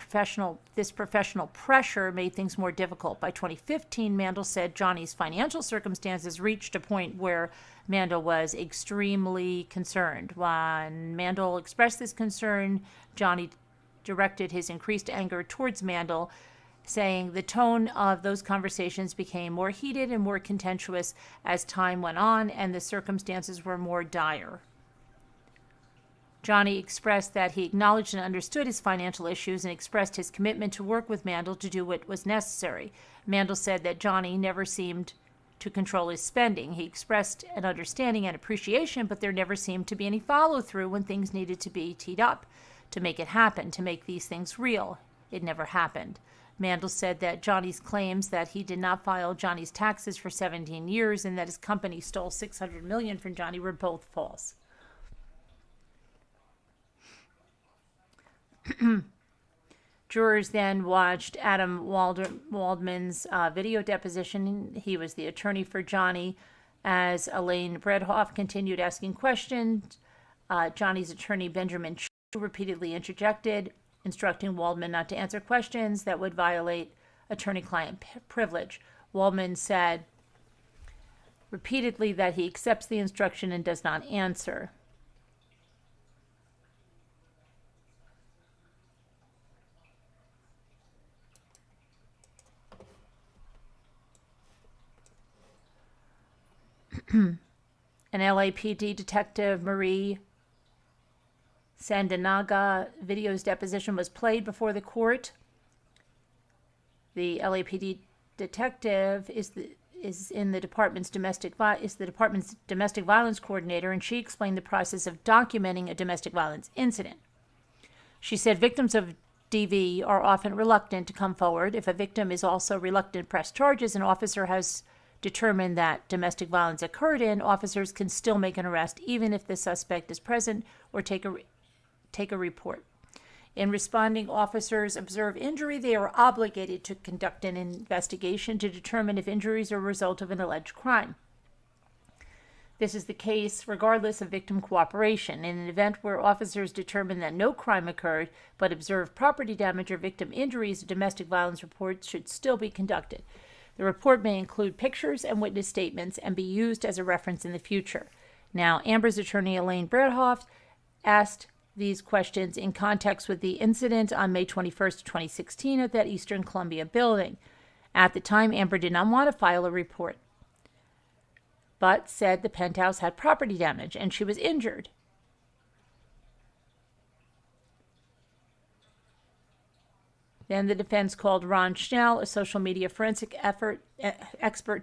professional pressure made things more difficult. By 2015, Mandel said Johnny's financial circumstances reached a point where Mandel was extremely concerned. When Mandel expressed this concern, Johnny directed his increased anger towards Mandel, saying the tone of those conversations became more heated and more contentious as time went on and the circumstances were more dire. Johnny expressed that he acknowledged and understood his financial issues and expressed his commitment to work with Mandel to do what was necessary. Mandel said that Johnny never seemed to control his spending. He expressed an understanding and appreciation, but there never seemed to be any follow-through when things needed to be teed up to make it happen, to make these things real. It never happened. Mandel said that Johnny's claims that he did not file Johnny's taxes for 17 years and that his company stole $600 million from Johnny were both false. Jurors then watched Adam Waldman's video deposition. He was the attorney for Johnny. As Elaine Bredhoff continued asking questions, Johnny's attorney Benjamin Chu repeatedly interjected, instructing Waldman not to answer questions that would violate attorney-client privilege. Waldman said repeatedly that he accepts the instruction and does not answer. An LAPD detective, Marie Sandanaga, video's deposition was played before the court. The LAPD detective is the department's domestic violence coordinator, and she explained the process of documenting a domestic violence incident. She said victims of DV are often reluctant to come forward. If a victim is also reluctant to press charges, an officer has determined that domestic violence occurred in, officers can still make an arrest even if the suspect is present or take a report. In responding, officers observe injury, they are obligated to conduct an investigation to determine if injuries are a result of an alleged crime. This is the case regardless of victim cooperation. In an event where officers determine that no crime occurred but observe property damage or victim injuries, a domestic violence report should still be conducted. The report may include pictures and witness statements and be used as a reference in the future. Now, Amber's attorney Elaine Bradhoff asked these questions in context with the incident on May 21st, 2016 at that Eastern Columbia building. At the time, Amber did not want to file a report, but said the penthouse had property damage and she was injured. Then the defense called Ron Schnell, a social media forensic expert,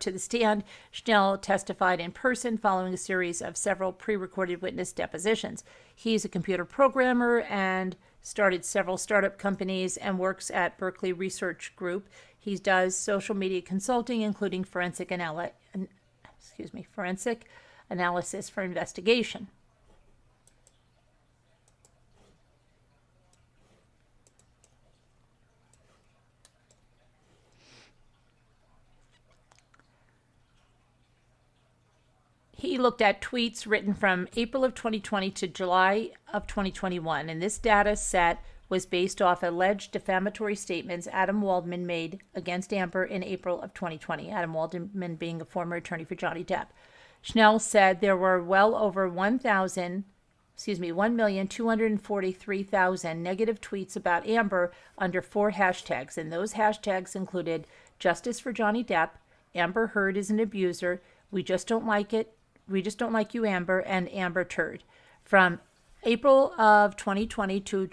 to the stand. Schnell testified in person following a series of several pre-recorded witness depositions. He's a computer programmer and started several startup companies and works at Berkeley Research Group. He does social media consulting, including forensic analysis for investigation. He looked at tweets written from April of 2020 to July of 2021, and this data set was based off alleged defamatory statements Adam Waldman made against Amber in April of 2020, Adam Waldman being a former attorney for Johnny Depp. Schnell said there were well over 1,243,000 negative tweets about Amber under 4 hashtags, and those hashtags included Justice for Johnny Depp, Amber Heard is an abuser, We just don't like you, Amber, and Amber Turd. From April of 2020 to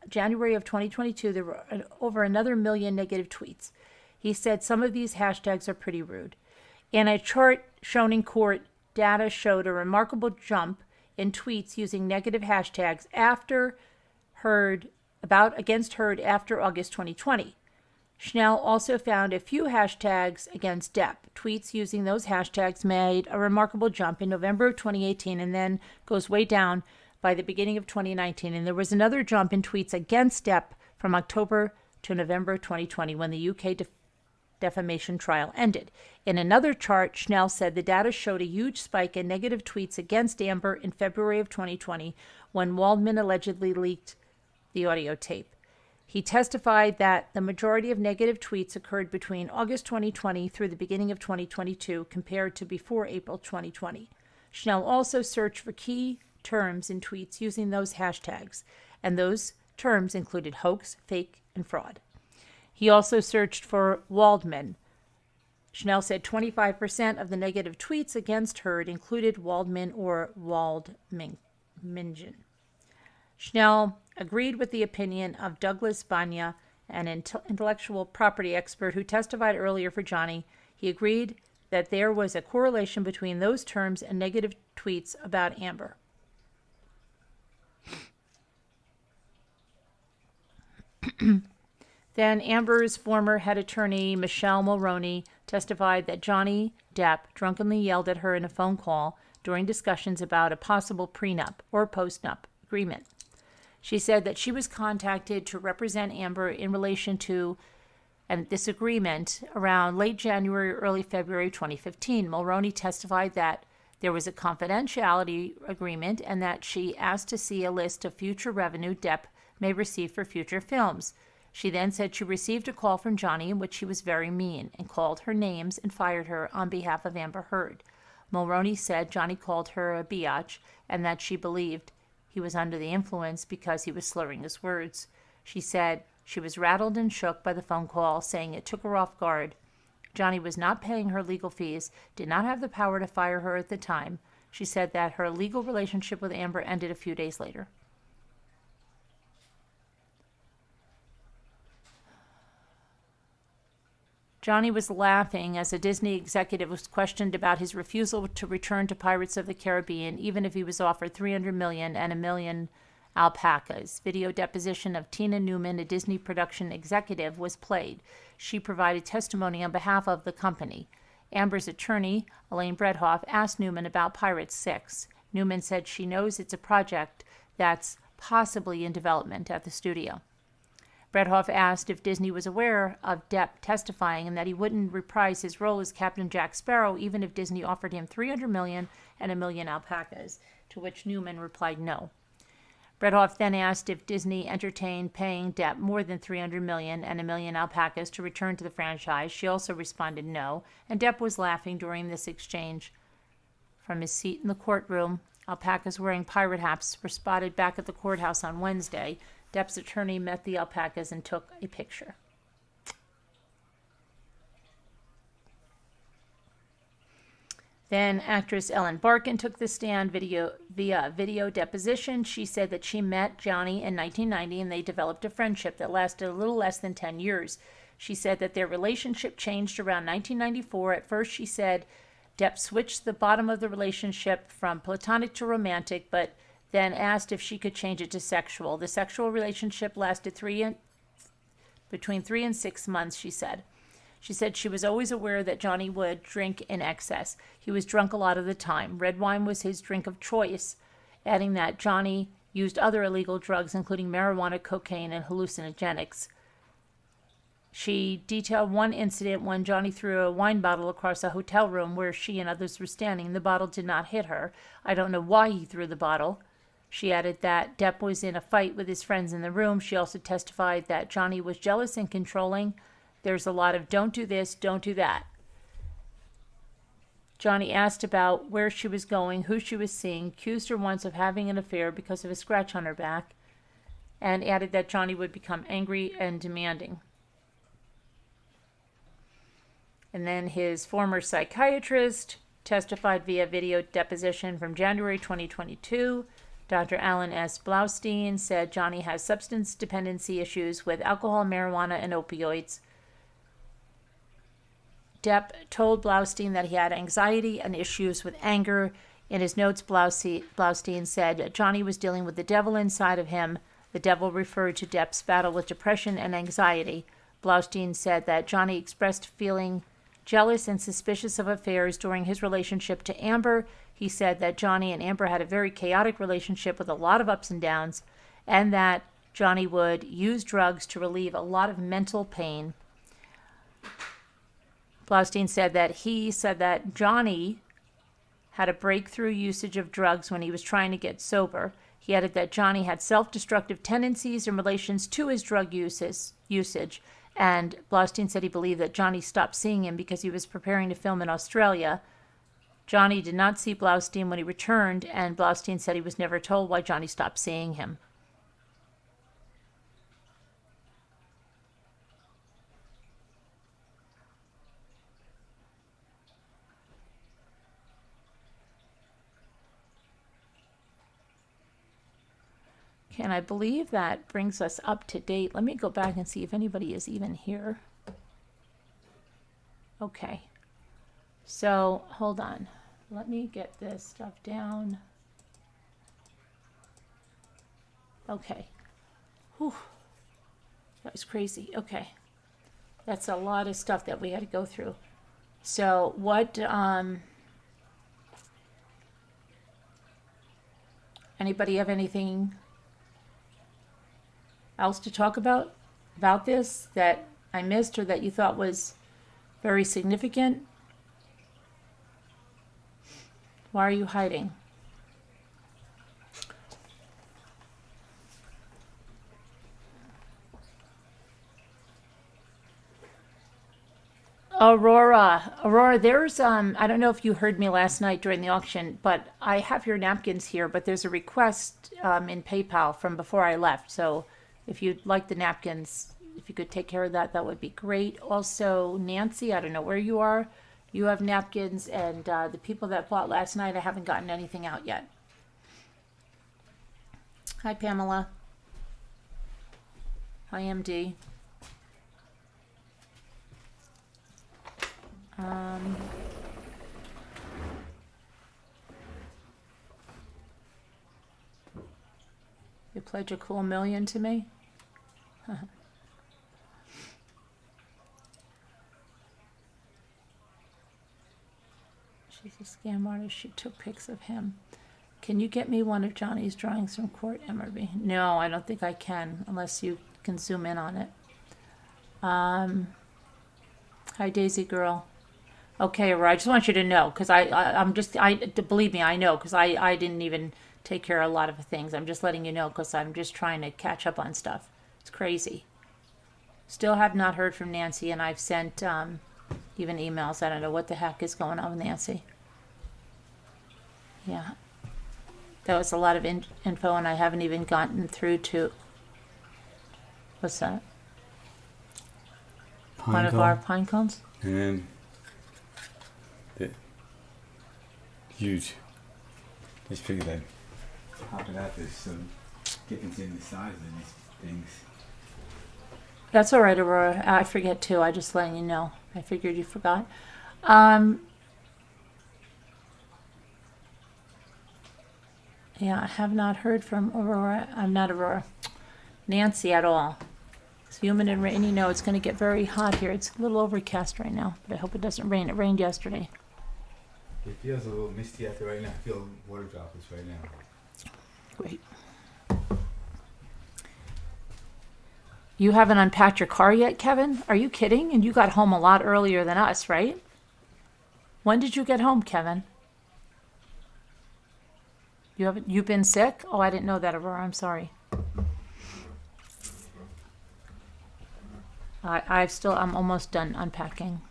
January of 2022, there were over another million negative tweets. He said some of these hashtags are pretty rude. In a chart shown in court, data showed a remarkable jump in tweets using negative hashtags against Heard after August 2020. Schnell also found a few hashtags against Depp. Tweets using those hashtags made a remarkable jump in November of 2018 and then goes way down by the beginning of 2019. And there was another jump in tweets against Depp from October to November 2020 when the UK defamation trial ended. In another chart, Schnell said the data showed a huge spike in negative tweets against Amber in February of 2020 when Waldman allegedly leaked the audio tape. He testified that the majority of negative tweets occurred between August 2020 through the beginning of 2022 compared to before April 2020. Schnell also searched for key terms in tweets using those hashtags, and those terms included hoax, fake, and fraud. He also searched for Waldman. Schnell said 25% of the negative tweets against Heard included Waldman or Waldmingen. Schnell agreed with the opinion of Douglas Banya, an intellectual property expert who testified earlier for Johnny. He agreed that there was a correlation between those terms and negative tweets about Amber. Then Amber's former head attorney, Michelle Mulroney, testified that Johnny Depp drunkenly yelled at her in a phone call during discussions about a possible prenup or postnup agreement. She said that she was contacted to represent Amber in relation to this agreement around late January or early February 2015. Mulroney testified that there was a confidentiality agreement and that she asked to see a list of future revenue Depp may receive for future films. She then said she received a call from Johnny in which he was very mean and called her names and fired her on behalf of Amber Heard. Mulroney said Johnny called her a biatch and that she believed he was under the influence because he was slurring his words. She said she was rattled and shook by the phone call, saying it took her off guard. Johnny was not paying her legal fees, did not have the power to fire her at the time. She said that her legal relationship with Amber ended a few days later. Johnny was laughing as a Disney executive was questioned about his refusal to return to Pirates of the Caribbean, even if he was offered $300 million and 1 million alpacas. Video deposition of Tina Newman, a Disney production executive, was played. She provided testimony on behalf of the company. Amber's attorney, Elaine Bredhoff, asked Newman about Pirates 6. Newman said she knows it's a project that's possibly in development at the studio. Bredhoff asked if Disney was aware of Depp testifying and that he wouldn't reprise his role as Captain Jack Sparrow even if Disney offered him $300 million and 1 million alpacas, to which Newman replied no. Bredhoff then asked if Disney entertained paying Depp more than $300 million and 1 million alpacas to return to the franchise. She also responded no, and Depp was laughing during this exchange. From his seat in the courtroom, alpacas wearing pirate hats were spotted back at the courthouse on Wednesday. Depp's attorney met the alpacas and took a picture. Then actress Ellen Barkin took the stand via video deposition. She said that she met Johnny in 1990 and they developed a friendship that lasted a little less than 10 years. She said that their relationship changed around 1994. At first, she said Depp switched the bottom of the relationship from platonic to romantic, but then asked if she could change it to sexual. The sexual relationship lasted between 3 and 6 months, she said. She said she was always aware that Johnny would drink in excess. He was drunk a lot of the time. Red wine was his drink of choice, adding that Johnny used other illegal drugs, including marijuana, cocaine, and hallucinogenics. She detailed one incident when Johnny threw a wine bottle across a hotel room where she and others were standing. The bottle did not hit her. I don't know why he threw the bottle. She added that Depp was in a fight with his friends in the room. She also testified that Johnny was jealous and controlling. There's a lot of don't do this, don't do that. Johnny asked about where she was going, who she was seeing, accused her once of having an affair because of a scratch on her back, and added that Johnny would become angry and demanding. And then his former psychiatrist testified via video deposition from January 2022. Dr. Alan S. Blaustein said Johnny has substance dependency issues with alcohol, marijuana, and opioids. Depp told Blaustein that he had anxiety and issues with anger. In his notes, Blaustein said Johnny was dealing with the devil inside of him. The devil referred to Depp's battle with depression and anxiety. Blaustein said that Johnny expressed feeling jealous and suspicious of affairs during his relationship to Amber. He said that Johnny and Amber had a very chaotic relationship with a lot of ups and downs, and that Johnny would use drugs to relieve a lot of mental pain. Blaustein said that Johnny had a breakthrough usage of drugs when he was trying to get sober. He added that Johnny had self-destructive tendencies in relations to his drug usage, and Blaustein said he believed that Johnny stopped seeing him because he was preparing to film in Australia. Johnny did not see Blaustein when he returned, and Blaustein said he was never told why Johnny stopped seeing him. Okay, and I believe that brings us up to date. Let me go back and see if anybody is even here. Okay. So, hold on. Let me get this stuff down. Okay. Whew. That was crazy. Okay. That's a lot of stuff that we had to go through. So, what, anybody have anything else to talk about this that I missed or that you thought was very significant? Why are you hiding? Aurora, there's, I don't know if you heard me last night during the auction, but I have your napkins here, but there's a request in PayPal from before I left. So if you'd like the napkins, if you could take care of that, that would be great. Also, Nancy, I don't know where you are. You have napkins, and the people that bought last night, I haven't gotten anything out yet. Hi, Pamela. Hi, MD. You pledge a cool $1,000,000 to me? She's a scam artist. She took pics of him. Can you get me one of Johnny's drawings from court, MRB? No, I don't think I can, unless you can zoom in on it. Hi, Daisy girl. Okay, Aurora, I just want you to know, because believe me, I know, because I didn't even take care of a lot of things. I'm just letting you know, because I'm just trying to catch up on stuff. It's crazy. Still have not heard from Nancy, and I've sent even emails. I don't know what the heck is going on with Nancy. Yeah. That was a lot of info, and I haven't even gotten through to... What's that? One of our pine cones? Huge. Just figured I'd pop it out. There's some difference in the size of these things. That's all right, Aurora. I forget too. I just letting you know. I figured you forgot. Yeah, I have not heard from Aurora. I'm not Aurora. Nancy at all. It's humid and rainy. No, it's going to get very hot here. It's a little overcast right now, but I hope it doesn't rain. It rained yesterday. It feels a little misty out there right now. I feel water droplets right now. Great. You haven't unpacked your car yet, Kevin? Are you kidding? And you got home a lot earlier than us, right? When did you get home, Kevin? You've been sick? Oh, I didn't know that, Aurora. I'm sorry. I'm almost done unpacking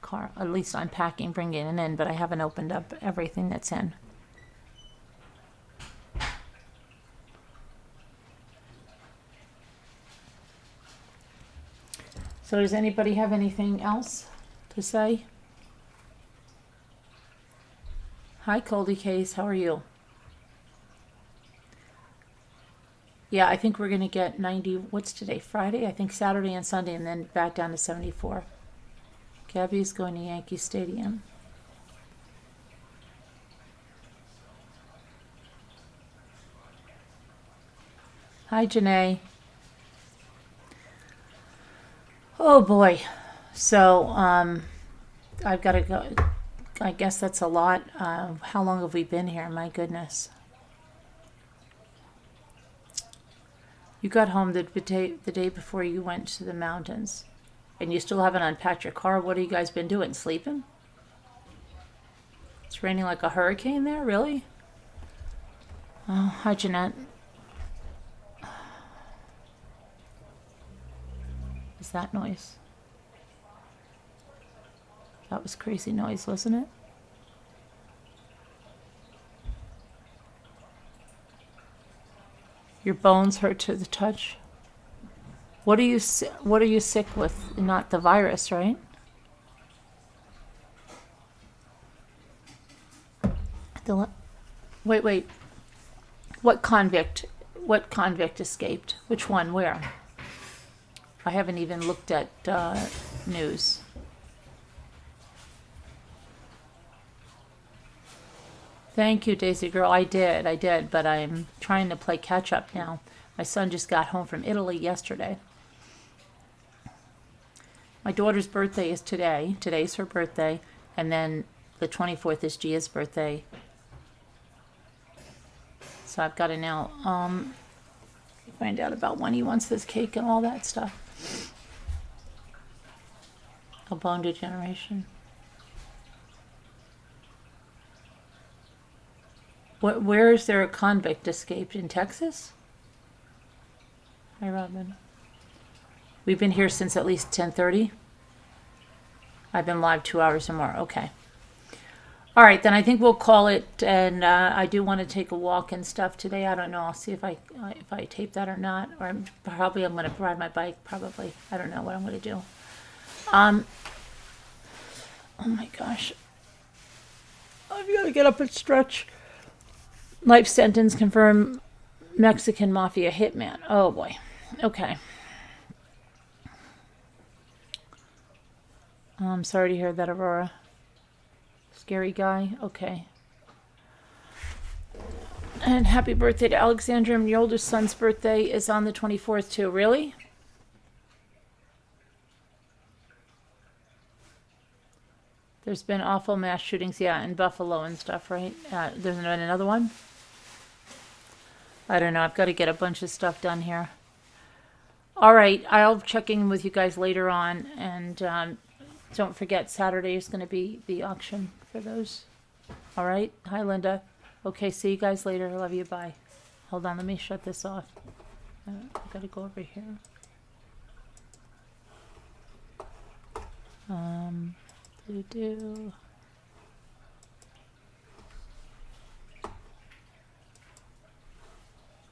car. At least unpacking, bringing it in, but I haven't opened up everything that's in. So does anybody have anything else to say? Hi, Coldy Case. How are you? Yeah, I think we're going to get 90. What's today? Friday? I think Saturday and Sunday, and then back down to 74. Gabby's going to Yankee Stadium. Hi, Janae. Oh boy. So, I've got to go. I guess that's a lot. How long have we been here? My goodness. You got home the day before you went to the mountains, and you still haven't unpacked your car. What have you guys been doing? Sleeping? It's raining like a hurricane there, really? Oh, hi, Jeanette. What's that noise? That was crazy noise, wasn't it? Your bones hurt to the touch. What are you sick with? Not the virus, right? Wait. What convict escaped? Which one? Where? I haven't even looked at news. Thank you, Daisy girl. I did, but I'm trying to play catch up now. My son just got home from Italy yesterday. My daughter's birthday is today. Today's her birthday, and then the 24th is Gia's birthday. So I've got to now find out about when he wants this cake and all that stuff. A bone degeneration. Where is there a convict escaped? In Texas? Hi, Robin. We've been here since at least 10:30. I've been live 2 hours or more. Okay. All right, then I think we'll call it. And I do want to take a walk and stuff today. I don't know. I'll see if I tape that or not. Or I'm going to ride my bike. Probably. I don't know what I'm going to do. Oh my gosh. I've got to get up and stretch. Life sentence confirmed. Mexican mafia hitman. Oh boy. Okay. I'm sorry to hear that, Aurora. Scary guy. Okay. And happy birthday to Alexandra. And your oldest son's birthday is on the 24th too. Really? There's been awful mass shootings, yeah, in Buffalo and stuff, right? There's been another one? I don't know. I've got to get a bunch of stuff done here. All right. I'll check in with you guys later on. And don't forget, Saturday is going to be the auction for those. All right. Hi, Linda. Okay. See you guys later. I love you. Bye. Hold on. Let me shut this off. I've got to go over here. Do.